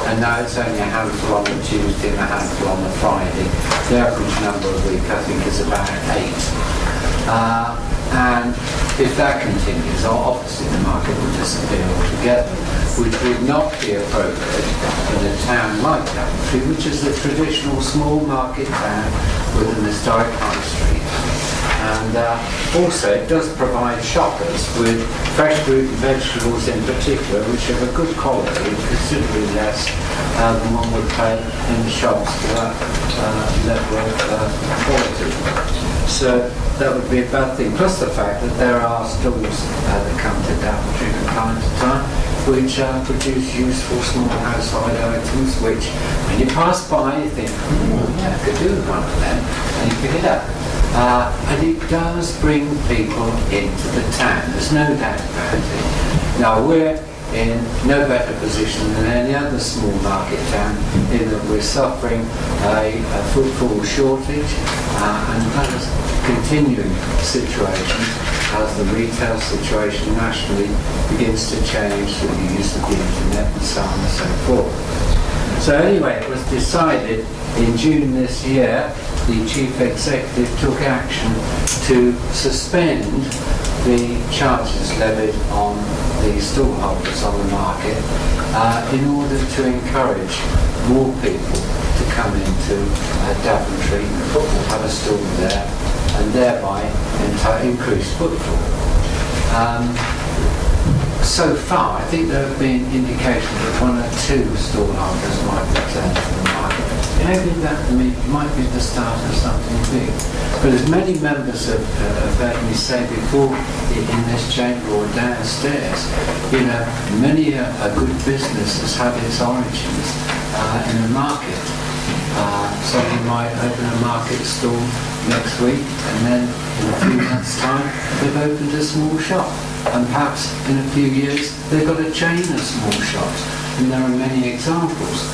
and now it's only a handful on the Tuesday and a handful on the Friday. The average number a week, I think, is about 8. And if that continues, obviously the market will disappear altogether, which would not be appropriate in a town like Daventry, which is a traditional small market town with an historic high street. And also it does provide shoppers with fresh fruit and vegetables in particular, which are of a good quality, considerably less than one would pay in the shops for that level of quality. So that would be a bad thing. Plus the fact that there are stalls that come to Daventry from time to time. which produce useful small household items, which when you pass by you think, yeah, I could do with one of them, and you pick it up. And it does bring people into the town, there's no doubt about it. Now we're in no better position than any other small market town in that we're suffering a footfall shortage and that is a continuing situation as the retail situation nationally begins to change through the use of the internet and so on and so forth. So anyway, it was decided in June this year, the Chief Executive took action to suspend the charges levied on the stallholders on the market in order to encourage more people to come into Daventry, have a stall there, and thereby increase footfall. So far, I think there have been indications that 1 or 2 stallholders might return to the market. Maybe that might be the start of something big. But as many members have heard me say before in this chamber or downstairs, you know, many a good business has had its origins in the market. Somebody might open a market stall next week and then in a few months' time they've opened a small shop. And perhaps in a few years they've got a chain of small shops. And there are many examples.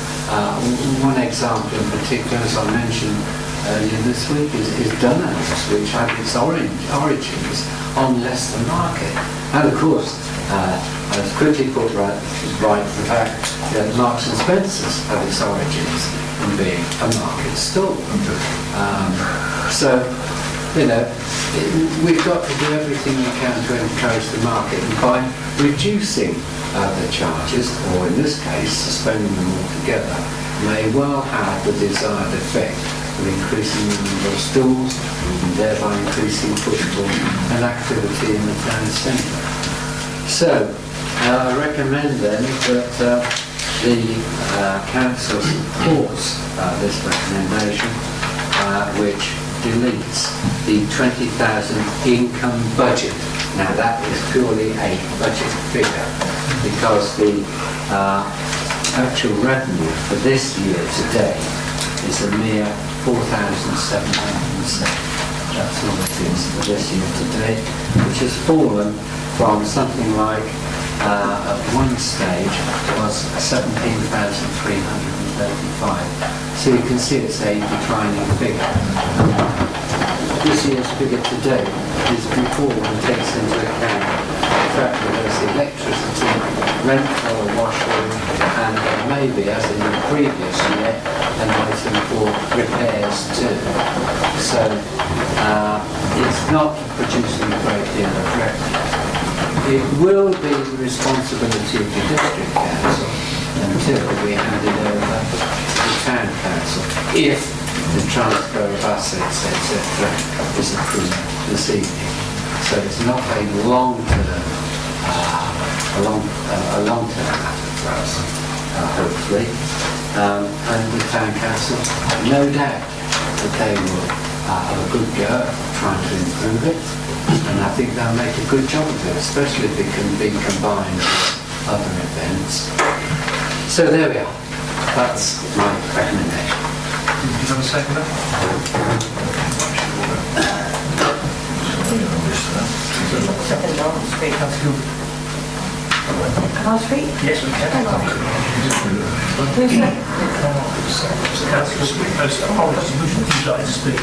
One example in particular, as I mentioned earlier this week, is Dunham's, which had its origins on Leicester Market. And of course, as quickly put right, the fact that Marks and Spencer's had its origins in being a market stall. So, you know, we've got to do everything we can to encourage the market, and by reducing the charges, or in this case suspending them altogether, may well have the desired effect of increasing the number of stalls and thereby increasing footfall and activity in the town centre. So I recommend then that the council supports this recommendation, which deletes the 20,000 income budget. Now that is purely a budget figure because the actual revenue for this year to date is a mere 4,707. That's all it is for this year to date, which has fallen from something like at one stage was 17,335. So you can see it's a declining figure. This year's figure to date is before one takes into account the fact that there's electricity, rent for a washroom, and maybe, as in the previous year, an item for repairs too. So it's not producing a great deal of revenue. It will be the responsibility of the district council until we hand it over to the town council, if the transfer of assets, etc., is approved this evening. So it's not a long-term matter for us, hopefully. And the town council, no doubt that they will have a good go at trying to improve it, and I think they'll make a good job of it, especially if it can be combined with other events. So there we are. That's my recommendation. Do you have a second? Second on speak. Can I speak? Yes, we can.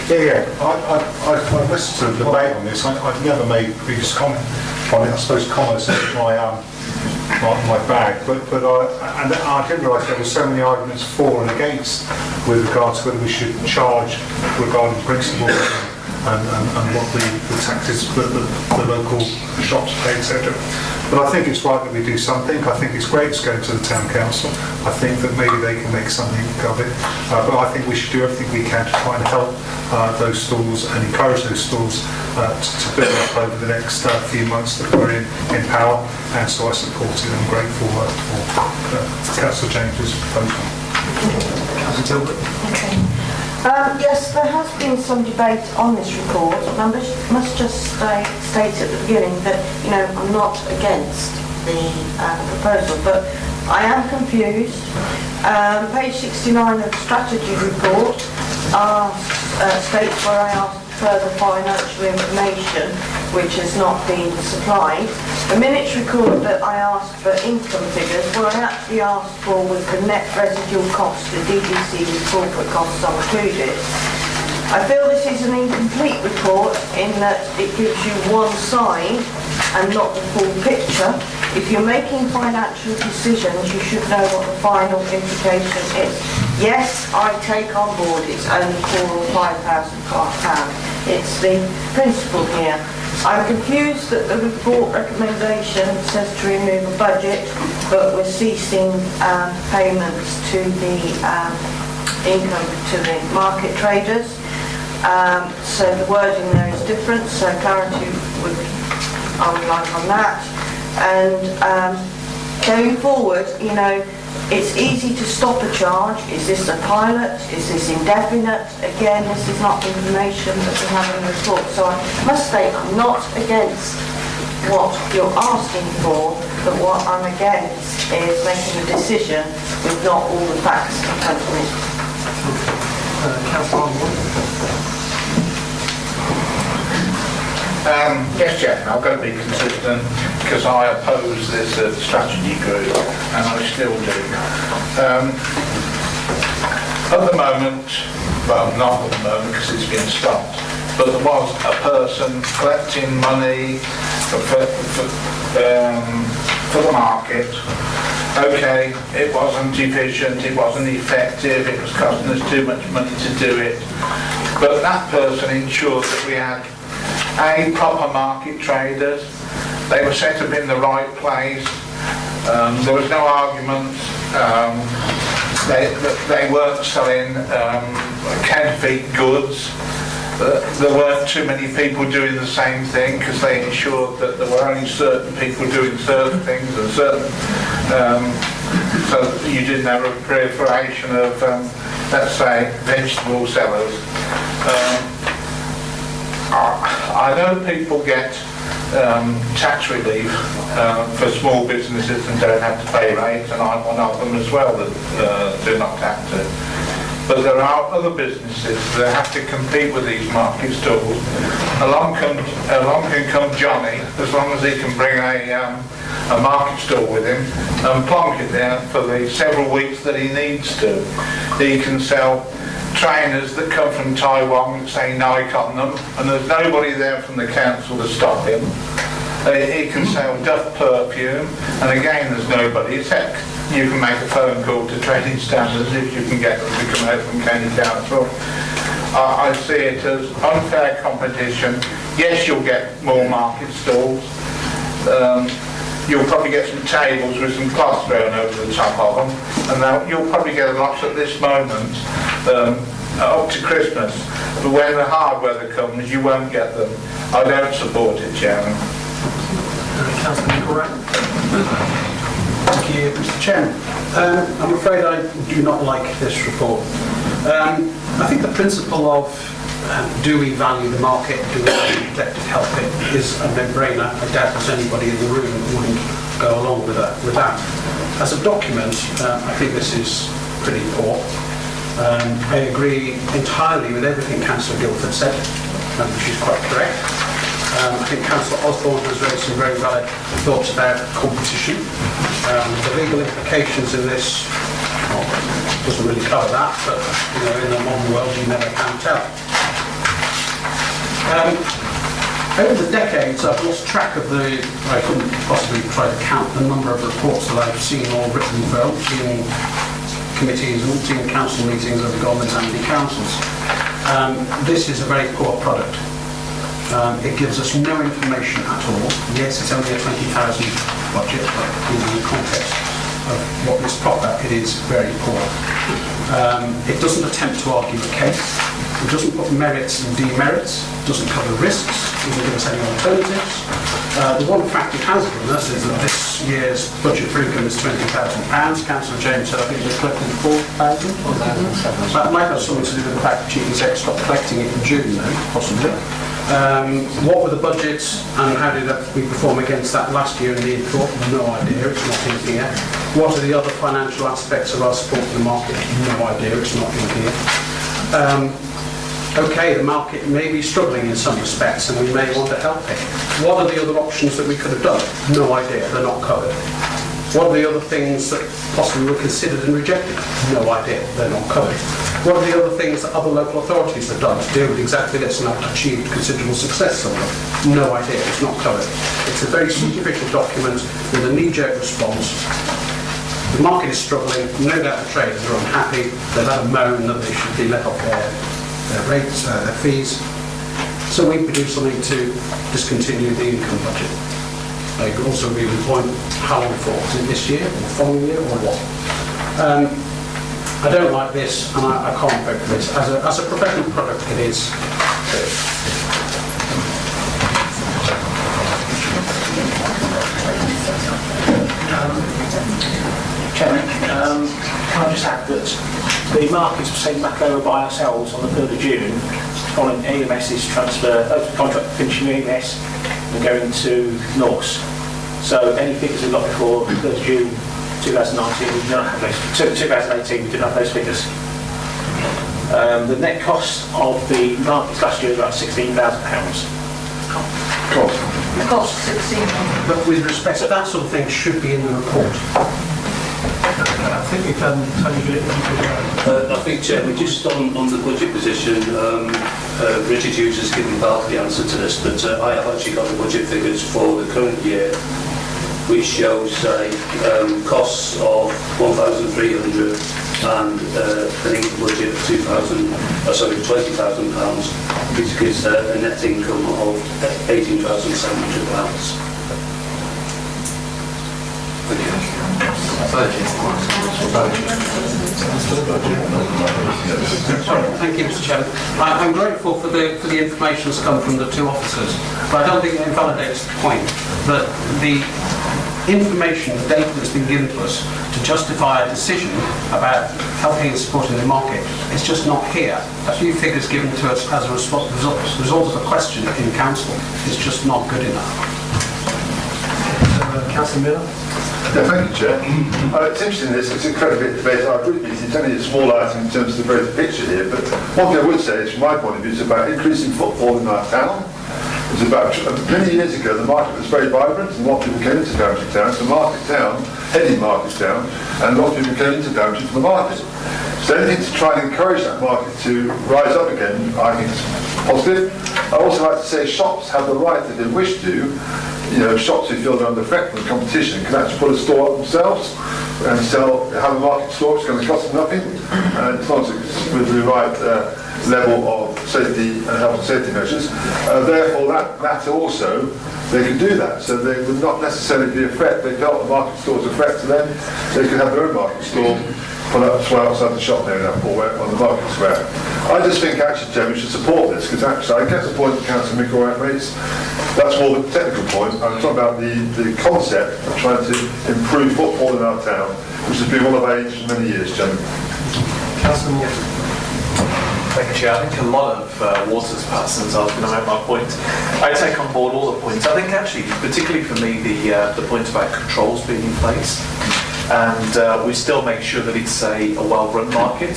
Yeah. I've listened to the debate on this. I've never made previous comment on it. I suppose commerce is my bag, but I didn't realise there were so many arguments for and against with regards to whether we should charge regarding principles and what the taxes that the local shops pay, etc. But I think it's right that we do something. I think it's great it's going to the town council. I think that maybe they can make something of it. But I think we should do everything we can to try and help those stalls and encourage those stalls to build up over the next few months that we're in power. And so I support it. I'm grateful for Councillor James's proposal. Councillor Tilbury. Okay. Yes, there has been some debate on this report, and I must just state at the beginning that, you know, I'm not against the proposal, but I am confused. Page 69 of the strategy report states where I asked further financial information, which has not been supplied. The minutes record that I asked for income figures. What I actually asked for was the net residual cost, the DDC and corporate costs are included. I feel this is an incomplete report in that it gives you one side and not the full picture. If you're making financial decisions, you should know what the final implication is. Yes, I take on board it's only £4,000 or £5,000. It's the principle here. I'm confused that the report recommendation says to remove a budget, but we're ceasing payments to the income to the market traders. So the wording there is different, so clarity I would like on that. And going forward, you know, it's easy to stop a charge. Is this a pilot? Is this indefinite? Again, this is not information that we have in the report. So I must say I'm not against what you're asking for, but what I'm against is making a decision with not all the facts in front of me. Councillor Arnold. Yes, Chair, I'm going to be consistent because I oppose this strategy group, and I still do. At the moment, well, not at the moment because it's been stopped, but there was a person collecting money for the market. Okay, it wasn't efficient, it wasn't effective, it was costing us too much money to do it, but that person ensured that we had proper market traders. They were set up in the right place. There was no argument. They weren't selling counterfeit goods. There weren't too many people doing the same thing because they ensured that there were only certain people doing certain things and certain, so that you didn't have a proliferation of, let's say, vegetable sellers. I know people get tax relief for small businesses and don't have to pay rates, and I'm one of them as well that do not have to. But there are other businesses that have to compete with these market stalls. Along can come Johnny, as long as he can bring a market stall with him and plonk it there for the several weeks that he needs to. He can sell trainers that come from Taiwan, say Nike on them, and there's nobody there from the council to stop him. He can sell Duff perfume, and again there's nobody, except you can make a phone call to trading standards if you can get them to come out from county council. I see it as unfair competition. Yes, you'll get more market stalls. You'll probably get some tables with some cloth thrown over the top of them, and you'll probably get lots at this moment up to Christmas. But when the hard weather comes, you won't get them. I don't support it, Chairman. Councillor Correct. Thank you, Mr. Chairman. I'm afraid I do not like this report. I think the principle of do we value the market, do we value collective help it, is a no-brainer. I doubt there's anybody in the room that wouldn't go along with that. As a document, I think this is pretty poor. I agree entirely with everything Councillor Guildford said, which is quite correct. I think Councillor Osborne has raised some very valid thoughts about competition. The legal implications in this doesn't really cover that, but you know, in the modern world you never can tell. Over the decades I've lost track of I couldn't possibly try to count the number of reports that I've seen or written for umpteen committees and umpteen council meetings of government and the councils. This is a very poor product. It gives us no information at all. Yes, it's only a 20,000 budget, but in the context of what is proper, it is very poor. It doesn't attempt to argue a case. It doesn't put merits and demerits. It doesn't cover risks. It doesn't give us any alternatives. The one fact it has given us is that this year's budget for income is £20,000. Councillor James said I think we're collecting 4,000. That might have something to do with the fact that Chief Exec stopped collecting it in June, though, possibly. What were the budgets and how did we perform against that last year in the report? No idea, it's not in here. What are the other financial aspects of our support to the market? No idea, it's not in here. Okay, the market may be struggling in some respects and we may want to help it. What are the other options that we could have done? No idea, they're not covered. What are the other things that possibly were considered and rejected? No idea, they're not covered. What are the other things that other local authorities have done to deal with exactly this and have achieved considerable success somewhere? No idea, it's not covered. It's a very superficial document with a knee-jerk response. The market is struggling, no doubt the traders are unhappy, they've had a moan that they should be let off their rates, their fees. So we produce something to discontinue the income budget. They could also be the point, how long for? Is it this year, or the following year, or what? I don't like this, and I can't vote for this. As a professional product, it is. Chairman, can I just add that the markets were sent back over by ourselves on the 3rd of June following EMS's transfer of contract finishing EMS and going to Norse. So any figures we got before 3rd of June 2019, we do not have those. 2018, we do not have those figures. The net cost of the markets last year was about £16,000. Cost 16. But with respect to that sort of thing should be in the report. I think we've done Tony Bit. I think, Chairman, just on the budget position, Richard Hughes has given part of the answer to this, but I have actually got the budget figures for the current year, which shows costs of 1,300 and an income budget of £20,000, which gives a net income of £18,700. Thank you, Mr. Chairman. I'm grateful for the information that's come from the two officers, but I don't think it invalidates the point that the information, the data that's been given to us to justify a decision about helping and supporting the market is just not here. A few figures given to us as a result of a question in council is just not good enough. Councillor Miller? Yeah, thank you, Chair. It's interesting, it's incredibly debate. I agree with you. It's only a small item in terms of the greater picture here, but one thing I would say is, from my point of view, it's about increasing footfall in our town. It's about, many years ago, the market was very vibrant and a lot of people came into Daventry town. So Market Town, heading Market Town, and a lot of people came into Daventry for the market. So anything to try and encourage that market to rise up again, I think is positive. I also like to say shops have the right, if they wish to, shops who feel they're under threat from the competition can actually put a store up themselves and have a market store which is going to cost them nothing, and as long as it's with the right level of safety and health and safety measures. Therefore, that matter also, they can do that. So they would not necessarily be a threat. They felt the market store is a threat to them. They could have their own market store put up outside the shop there or on the market square. I just think actually, Chairman, we should support this because actually, I guess the point that Councillor Mick raised, that's more the technical point. I'm talking about the concept of trying to improve footfall in our town, which has been one of our aims for many years, Chairman. Councillor Moore. Thank you, Chair. I think a lot of water's passed since I was going to make my point. I take on board all the points. I think actually, particularly for me, the point about controls being in place, and we still make sure that it's a well-run market.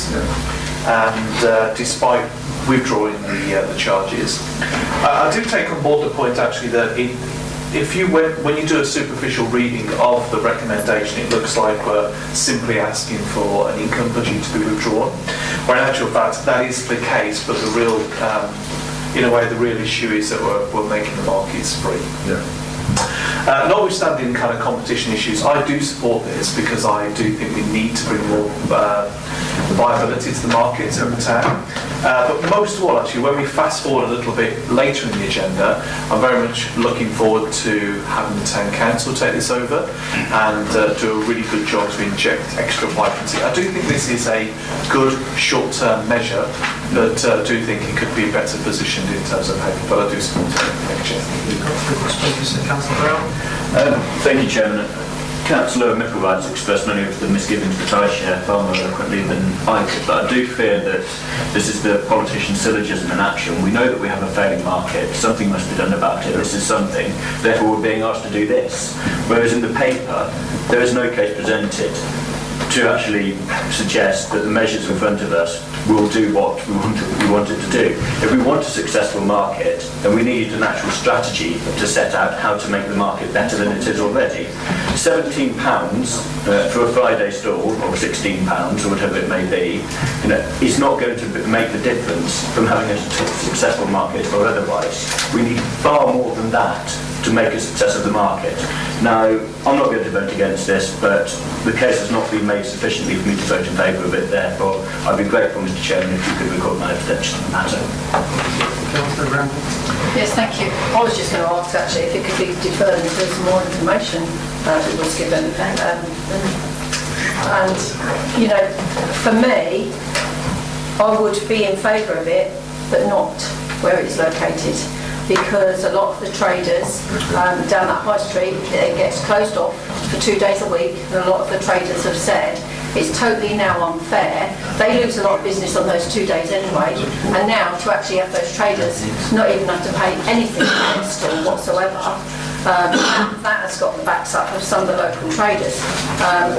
And despite withdrawing the charges, I do take on board the point actually that when you do a superficial reading of the recommendation, it looks like we're simply asking for an income budget to be withdrawn. When in actual fact, that is the case, but the real, in a way, the real issue is that we're making the markets free. Yeah. Notwithstanding kind of competition issues, I do support this because I do think we need to bring more viability to the market in the town. But most of all, actually, when we fast forward a little bit later in the agenda, I'm very much looking forward to having the town council take this over and do a really good job to inject extra vibrancy. I do think this is a good short-term measure, but I do think it could be better positioned in terms of how, but I do support it. Thank you, Chair. Thank you, Chairman. Councillor Micklewright has expressed many of the misgivings that I share far more eloquently than I could, but I do fear that this is the politician's syllogism in action. We know that we have a failing market, something must be done about it, this is something, therefore we're being asked to do this. Whereas in the paper, there is no case presented to actually suggest that the measures in front of us will do what we want it to do. If we want a successful market, then we need an actual strategy to set out how to make the market better than it is already. £17 for a Friday stall, or £16 or whatever it may be, is not going to make the difference from having a successful market or otherwise. We need far more than that to make a success of the market. Now, I'm not going to vote against this, but the case has not been made sufficiently for me to vote in favour of it. Therefore, I'd be grateful, Mr. Chairman, if you could record my abstention on the matter. Yes, thank you. I was just going to ask actually if it could be deferred until some more information was given. And, for me, I would be in favour of it, but not where it's located. Because a lot of the traders down that high street, it gets closed off for 2 days a week, and a lot of the traders have said it's totally now unfair. They lose a lot of business on those 2 days anyway, and now to actually have those traders not even have to pay anything for their store whatsoever, that has got the backs up of some of the local traders.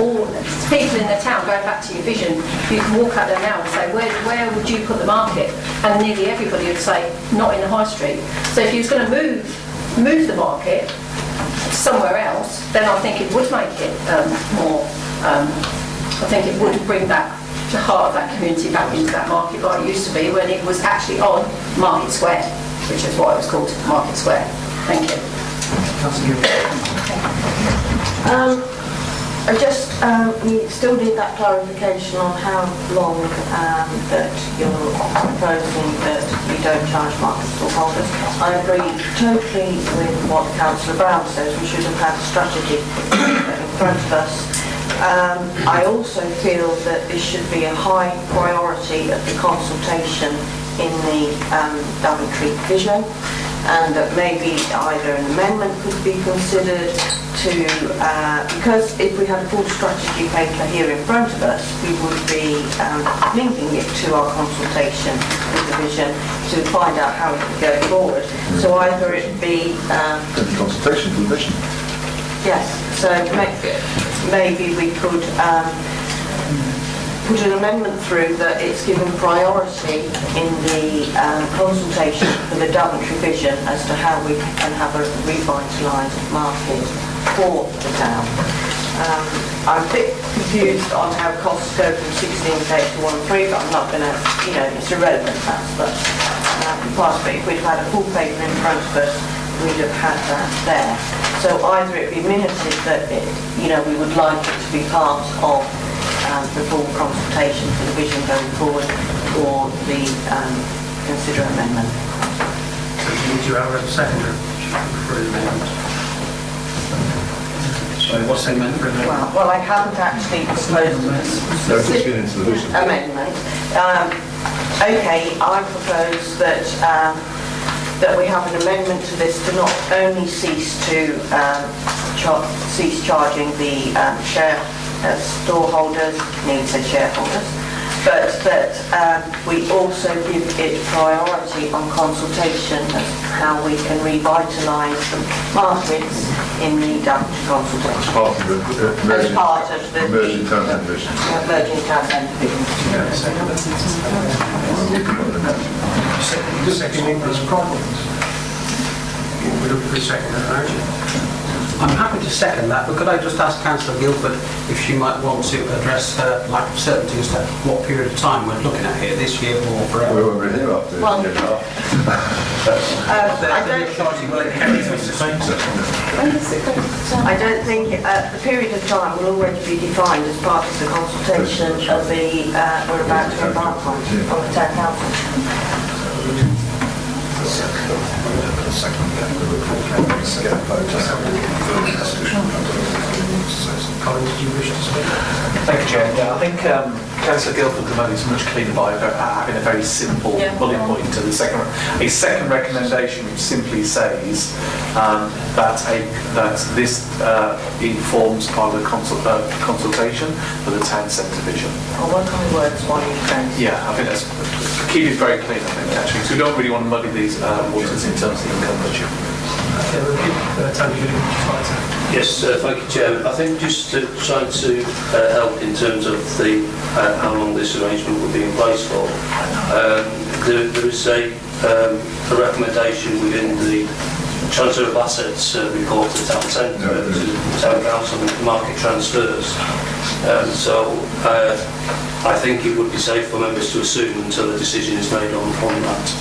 All people in the town, going back to your vision, you can walk out there now and say, where would you put the market? And nearly everybody would say, not in the high street. So if you was going to move the market somewhere else, then I think it would make it more, I think it would bring that the heart of that community back into that market like it used to be when it was actually on Market Square, which is why it was called Market Square. Thank you. We still need that clarification on how long that you're proposing that we don't charge market stall holders. I agree totally with what Councillor Brown says. We should have had a strategy in front of us. I also feel that this should be a high priority of the consultation in the Daventry vision, and that maybe either an amendment could be considered to, because if we had a full strategy paper here in front of us, we would be linking it to our consultation with the vision to find out how it could go forward. So either it be... consultation with the vision? Yes, so maybe we could put an amendment through that it's given priority in the consultation for the Daventry vision as to how we can have a revitalised market for the town. I'm a bit confused on how costs go from 16k to 1.3, but I'm not going to, it's irrelevant that, but if we'd had a full paper in front of us, we'd have had that there. So either it be minuted that we would like it to be part of the full consultation for the vision going forward, or the consider amendment. Would you have a seconder for the amendment? Sorry, what's the amendment for the amendment? Well, I haven't actually proposed an amendment. Okay, I propose that that we have an amendment to this to not only cease to cease charging the store holders, needs said shareholders, but that we also give it priority on consultation as how we can revitalise the markets in the Daventry consultation. As part of the Emerging Town Division. Emerging Town Division. Second English problems. We're looking for a second motion. I'm happy to second that, but could I just ask Councillor Guildford if she might want to address her lack of certainty as to what period of time we're looking at here, this year or forever? We're over here after I don't think the period of time will already be defined as part of the consultation of the we're about to embark on the Town Council. So, Colin, did you wish to speak? Thank you, Chair. Yeah, I think Councillor Guildford promoted is much cleaner by having a very simple bullet point to the second. A second recommendation which simply says that this informs part of the consultation for the town centre vision. I'll work on the words while you can. Yeah, I think that's keep it very clean. I think actually, because we don't really want to muddy these waters in terms of the income budget. Okay, we'll give Tony Gooding Yes, thank you, Chairman. I think just to try to help in terms of the how long this arrangement will be in place for, there is a recommendation within the transfer of assets report to the town centre to the town council and market transfers. So I think it would be safe for members to assume until a decision is made on that,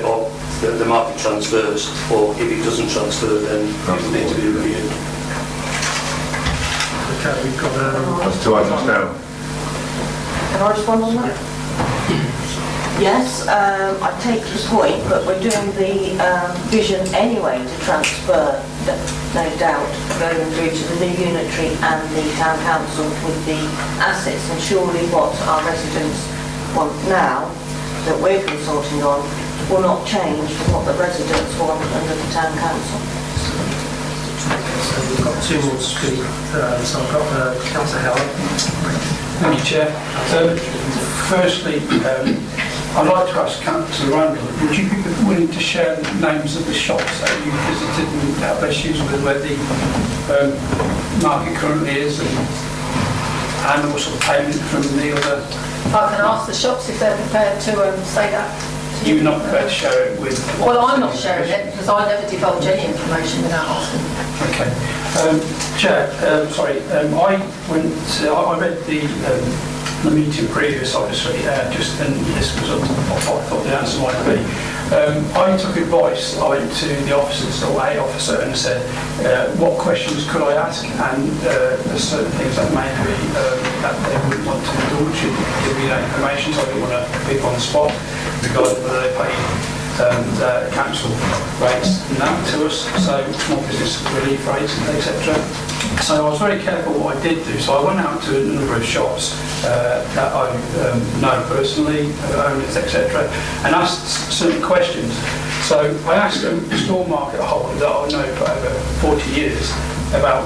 or the market transfers, or if it doesn't transfer, then it will need to be reviewed. Okay, we've got That's 2 items now. Can I respond on that? Yes, I take your point, but we're doing the vision anyway to transfer, no doubt, going through to the new unitary and the town council with the assets, and surely what our residents want now that we're consulting on will not change from what the residents want under the town council. So we've got 2 more to speak. So I've got Councillor Howard. Thank you, Chair. Firstly, I'd like to ask Councillor Randall, would you be willing to share the names of the shops that you visited and have issues with where the market currently is, and also the payment from the other? I can ask the shops if they're prepared to say that. You're not prepared to share it with? Well, I'm not sharing it because I never divulge any information without asking. Okay. Chair, I read the meeting previous, obviously, and this was what I thought the answer might be. I took advice, I went to the officers, or a officer, and said, what questions could I ask? And there's certain things that maybe that they wouldn't want to indulge in, give me that information, so I didn't want to pick on the spot regarding whether they pay council rates and that to us, so small business relief rates, etc. So I was very careful what I did do. So I went out to a number of shops that I know personally, owners, etc., and asked certain questions. So I asked a store market holder that I know for over 40 years about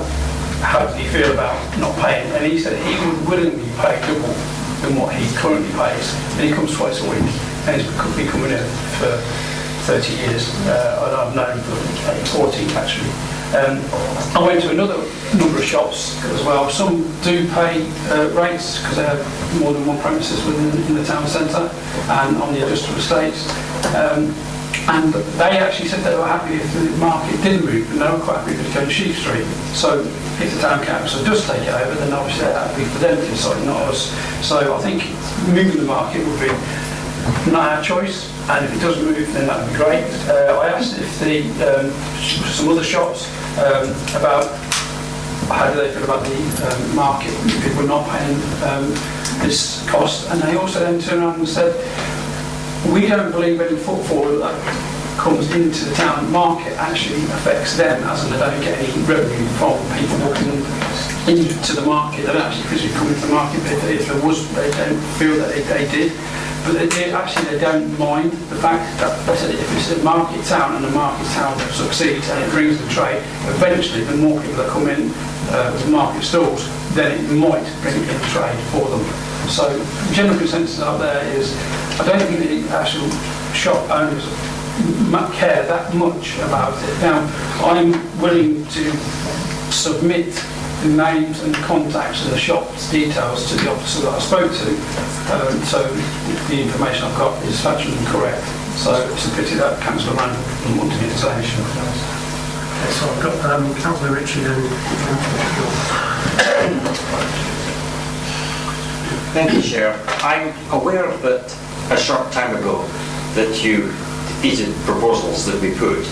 how did he feel about not paying, and he said he would willingly pay double than what he currently pays, and he comes twice a week, and he's been coming in for 30 years. I've known him for 14 actually. I went to another number of shops as well. Some do pay rates because they have more than one premises within the town centre and on the industrial estates. And they actually said they were happy if the market didn't move, and they were quite happy if it go to Sheep Street. So if the town council does take it over, then obviously that would be for them to decide, not us. So I think moving the market would be not our choice, and if it does move, then that would be great. I asked if some other shops about how do they feel about the market if people are not paying this cost, and they also then turned around and said, we don't believe any footfall that comes into the town market actually affects them, as in they don't get any revenue from people walking into the market. They don't actually physically come into the market, but if there was, they don't feel that they did. But they don't mind the fact that if it's a market town and the market town succeeds and it brings the trade, eventually the more people that come in with market stalls, then it might bring in trade for them. So the general consensus out there is I don't think the actual shop owners care that much about it. Now, I'm willing to submit the names and contacts of the shop's details to the officer that I spoke to, so the information I've got is factually correct. So it's a pity that Councillor Randall didn't want to get his own issue. Okay, so I've got Councillor Ritchie and Thank you, Chair. I'm aware that a short time ago that you defeated proposals that we put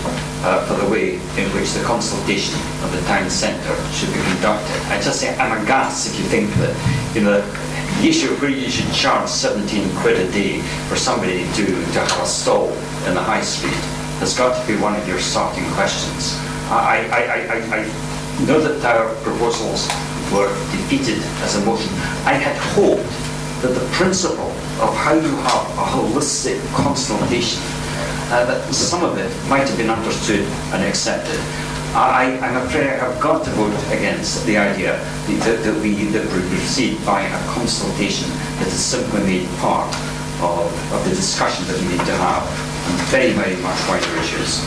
for the way in which the consultation of the town centre should be conducted. I just say I'm aghast if you think that the issue of where you should charge 17 quid a day for somebody to have a stall in the high street has got to be one of your starting questions. now that our proposals were defeated as a motion, I had hoped that the principle of how you have a holistic consultation, that some of it might have been understood and accepted. I'm afraid I have got to vote against the idea that we proceed by a consultation that is simply made part of the discussion that we need to have on very, very much wider issues.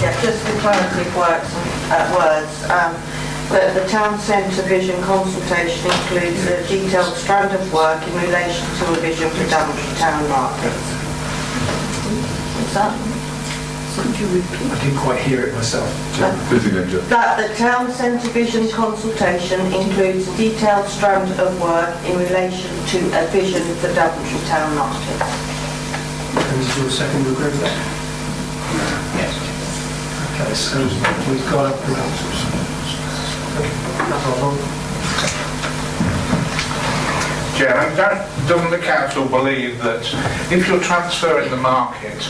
Yeah, just for clarity of words, that the town centre vision consultation includes a detailed strand of work in relation to a vision for Daventry town market. What's that? Could you repeat? I didn't quite hear it myself. That the town centre vision consultation includes a detailed strand of work in relation to a vision for Daventry town market. And is your second agree with that? Yes. Okay, so we've got a Chairman, doesn't the council believe that if you're transferring the market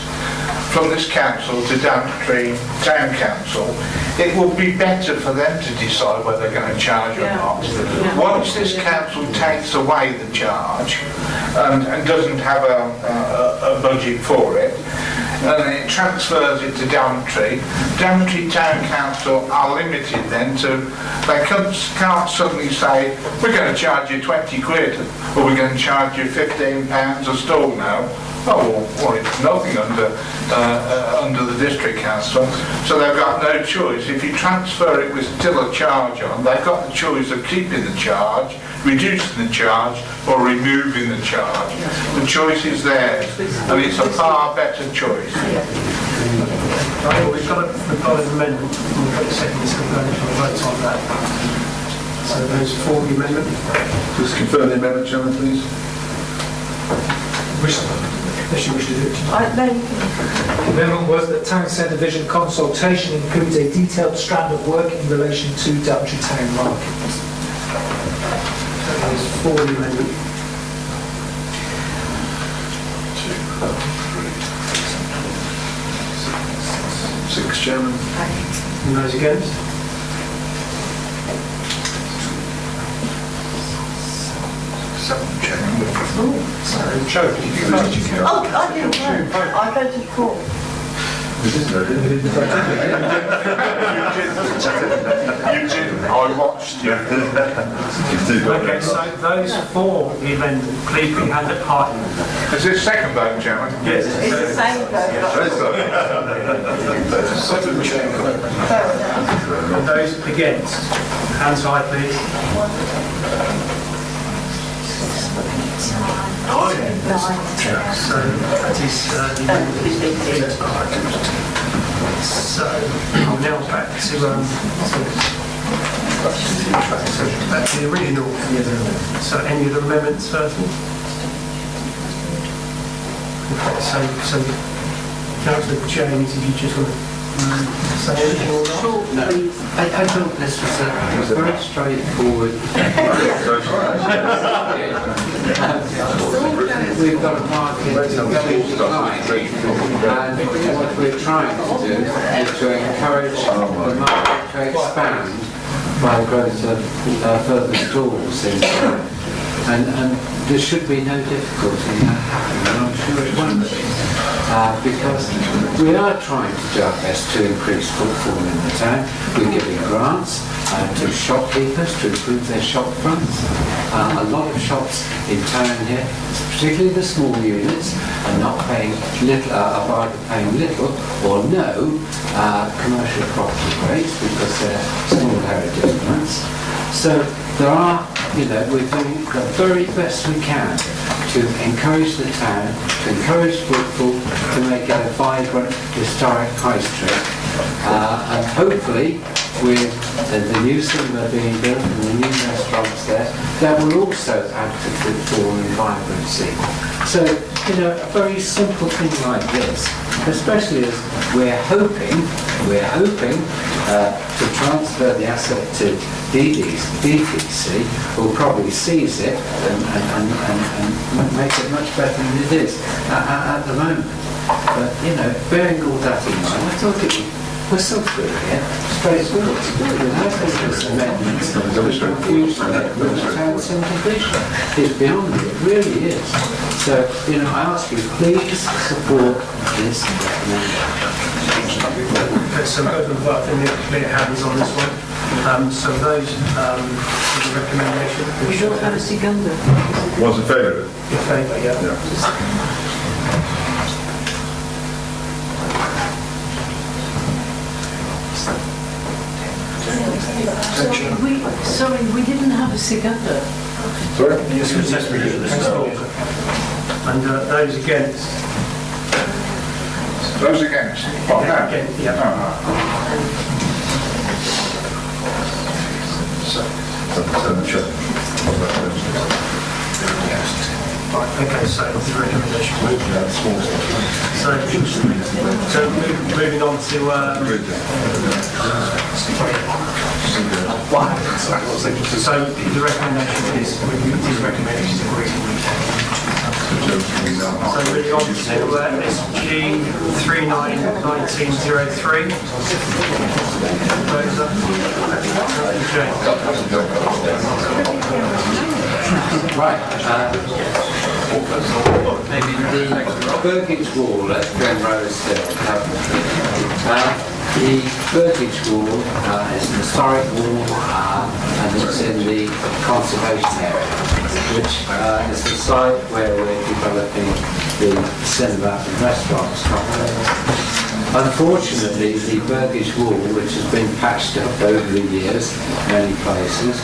from this council to Daventry Town Council, it would be better for them to decide whether they're going to charge or not? Once this council takes away the charge and doesn't have a budget for it, and it transfers it to Daventry Town Council are limited then to, they can't suddenly say, we're going to charge you 20 quid, or we're going to charge you £15 a stall now. Oh, well, it's nothing under the district council, so they've got no choice. If you transfer it with still a charge on, they've got the choice of keeping the charge, reducing the charge, or removing the charge. The choice is theirs, and it's a far better choice. Right, we've got an amendment. We've got a second component for the vote on that. So those for the amendment. Just confirm the amendment, Chairman, please. Unless you wish to do it. The amendment was that town centre vision consultation includes a detailed strand of work in relation to Daventry town market. So those for the amendment. 6, Chairman. And those against? I didn't vote. I voted for. You didn't, I watched you. Okay, so those for the amendment, please put your hand up high. Is this second vote, Chairman? Yes. It's the same vote. And those against, hands high please. So that is the amendment. So I'm now back to back to the original. So any other amendments first? Okay, so Councillor James, if you just want to say anything or not? No, I thought this was a very straightforward. We've got a market going decline, and what we're trying to do is to encourage the market to expand by the growth of further stalls in town. And there should be no difficulty in that happening, and I'm sure it won't be. Because we are trying to do our best to increase footfall in the town. We're giving grants to shopkeepers to improve their shop fronts. A lot of shops in town here, particularly the small units, are not paying little, are either paying little or no commercial property rates because they're small heritage plants. So there are, we're doing the very best we can to encourage the town, to encourage footfall, to make it a vibrant, historic high street. And hopefully, with the new cinema being built and the new restaurants there, that will also add to footfall and vibrancy. So, a very simple thing like this, especially as we're hoping to transfer the asset to DTC, will probably seize it and make it much better than it is at the moment. But, bearing all that in mind, I thought it would whistle through here, straightforward. And I think this amendment confused the town centre vision. It's beyond me, it really is. So, I ask you, please support this recommendation. Okay, so both of us in the clear hands on this one. So those with the recommendation. We don't have a seconder. One's in favour of it? In favour, yeah. Sorry, we didn't have a seconder. Sorry? Yes, and those against? Those against? Oh, no. Against, yeah. Okay, so the recommendation. So moving on to so the recommendation is recommendation is agreed. So moving on to SG 391903. Right. Maybe the Burgage Wall at Glenrose Daventry. The Burgage Wall is an historic wall and it's in the conservation area, which is the site where we're developing the cinema and restaurants complex. Unfortunately, the Burgage Wall, which has been patched up over the years in many places,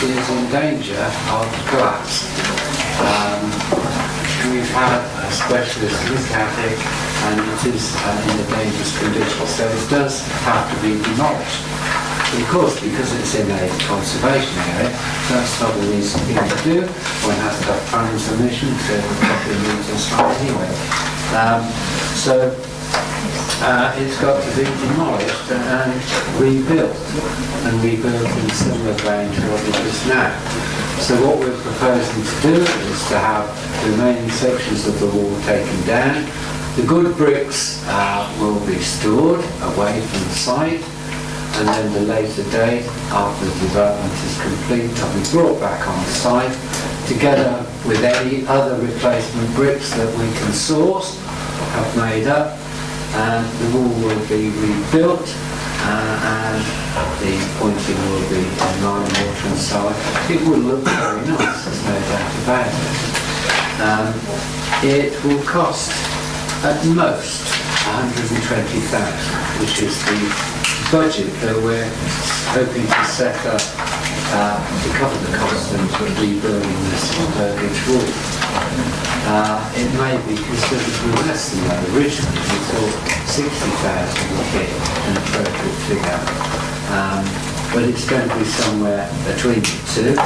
is in danger of collapse. We've had a specialist look at it and it is in a dangerous condition, so it does have to be demolished. Of course, because it's in a conservation area, that's not an easy thing to do. One has to have planning permission to properly meet the site anyway. It's got to be demolished and rebuilt in similar vein to what it is now. So what we're proposing to do is to have the remaining sections of the wall taken down. The good bricks will be stored away from the site, and then the later date, after the development is complete, they'll be brought back on the site, together with any other replacement bricks that we can source, have made up, and the wall will be rebuilt, and the pointing will be in line water and so on. It will look very nice, there's no doubt about it. It will cost at most 120,000, which is the budget that we're hoping to set up to cover the cost of rebuilding this Burgage Wall. It may be considerably less than that. Originally we thought 60,000 would be an appropriate figure, but it's going to be somewhere between the two,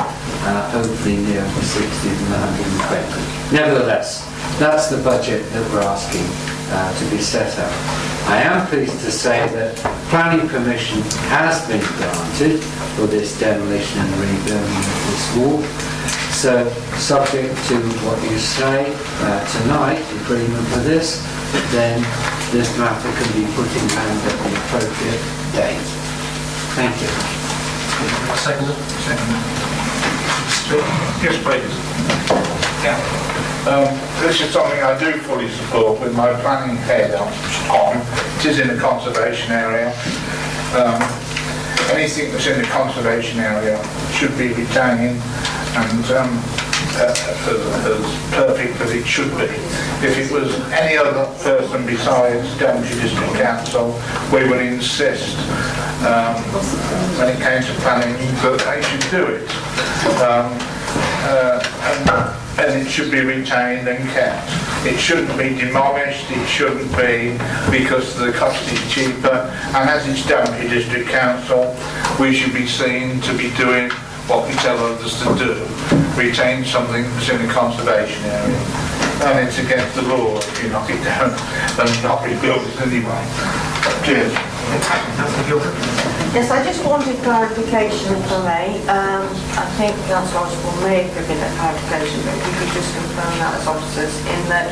hopefully near the 60 and 120. Nevertheless, that's the budget that we're asking to be set up. I am pleased to say that planning permission has been granted for this demolition and rebuilding of this wall. So, subject to what you say tonight, agreement for this, then this matter can be put in hand at the appropriate date. Thank you. Second. Yes, please. Yeah. This is something I do fully support with my planning head on. It is in the conservation area. Anything that's in the conservation area should be retained and as perfect as it should be. If it was any other person besides Daventry District Council, we would insist when it came to planning that they should do it. And it should be retained and kept. It shouldn't be demolished, it shouldn't be because the cost is cheaper, and as it's Daventry District Council, we should be seen to be doing what we tell others to do, retain something that's in the conservation area. And it's against the law if you knock it down and not rebuild it anyway. Cheers. Yes, I just wanted clarification if I may. I think Councillor Osborne may have given a clarification, but if you could just confirm that as officers, in that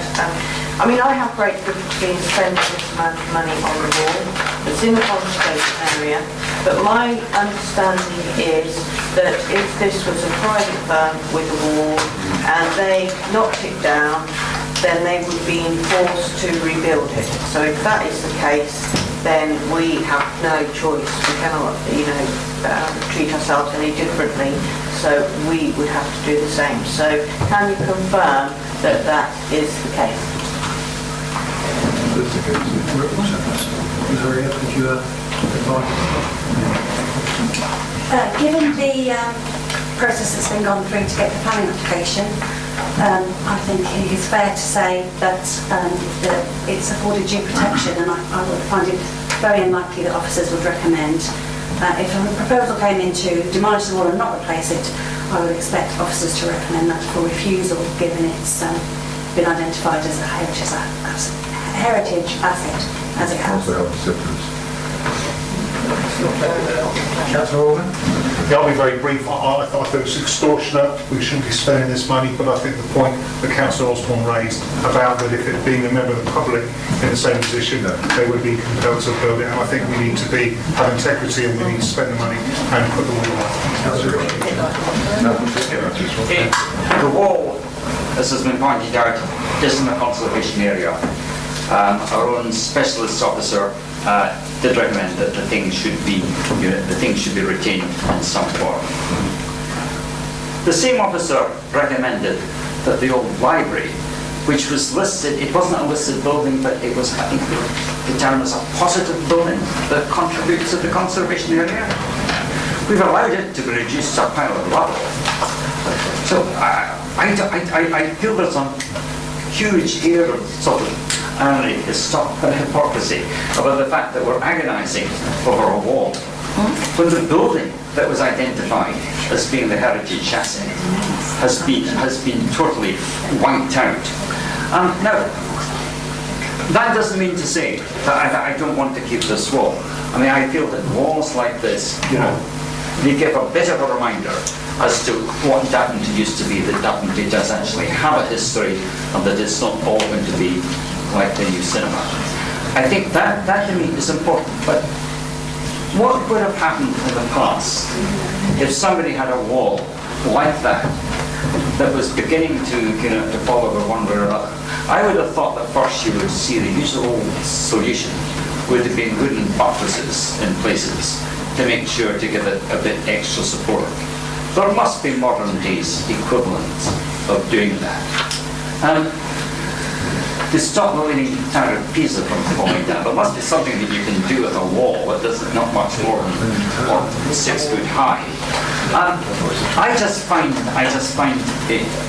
I mean, I have great difficulty in spending this amount of money on the wall. It's in the conservation area, but my understanding is that if this was a private firm with a wall and they knocked it down, then they would be enforced to rebuild it. So if that is the case, then we have no choice. We cannot, treat ourselves any differently. So we would have to do the same. So can you confirm that that is the case? Given the process that's been gone through to get the planning application, I think it is fair to say that it's afforded due protection, and I would find it very unlikely that officers would recommend. If a proposal came in to demolish the wall and not replace it, I would expect officers to recommend that for refusal, given it's been identified as a heritage asset, as it has. Councillor Organ? Yeah, I'll be very brief. I thought it was extortionate. We shouldn't be spending this money, but I think the point that Councillor Osborne raised about that if it being a member of the public in the same position, they would be compelled to build it. And I think we need to have integrity, and we need to spend the money and put the wall up. The wall, as has been pointed out, is in the conservation area. Our own specialist officer did recommend that the thing should be retained in some form. The same officer recommended that the old library, which was listed, it wasn't a listed building, but it was, I think, the term was a positive building that contributes to the conservation area. We've allowed it to be reduced to a pile of rubble. So I feel there's a huge air of sort of hypocrisy about the fact that we're agonising over a wall when the building that was identified as being the heritage asset has been totally wiped out. Now, that doesn't mean to say that I don't want to keep this wall. I mean, I feel that walls like this, they give a bit of a reminder as to what Daventry used to be, that Daventry does actually have a history, and that it's not all going to be like the new cinema. I think that to me is important. But what would have happened in the past if somebody had a wall like that was beginning to fall over one way or another? I would have thought that first you would see the usual solution would have been wooden buttresses in places to make sure to give it a bit extra support. There must be modern days equivalents of doing that. To stop the Leaning Tower of Pisa from falling down, there must be something that you can do with a wall that doesn't not much more than 6 foot high. I just find it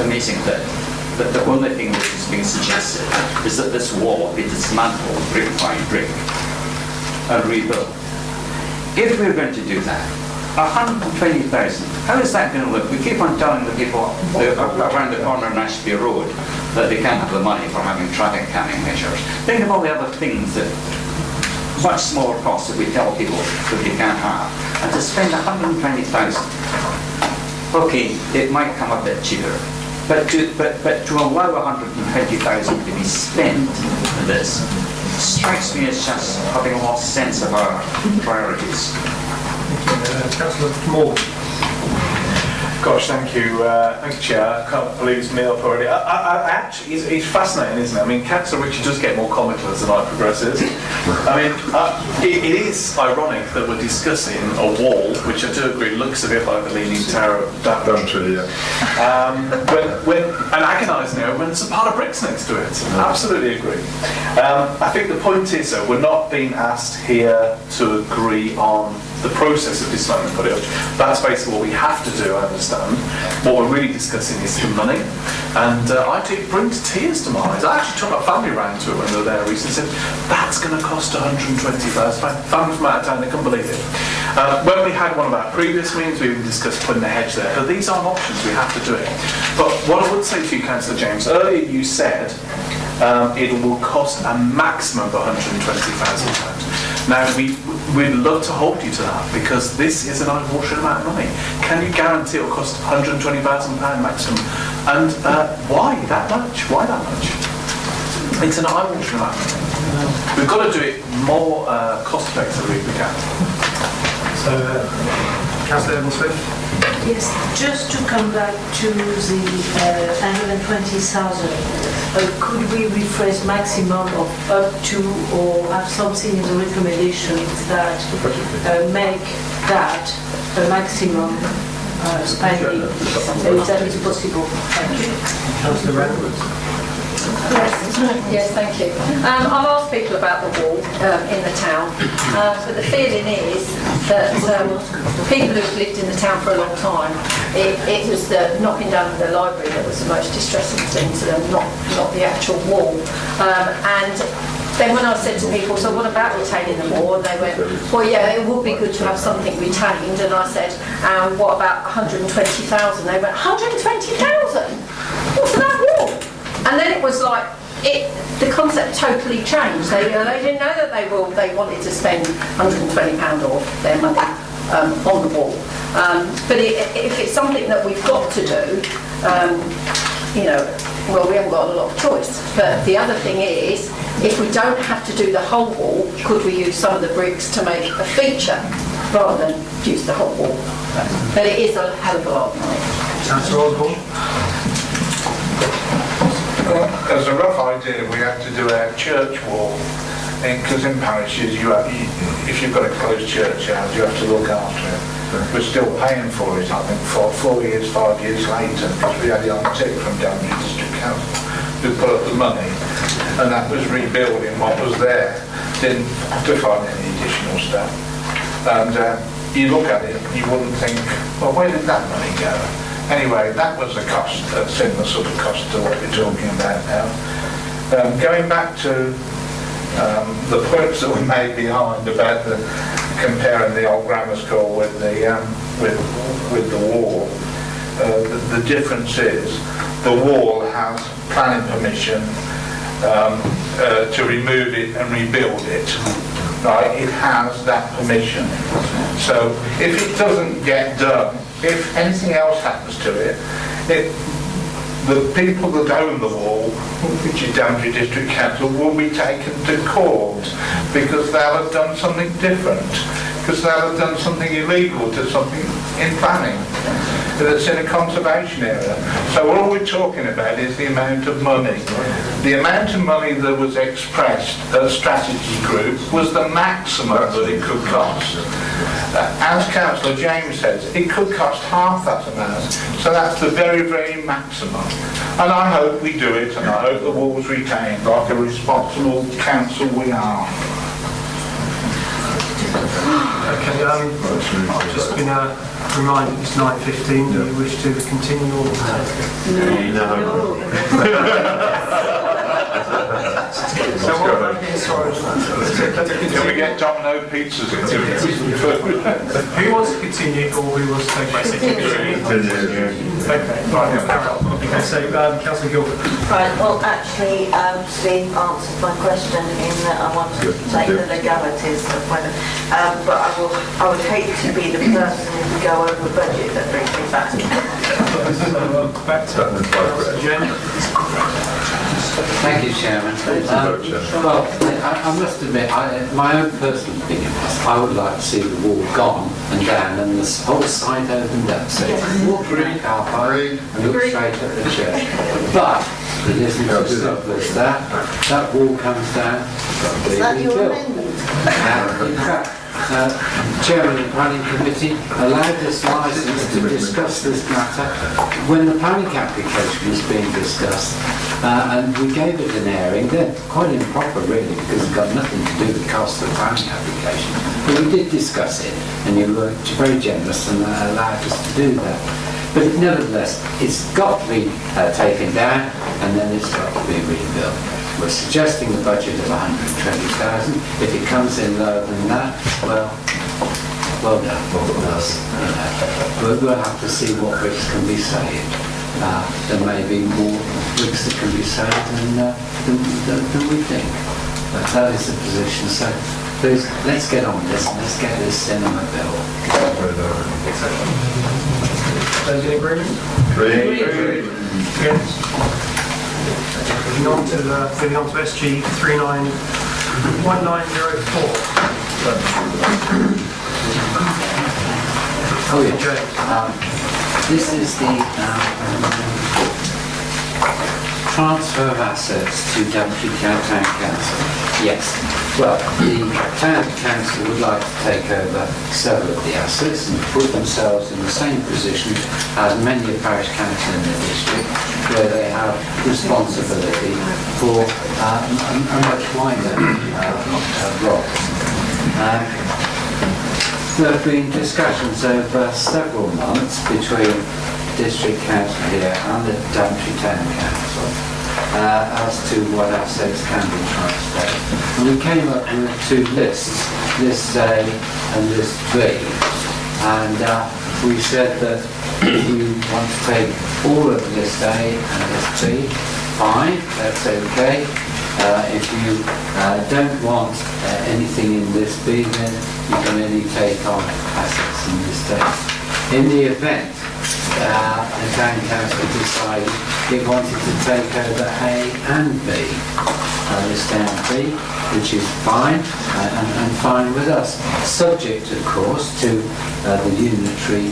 amazing that the only thing that is being suggested is that this wall be dismantled brick by brick and rebuilt. If we're going to do that, 120,000, how is that going to look? We keep on telling the people around the corner on Ashby Road that they can't have the money for having traffic calming measures. Think of all the other things that much smaller costs that we tell people that they can't have. And to spend 120,000, okay, it might come a bit cheaper, but to allow 120,000 to be spent on this strikes me as just having lost sense of our priorities. Councillor Morgan. Gosh, thank you, Chair. I can't believe it's me up already. Actually, it's fascinating, isn't it? I mean, Councillor Richie does get more comical as the night progresses. I mean, it is ironic that we're discussing a wall, which I do agree looks a bit like the Leaning Tower of Daventry, and agonising over when there's a pile of bricks next to it. Absolutely agree. I think the point is, though, we're not being asked here to agree on the process of dismantling the footage. That's basically what we have to do, I understand. What we're really discussing is the money. And it brings tears to my eyes. I actually took my family round to it when they were there recently and said, that's going to cost £120,000. Family from out of town, they couldn't believe it. When we had one of our previous meetings, we even discussed putting a hedge there. But these aren't options, we have to do it. But what I would say to you, Councillor James, earlier you said it will cost a maximum of £120,000. Now, we'd love to hold you to that, because this is an unfortunate amount of money. Can you guarantee it will cost £120,000 maximum? And why that much? Why that much? It's an eye-watering act. We've got to do it more cost-effectively if we can. So, Councillor Evans-Smith? Yes, just to come back to the 120,000, could we rephrase maximum of up to, or have something in the recommendations that make that a maximum spending, if that is possible? Thank you. Councillor Reynolds? Yes, thank you. I've asked people about the wall in the town, but the feeling is that people who've lived in the town for a long time, it was the knocking down of the library that was the most distressing thing to them, not the actual wall. And then when I said to people, so what about retaining the wall? And they went, well, yeah, it would be good to have something retained. And I said, what about 120,000? They went, 120,000? What's that wall? And then it was like, the concept totally changed. They didn't know that they wanted to spend £120 of their money on the wall. But if it's something that we've got to do, well, we haven't got a lot of choice. But the other thing is, if we don't have to do the whole wall, could we use some of the bricks to make a feature rather than use the whole wall? But it is a hell of a lot of money. Councillor Osborne? As a rough idea, we have to do our church wall, because in parishes, if you've got a closed churchyard, you have to look after it. We're still paying for it, I think, for 4 years, 5 years later, because we had it on tick from Daventry District Council who put up the money, and that was rebuilding what was there. Didn't have to find any additional stuff. And you look at it, you wouldn't think, well, where did that money go? Anyway, that was a cost, a similar sort of cost to what we're talking about now. Going back to the points that were made behind about comparing the old grammar school with the wall, the difference is the wall has planning permission to remove it and rebuild it. Right? It has that permission. So if it doesn't get done, if anything else happens to it, the people that own the wall, which is Daventry District Council, will be taken to court because they'll have done something different, because they'll have done something illegal to something in planning that's in a conservation area. So all we're talking about is the amount of money. The amount of money that was expressed at strategy group was the maximum that it could cost. As Councillor James says, it could cost half that amount. So that's the very, very maximum. And I hope we do it, and I hope the wall's retained like a responsible council we are. Okay, I've just been reminded it's 9:15. Do you wish to continue or No. So what I'm being sorry. Can we get Domino pizzas and Who wants to continue or who wants to take my seat? Okay, right, carry on. Okay, so Councillor Gilbert. Right, well actually Steve answered my question in that I wanted to take the legalities of whether, but I would hate to be the person who go over budget that brings me back. Back to Jen. Thank you, Chairman. Well, I must admit, my own personal opinion was I would like to see the wall gone and down and this whole site opened up so you can walk around the car park and look straight at the church. But it isn't as simple as that. That wall comes down. Is that your amendment? In fact, Chairman of the Planning Committee allowed us licence to discuss this matter when the planning application was being discussed, and we gave it an airing. They're quite improper really because it's got nothing to do with the cost of the planning application, but we did discuss it and you were very generous and allowed us to do that. But nevertheless, it's got to be taken down and then it's got to be rebuilt. We're suggesting a budget of 120,000. If it comes in lower than that, well done. We'll have to see what bricks can be saved. There may be more bricks that can be saved than we think. But that is the position. So please, let's get on this and let's get this cinema built. Those in agreement? Agreed. Yes. Moving on to SG 391904. Oh, yeah. This is the transfer of assets to Daventry Town Council. Yes. Well, the Town Council would like to take over several of the assets and put themselves in the same position as many a parish council in the district, where they have responsibility for a much wider role. There have been discussions over several months between District Council here and the Daventry Town Council as to what assets can be transferred. And we came up with two lists, List A and List B. And we said that if you want to take all of List A and List B, fine, that's okay. If you don't want anything in List B, then you can only take on assets in List A. In the event the Town Council decided it wanted to take over A and B, List A and B, which is fine and fine with us, subject of course to the unitary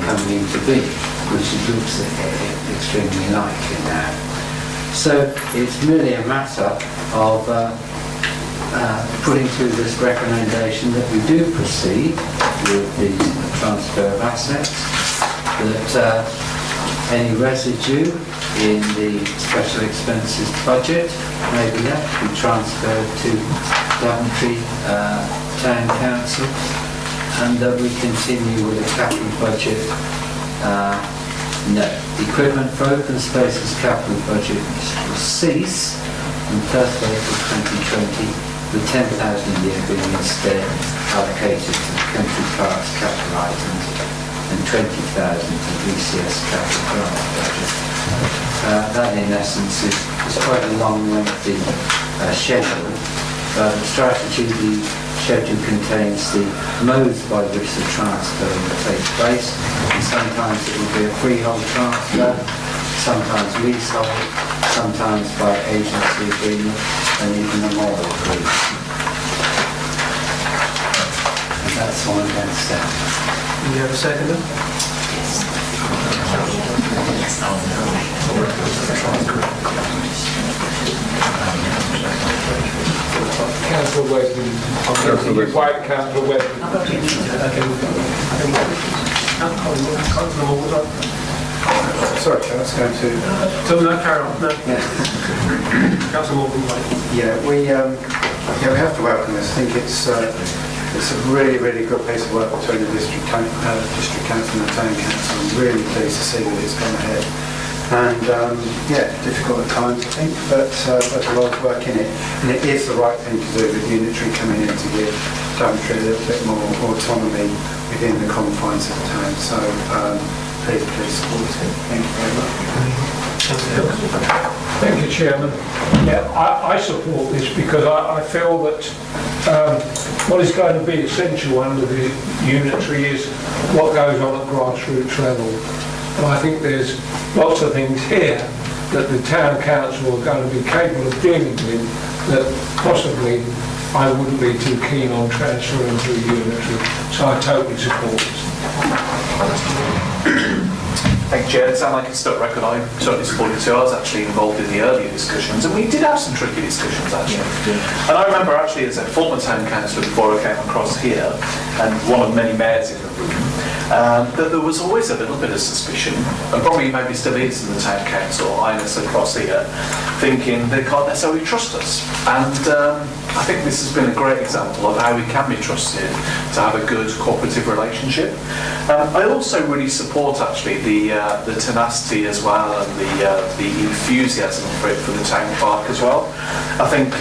coming into being, which it looks extremely likely now. So it's merely a matter of putting through this recommendation that we do proceed with the transfer of assets, that any residue in the special expenses budget may be left to be transferred to Daventry Town Council, and that we continue with the capital budget. No, the equipment for open spaces capital budget will cease on 1st of April 2020, with 10,000 a year being instead allocated to the country parks capital items and 20,000 to VCS capital grant budget. That in essence is quite a long lengthy schedule. The strategy, the schedule contains the modes by which the transfer will take place, and sometimes it will be a freehold transfer, sometimes leasehold, sometimes by agency agreement, and even a model agreement. And that's all I'm going to say. You have a seconder? Yes. Councillor Wesley. Councillor Wesley. Sorry, that's going to... No, carry on. No. Councillor Morgan. Yeah, we have to welcome this. I think it's a really, really good piece of work between the District Council and the Town Council. I'm really pleased to see that it's gone ahead. And yeah, difficult at times I think, but there's a lot of work in it. And it is the right thing to do with unitary coming in to give Daventry a little bit more autonomy within the confines of the town. So please support it. Thank you very much. Thank you, Chairman. Yeah, I support this because I feel that what is going to be essential under the unitary is what goes on at grassroots level. And I think there's lots of things here that the Town Council are going to be capable of dealing with that possibly I wouldn't be too keen on transferring to a unitary. So I totally support this. Thank you, Chair. It sounds like a stuck record. I totally supported too. I was actually involved in the earlier discussions, and we did have some tricky discussions actually. And I remember actually as a former Town Councillor before I came across here, and one of many mayors in the room, that there was always a little bit of suspicion, and probably maybe still is in the Town Council, Inus across here, thinking they can't necessarily trust us. And I think this has been a great example of how we can be trusted to have a good cooperative relationship. I also really support actually the tenacity as well, and the enthusiasm for it for the town park as well. I think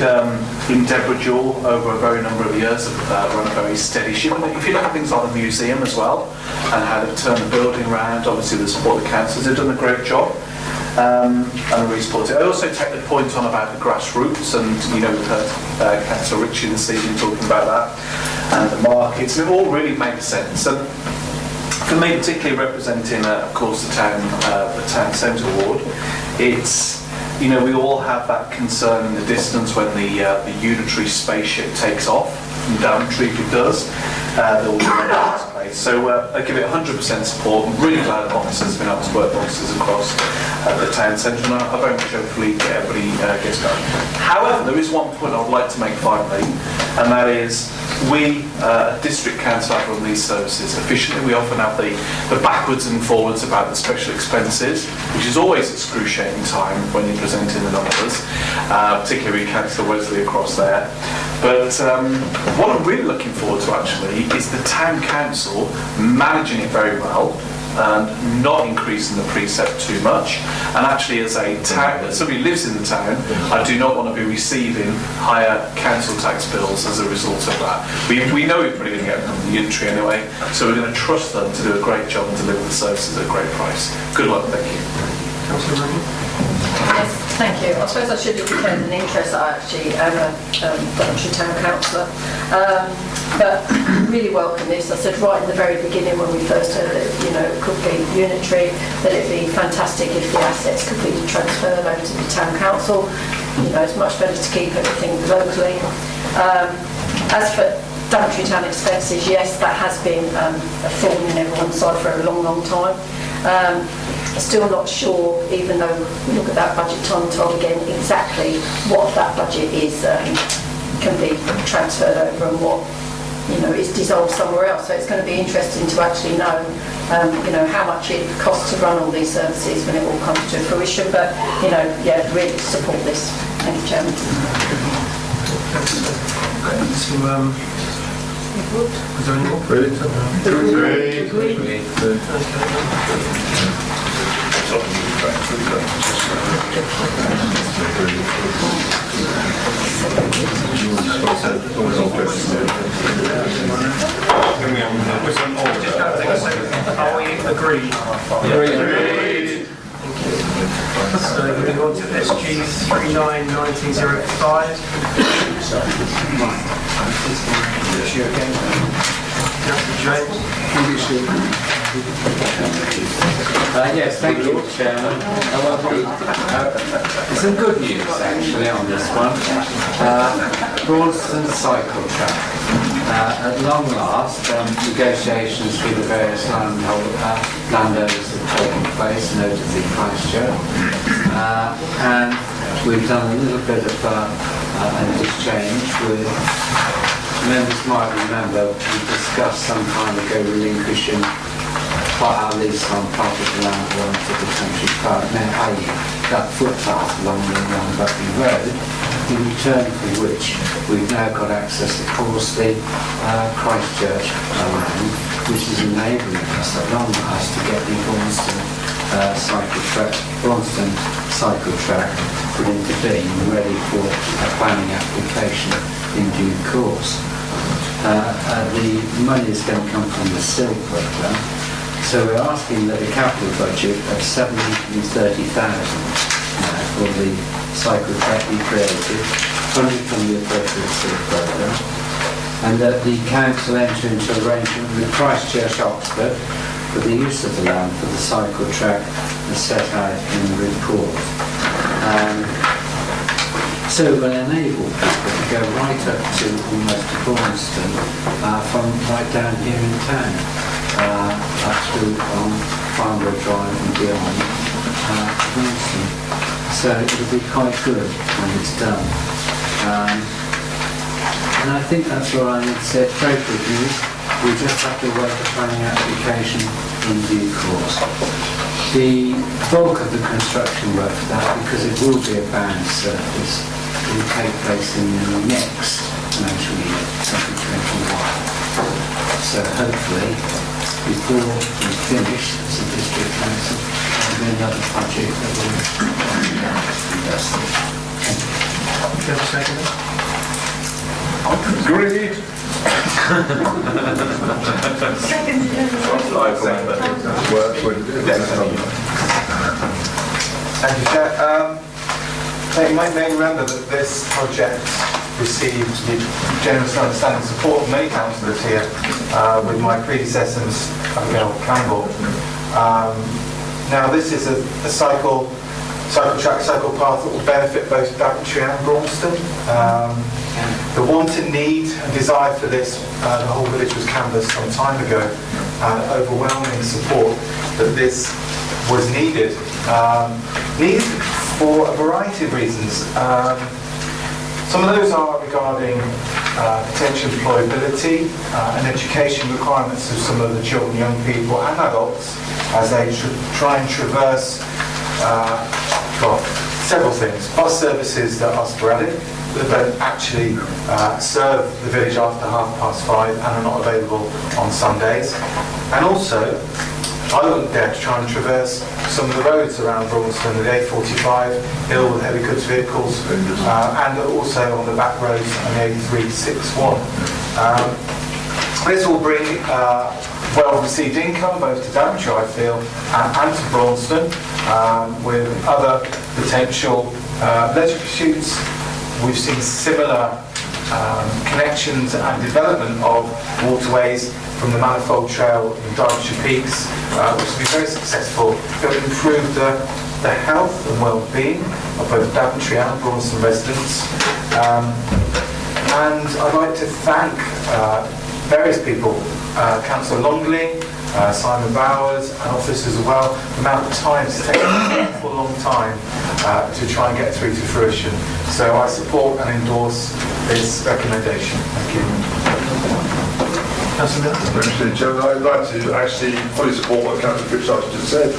in Deborah Jewell over a very number of years have run a very steady ship. And if you look at things like the museum as well and how they've turned the building around, obviously the support of the councils, they've done a great job. And I really support it. I also take the point on about the grassroots, and we've heard Councillor Ritchie this evening talking about that, and the markets, and it all really makes sense. And for me, particularly representing, of course, the town centre ward, it's you know, we all have that concern in the distance when the unitary spaceship takes off from Daventry, if it does. There will be a place. So I give it 100% support. I'm really glad officers have been able to work with officers across the town centre, and I very much hopefully everybody gets going. However, there is one point I would like to make finally, and that is we, district council, have run these services efficiently. We often have the backwards and forwards about the special expenses, which is always excruciating time when you're presenting the numbers, particularly with Councillor Wesley across there. But what I'm really looking forward to actually is the town council managing it very well and not increasing the precept too much. And actually, as a town, as somebody who lives in the town, I do not want to be receiving higher council tax bills as a result of that. We know we're probably going to get them from the Untitled anyway, so we're going to trust them to do a great job and deliver the services at a great price. Good luck, thank you. Councillor Murphy? Yes, thank you. I suppose I should have declared an interest. I actually am a Daventry Town Councillor, but really welcome this. I said right in the very beginning when we first heard that, you know, it could be unitary, that it'd be fantastic if the assets could be transferred over to the Town Council. You know, it's much better to keep everything locally. As for Daventry Town expenses, yes, that has been a thorn in everyone's side for a long, long time. Still not sure, even though we look at that budget time and time again, exactly what that budget is can be transferred over and what, you know, is dissolved somewhere else. So it's going to be interesting to actually know, you know, how much it costs to run all these services when it all comes to fruition. But, you know, yeah, really support this. Thank you, Chairman. So, is there any more? Agreed. Are we agreed? Agreed. So moving on to SG 391905. Yes, thank you, Chairman. Some good news actually on this one. Braunston cycle track. At long last, negotiations with the various landowners have taken place, notably Christchurch, and we've done a little bit of an exchange with. Members might remember we discussed some time ago relinquishing our lease on part of the land belonging to the country park, that footpath along the Buckley Road, in return for which we've now got access to Horsley, Christchurch land, which is enabling us at long last to get the Braunston cycle track put into being, ready for a planning application in due course. The money is going to come from the SIL programme, so we're asking that a capital budget of £730,000 for the cycle track be created, funded from the appropriate SIL programme, and that the council enter into arrangement with Christchurch Oxford for the use of the land for the cycle track as set out in the report. So it will enable people to go right up to almost to Braunston from right down here in town, up through on Farnborough Drive and beyond Braunston. So it'll be quite good when it's done. And I think that's all I need to say. It's very good news. We just have to wait for planning application in due course. The bulk of the construction work for that, because it will be a bound surface, will take place in the next financial year, 2021. So hopefully, before we finish as a district council, there'll be another project that will invest in. Do you have a second? Agreed. Thank you, Chair. You may remember that this project received the generous understanding support of many councillors here, with my predecessor, Ms. Abigail Campbell. Now, this is a cycle cycle track, cycle path that will benefit both Daventry and Braunston. The want and need and desire for this, the whole village was canvassed some time ago, and overwhelming support that this was needed. Needed for a variety of reasons. Some of those are regarding potential employability and education requirements of some of the children, young people and adults as they try and traverse several things. Bus services that are sporadic, that don't actually serve the village after 5:30 and are not available on Sundays. And also, I wouldn't dare to try and traverse some of the roads around Braunston, the A45, ill with heavy goods vehicles, and also on the back roads on the A361. This will bring well-received income both to Daventry, I feel, and to Braunston, with other potential leisure pursuits. We've seen similar connections and development of waterways from the Manifold Trail in Daventry Peaks, which has been very successful. It will improve the health and well-being of both Daventry and Braunston residents. And I'd like to thank various people, Councillor Longley, Simon Bowers and officers as well, the amount of time it's taken for a long time to try and get through to fruition. So I support and endorse this recommendation. Thank you. Councillor Miller. Chairman, I'd like to actually fully support what Councillor Pritchard just said.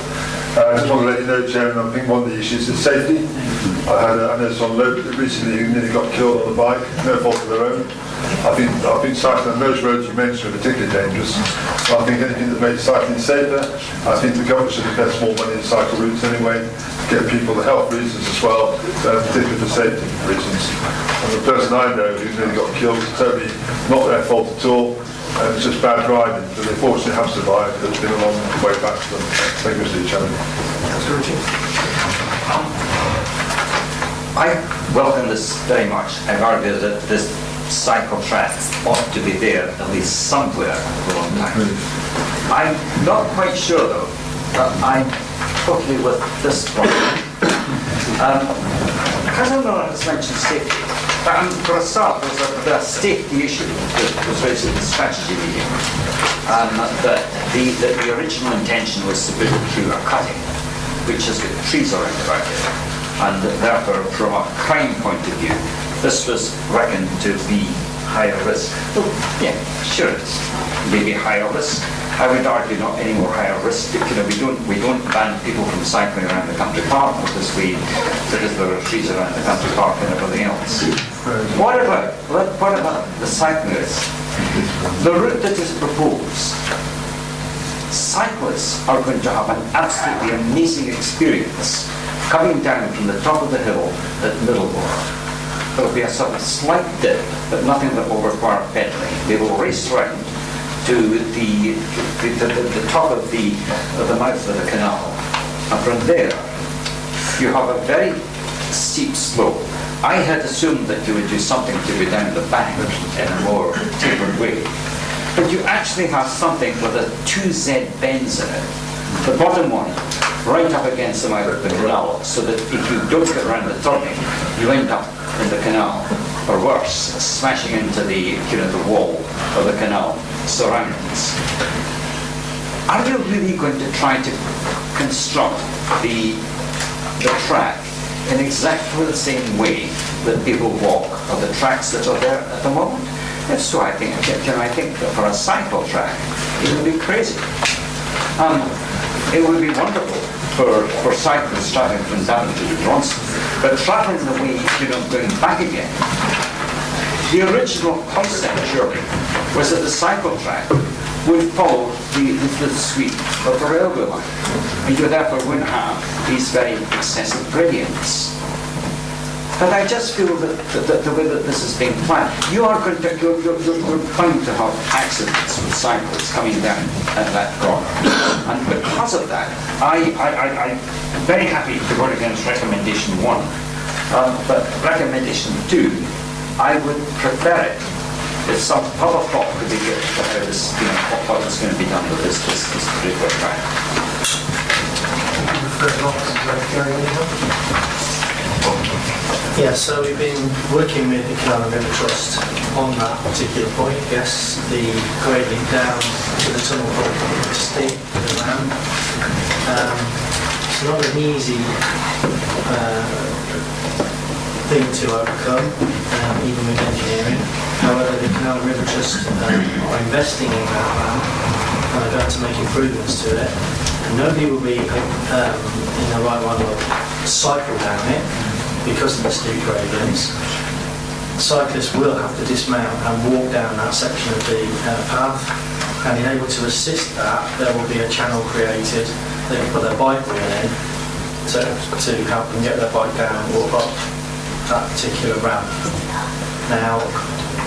I just want to let you know, Chairman, I think one of the issues is safety. I know someone recently who nearly got killed on a bike, no fault of their own. I've been cycling on those roads you mentioned are particularly dangerous. So I think anything that makes cycling safer, I think the government should invest more money in cycle routes anyway, to get people the health reasons as well, particularly for safety reasons. And the person I know who nearly got killed was totally not their fault at all. And it's just bad driving, but they fortunately have survived. It's been a long way back to them. Thank you, Mr. Chairman. I welcome this very much. I've argued that this cycle track ought to be there at least somewhere for a long time. I'm not quite sure though that I'm totally with this one. Councillor Miller has mentioned safety. For a start, there's a safety issue that was raised in the strategy meeting. That the original intention was to put it through a cutting, which has got trees around about it. And therefore, from a crime point of view, this was reckoned to be higher risk. Well, yeah, sure it's maybe higher risk. I would argue not any more higher risk. We don't ban people from cycling around the country park because there are trees around the country park and everything else. What about the cyclists? The route that is proposed, cyclists are going to have an absolutely amazing experience coming down from the top of the hill at Middleborough. There will be a sort of slight dip, but nothing that will require pedaling. They will race round to the top of the mouth of the canal, and from there you have a very steep slope. I had assumed that you would do something to go down the bank in a more tapered way, but you actually have something with a 2Z bends in it. The bottom one right up against the mouth of the canal, so that if you don't get around the turning, you end up in the canal, or worse, smashing into the wall of the canal surroundings. Are you really going to try to construct the track in exactly the same way that people walk on the tracks that are there at the moment? If so, I think that for a cycle track, it would be crazy. It would be wonderful for cyclists travelling from Daventry to Braunston, but travelling the way, going back again. The original concept, surely, was that the cycle track would follow the sweep of the railway line, and you therefore wouldn't have these very excessive gradients. But I just feel that the way that this is being planned, you're bound to have accidents with cyclists coming down at that corner. And because of that, I'm very happy to vote against recommendation 1. But recommendation 2, I would prefer it if some other thought could be given to how this, what is going to be done with this particular track. Yeah, so we've been working with the Canal River Trust on that particular point. Yes, the grading down to the tunnel hole is steep around. It's not an easy thing to overcome, even with engineering. However, the Canal River Trust are investing in that land and are going to make improvements to it. And nobody will be in the right one will cycle down it because of the steep gradients. Cyclists will have to dismount and walk down that section of the path, and in able to assist that, there will be a channel created. They can put their bike wheel in to help them get their bike down and walk up that particular ramp. Now,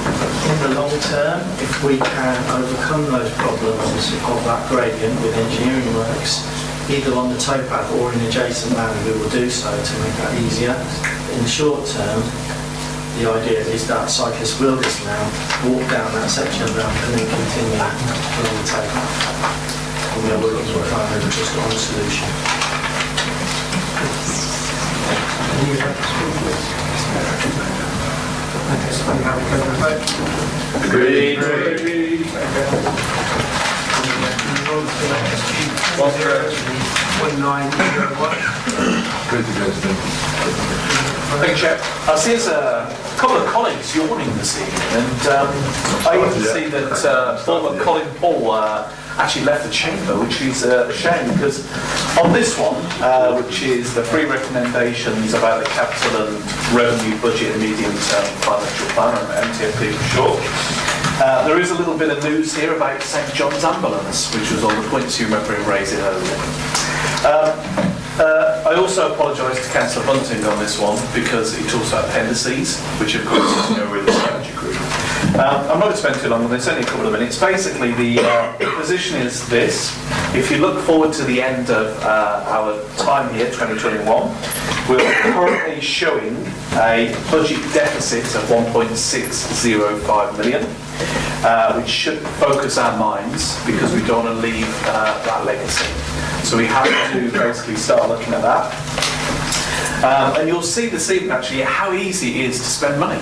in the long term, if we can overcome those problems of that gradient with engineering works, either on the towpath or in adjacent land, we will do so to make that easier. In the short term, the idea is that cyclists will dismount, walk down that section of ramp and then continue along the towpath. And we are working to try and just on a solution. Okay, so we have a vote. Agreed. Thank you, Chair. I see there's a couple of colleagues yawning this evening, and I even see that Colin Paul actually left the chamber, which is a shame, because on this one, which is the three recommendations about the capital and revenue budget and medium-term financial plan, or MTFP for short, there is a little bit of news here about St John's Ambulance, which was on the points you remember him raising earlier. I also apologise to Councillor Bunting on this one because he talks about appendices, which of course is no real strategy group. I'm not going to spend too long on this, only a couple of minutes. Basically, the position is this. If you look forward to the end of our time here, 2021, we're currently showing a budget deficit of 1.605 million, which should focus our minds because we don't want to leave that legacy. So we have to basically start looking at that. And you'll see this evening actually how easy it is to spend money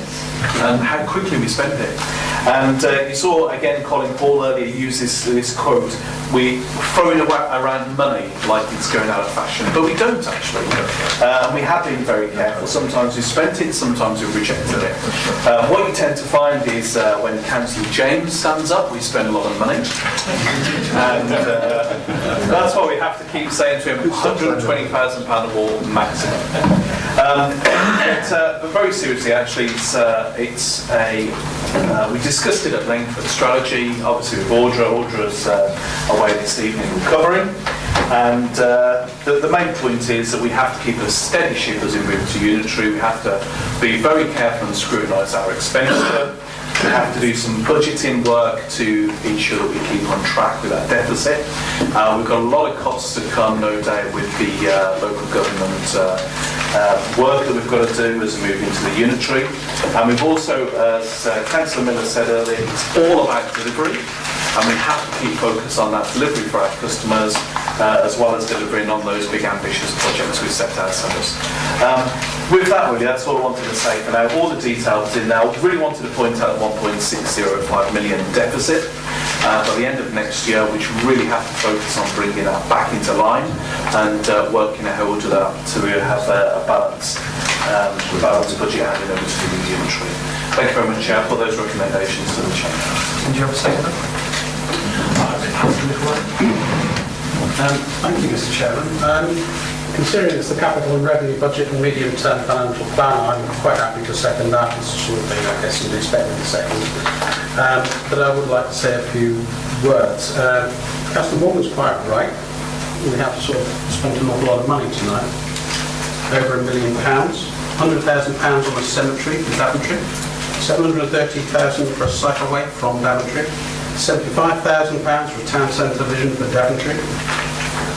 and how quickly we spend it. And you saw again Colin Paul earlier use this quote, we throwing around money like it's going out of fashion, but we don't actually. And we have been very careful. Sometimes we've spent it, sometimes we've rejected it. What you tend to find is when Councillor James stands up, we spend a lot of money. And that's why we have to keep saying to him, £120,000 a wall maximum. But very seriously, actually, we discussed it at length with strategy, obviously with Audra. Audra's away this evening recovering, and the main point is that we have to keep a steady ship as we move to unitary. We have to be very careful and scrutinise our expenditure. We have to do some budgeting work to ensure that we keep on track with that deficit. We've got a lot of costs to come, no doubt, with the local government work that we've got to do as we move into the unitary. And we've also, as Councillor Miller said earlier, it's all about delivery. And we have to keep focus on that delivery for our customers, as well as delivering on those big ambitious projects we set ourselves. With that, really, that's all I wanted to say for now. All the details in now. I really wanted to point out a 1.605 million deficit by the end of next year, which really have to focus on bringing that back into line and working out how we'll do that to have a balanced budget handed over to the unitary. Thank you very much, Chair, for those recommendations to the Chamber. Did you have a second? Thank you, Mr. Chairman. Considering it's the capital and revenue budget and medium-term financial plan, I'm quite happy to second that. It's the sort of thing I guess you'd expect me to second. But I would like to say a few words. Councillor Vaughan was quite right. We have sort of spent an awful lot of money tonight. Over £1 million, £100,000 on a cemetery in Daventry, £730,000 for a cycleway from Daventry, £75,000 for a town centre vision for Daventry,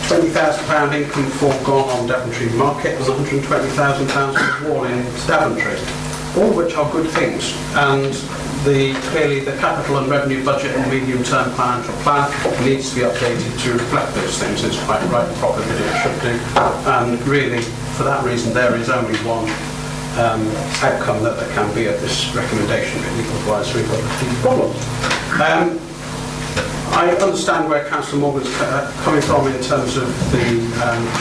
£20,000 income foregone on Daventry Market, and £120,000 for wall in Daventry, all of which are good things. And clearly the capital and revenue budget and medium-term financial plan needs to be updated to reflect those things. It's quite right and proper that it should do. And really, for that reason, there is only one outcome that there can be of this recommendation. Otherwise, we've got a few problems. I understand where Councillor Morgan's coming from in terms of the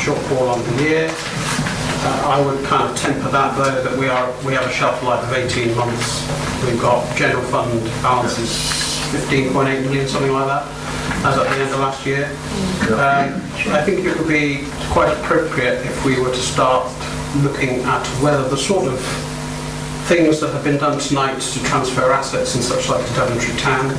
shortfall on the year. I would kind of temper that, though, that we have a shelf life of 18 months. We've got general fund balances 15.8 million, something like that, as at the end of last year. I think it would be quite appropriate if we were to start looking at whether the sort of things that have been done tonight to transfer assets and such like to Daventry Town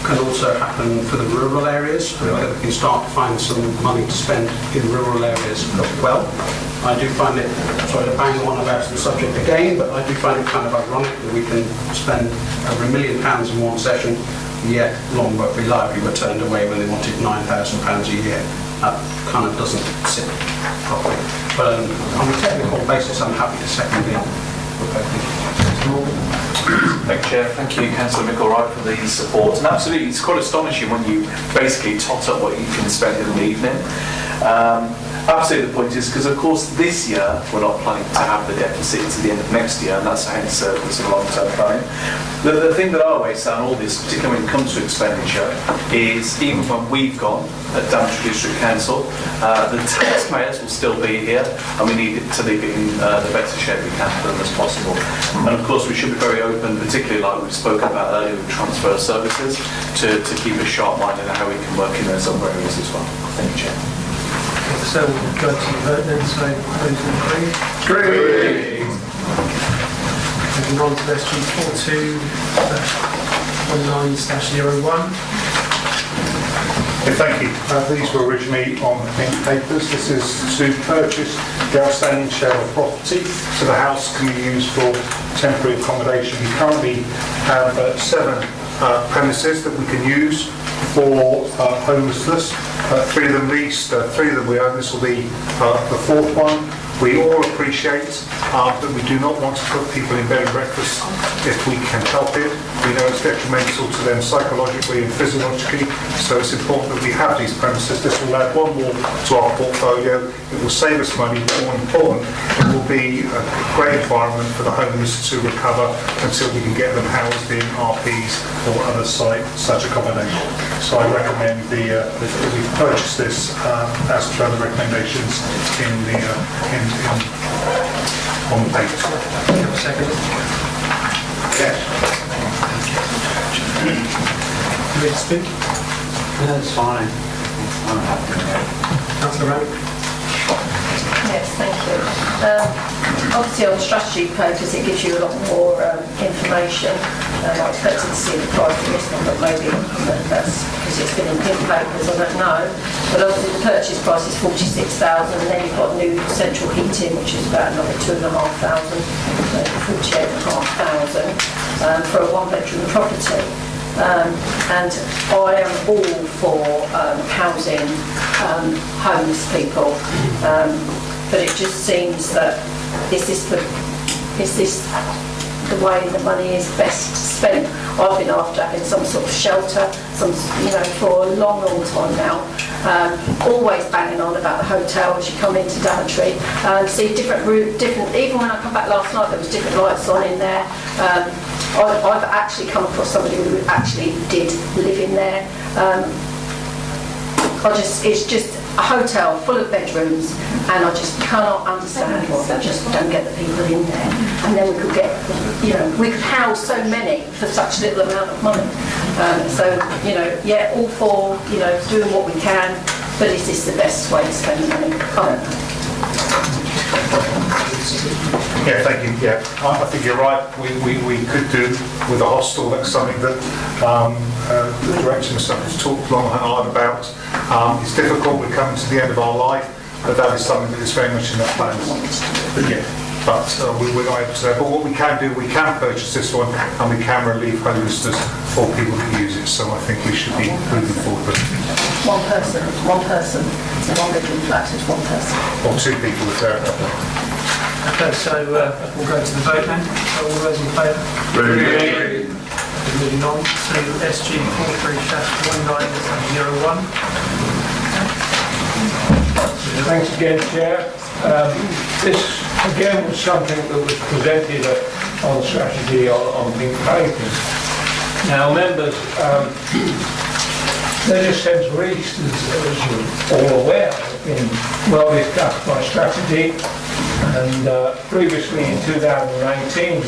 can also happen for the rural areas, and whether we can start to find some money to spend in rural areas as well. I do find it, sorry to bang on about the subject again, but I do find it kind of ironic that we can spend over £1 million in one session, yet Longworth Reliably were turned away when they wanted £9,000 a year. That kind of doesn't sit properly. But on a technical basis, I'm happy to second the Thank you, Chair. Thank you, Councillor McElwright, for the support. And absolutely, it's quite astonishing when you basically tot up what you can spend in the evening. Absolutely, the point is, because of course this year we're not planning to have the deficit to the end of next year, and that's hence surplus and long-term planning. The thing that I always say on all this, particularly when it comes to expenditure, is even when we've gone at Daventry District Council, the taxpayers will still be here, and we need to leave it in the better shape we can for them as possible. And of course we should be very open, particularly like we've spoken about earlier with transfer services, to keep a sharp mind on how we can work in those other areas as well. Thank you, Chair. So we'll go to the vote then, so those in agree? Agree! Moving on to SG 42/19/01. Thank you. These were originally on the pink papers. This is to purchase the outstanding share of property so the house can be used for temporary accommodation. We currently have 7 premises that we can use for homelessness. 3 of them leased, 3 of them we own. This will be the 4th one. We all appreciate that we do not want to put people in bed and breakfast if we can help it. We know it's detrimental to them psychologically and physiologically, so it's important that we have these premises. This will add 1 more to our portfolio. It will save us money, but more important, it will be a great environment for the homeless to recover until we can get them housed in RPs or other such accommodation. So I recommend that we purchase this as per the recommendations on the papers. Second. Yes. Ready to speak? No, it's fine. I'm happy with it. Councillor Rowe? Yes, thank you. Obviously on the strategy papers it gives you a lot more information. I expected to see the price of this one, but maybe that's because it's been in pink papers, I don't know. But obviously the purchase price is 46,000, and then you've got new central heating, which is about another 2,500, 48,500 for a 1-bedroom property. And I am all for housing homeless people, but it just seems that is this the way the money is best spent? I've been after having some sort of shelter, for a long time now. Always banging on about the hotel as you come into Daventry. See different, even when I come back last night, there was different lights on in there. I've actually come across somebody who actually did live in there. It's just a hotel full of bedrooms, and I just cannot understand why they just don't get the people in there. And then we could get, we could house so many for such little amount of money. All for, doing what we can, but is this the best way to spend the money? I don't know. Yeah, thank you. Yeah, I think you're right. We could do with a hostel. That's something that the director himself has talked long and hard about. It's difficult. We're coming to the end of our life, but that is something that is very much in our plans. We're not able to. But what we can do, we can purchase this one, and we can relieve homelessness for people who use it. So I think we should be moving forward with it. One person. It's a 1-bedroom flat. It's 1 person. Or 2 people if they're a couple. Okay, so we'll go to the vote then. So all those in favour? Agree. moving on to SG 43-1901. Thanks again, Chair. This again was something that was presented on strategy on pink paper. Now, members, Leisure Centre East, as you're all aware, has been well discussed by strategy, and previously in 2018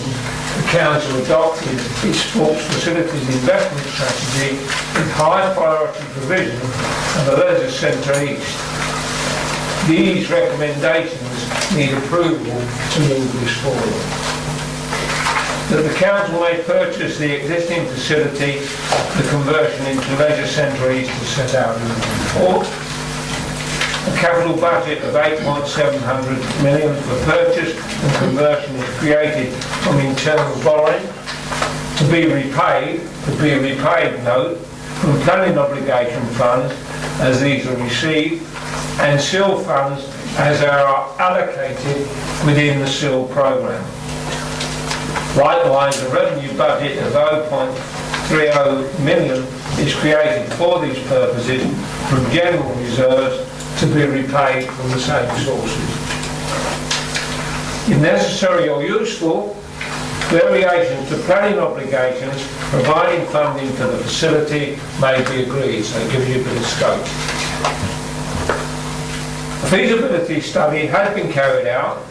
the Council adopted its sports facilities investment strategy with high priority provision of the Leisure Centre East. These recommendations need approval to move this forward. That the Council may purchase the existing facility, the conversion into Leisure Centre East is set out in the report. A capital budget of 8.700 million for purchase and conversion is created from internal borrowing to be repaid note, from planning obligation funds as these are received, and SIL funds as are allocated within the SIL programme. Likewise, a revenue budget of 0.30 million is created for these purposes from general reserves to be repaid from the same sources. If necessary or useful, variations to planning obligations providing funding for the facility may be agreed, so it gives you a bit of scope. A feasibility study has been carried out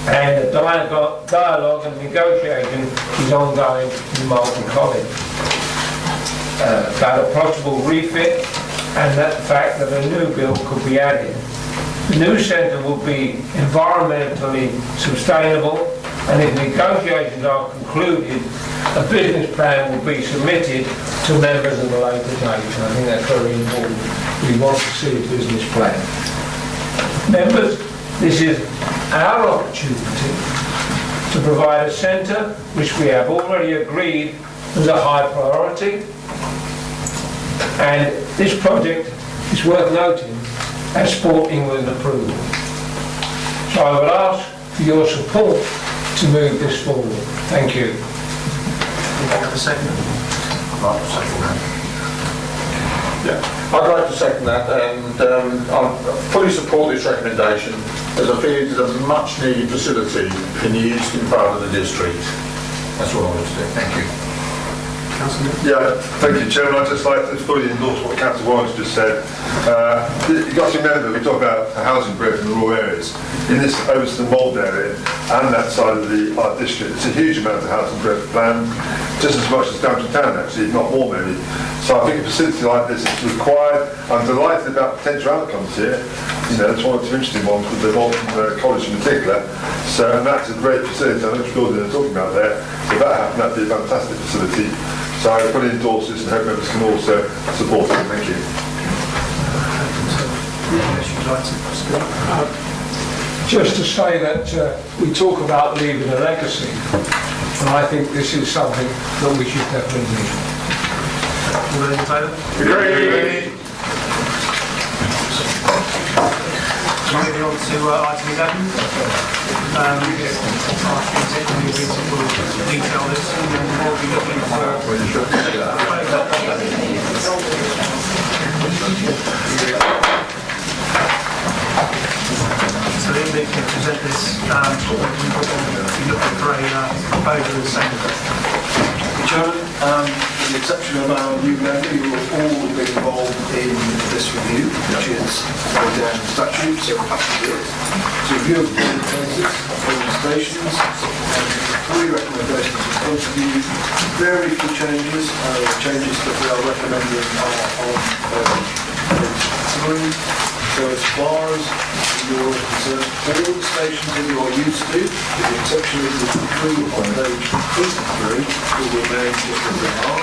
and a dialogue and negotiation is ongoing in Malton College about a possible refit and the fact that a new build could be added. The new centre will be environmentally sustainable, and if negotiations are concluded, a business plan will be submitted to members at a later date. And I think that's very important. We want to see a business plan. Members, this is our opportunity to provide a centre which we have already agreed as a high priority, and this project is worth noting as Sport England approval. So I would ask for your support to move this forward. Thank you. Do you have a second? I'd like to second that. Yeah, I'd like to second that, and I fully support this recommendation as I feel it is a much needed facility in the eastern part of the district. That's what I want to do. Thank you. Yeah, thank you, Chairman. I'd just like to fully endorse what Councillor Warren's just said. You've got to remember, we talk about housing growth in the rural areas. In this Overston Mold area and that side of our district, it's a huge amount of housing growth planned, just as much as Daventry Town actually, if not more maybe. So I think a facility like this is required. I'm delighted about potential outcomes here. You know, it's one of the two interesting ones with the Malton College in particular. So, and that's a great facility. I know which building they're talking about there. If that happened, that'd be a fantastic facility. So I fully endorse this and hope members can also support it. Thank you. Just to say that we talk about leaving a legacy, and I think this is something that we should definitely do. All those in favour? Agree. Moving on to item 11. We'll detail this and then we'll be looking for so the MD can present this, we'll be looking for a proposal in the second. Chairman, with the exception of our new member, you will all be involved in this review, which is laid down in statute, so we'll have to do it. To review of the places, polling stations, and 3 recommendations in front of you. Very few changes. Changes that we are recommending are on page 3. So as far as you're concerned, all the stations that you are used to, with the exception of the 3 on page 23, will remain just as they are.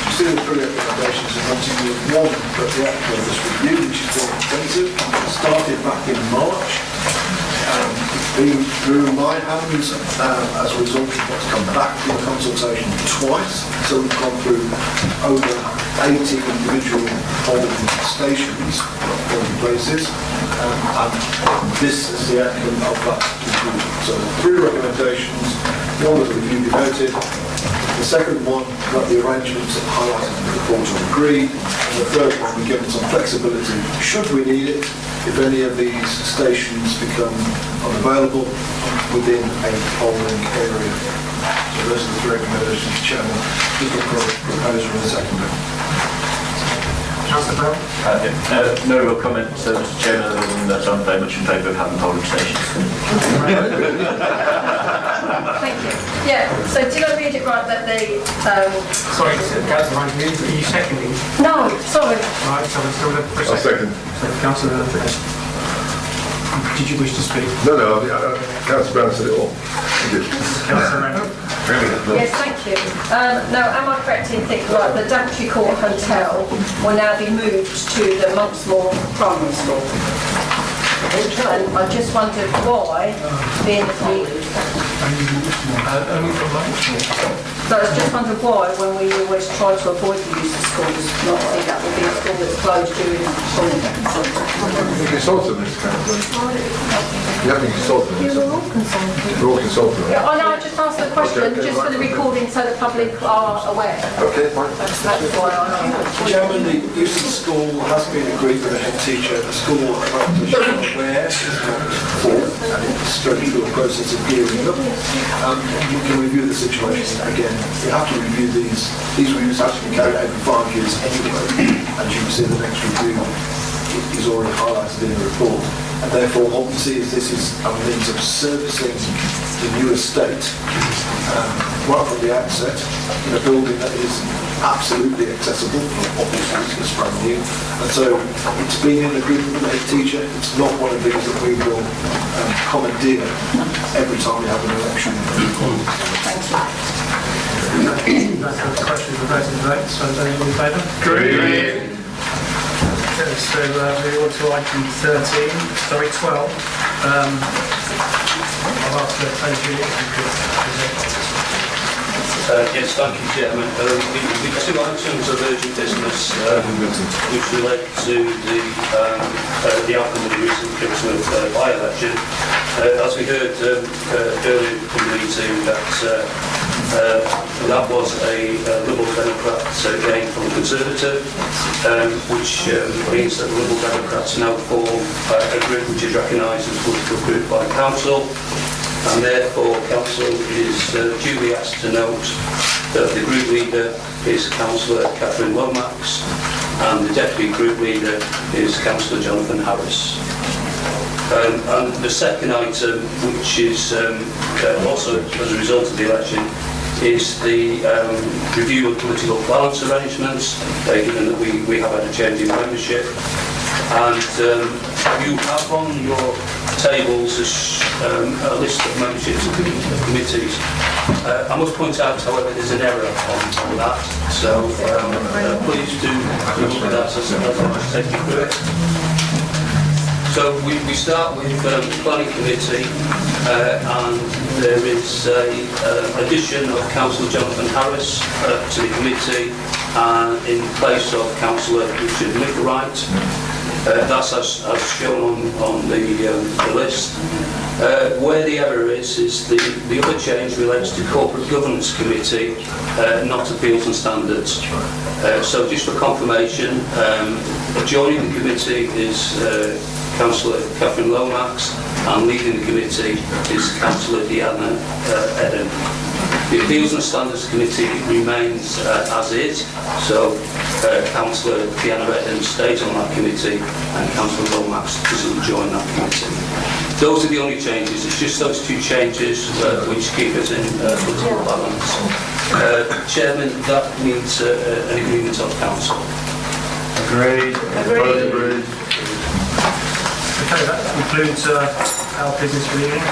You see the 3 recommendations in wanting to use one but the outcome of this review, which is more expensive, started back in March. Being through my hands as a result of what's come back from the consultation twice. So we've gone through over 80 individual polling stations, polling places, and this is the outcome of that conclusion. So 3 recommendations one, that the review be noted. The second one, that the arrangements highlighted in the report are agreed. And the third one, we give them some flexibility, should we need it, if any of these stations become unavailable within a polling area. So those are the three recommendations, Chairman. Just look for a proposer and a seconder. Councillor Brown? No real comment, Mr. Chairman, other than that I'm very much in favour of having polling stations. Thank you. Yeah, so did I read it right that the... Sorry, Councillor Brown, are you seconding? No, sorry. Right, so we're still for a I'll second. Councillor did you wish to speak? No, Councillor Brown said it all. Councillor Randall? Yes, thank you. Now, am I correct in thinking that the Daventry Court Hotel will now be moved to the Monksmoor Primary School? And I just wondered why, being that we... So I just wondered why, when we always try to avoid the use of schools, not say that would be a school that's closed during school. You consulted them, Mr. Councillor. You haven't consulted them. You were all consulted. You're all consulted them. Yeah, I know, I just asked the question just for the recording so the public are aware. Okay, fine. That's why I asked. Chairman, the use of the school has been agreed with the head teacher. The school practice is aware, is not full, and it's going through a process of gearing up. We can review the situation again. We have to review these. These reviews have to be carried out every 5 years anyway. As you can see, the next review is already highlighted in the report. And therefore, what we see is this is a means of servicing the new estate right from the outset in a building that is absolutely accessible for obvious reasons, it's brand new. And so it's been in agreement with the head teacher. It's not one of these that we will commandeer every time we have an election. Thank you. That's the question of the voting vote, so those in favour? Agreed. Okay, so we're on to item 13, sorry, 12. I'll ask Tony Juliet if you could present. Yes, thank you, Chairman. The two items of urgent business which relate to the outcome of the recent Kingston by-election. As we heard earlier in the meeting, that was a Liberal Democrat gain from a Conservative, which means that the Liberal Democrats now form a group which is recognised as a political group by Council. And therefore, Council is duly asked to note that the group leader is Councillor Catherine Lomax and the deputy group leader is Councillor Jonathan Harris. And the second item, which is also as a result of the election, is the review of political balance arrangements, given that we have had a change in membership. And you have on your tables a list of memberships of committees. I must point out, however, there's an error on that, so please do look at that as I'll just take you through it. So we start with the Planning Committee, and there is an addition of Councillor Jonathan Harris to the committee in place of Councillor Richard Micklewright. That's as shown on the list. Where the error is the other change relates to Corporate Governance Committee, not Appeals and Standards. So just for confirmation, joining the committee is Councillor Catherine Lomax, and leading the committee is Councillor Deanna Eden. The Appeals and Standards Committee remains as is, so Councillor Deanna Eden stays on that committee and Councillor Lomax doesn't join that committee. Those are the only changes. It's just those two changes which keep us in political balance. Chairman, that needs an agreement of Council. Agreed. Agreed. Okay, that concludes our business meeting.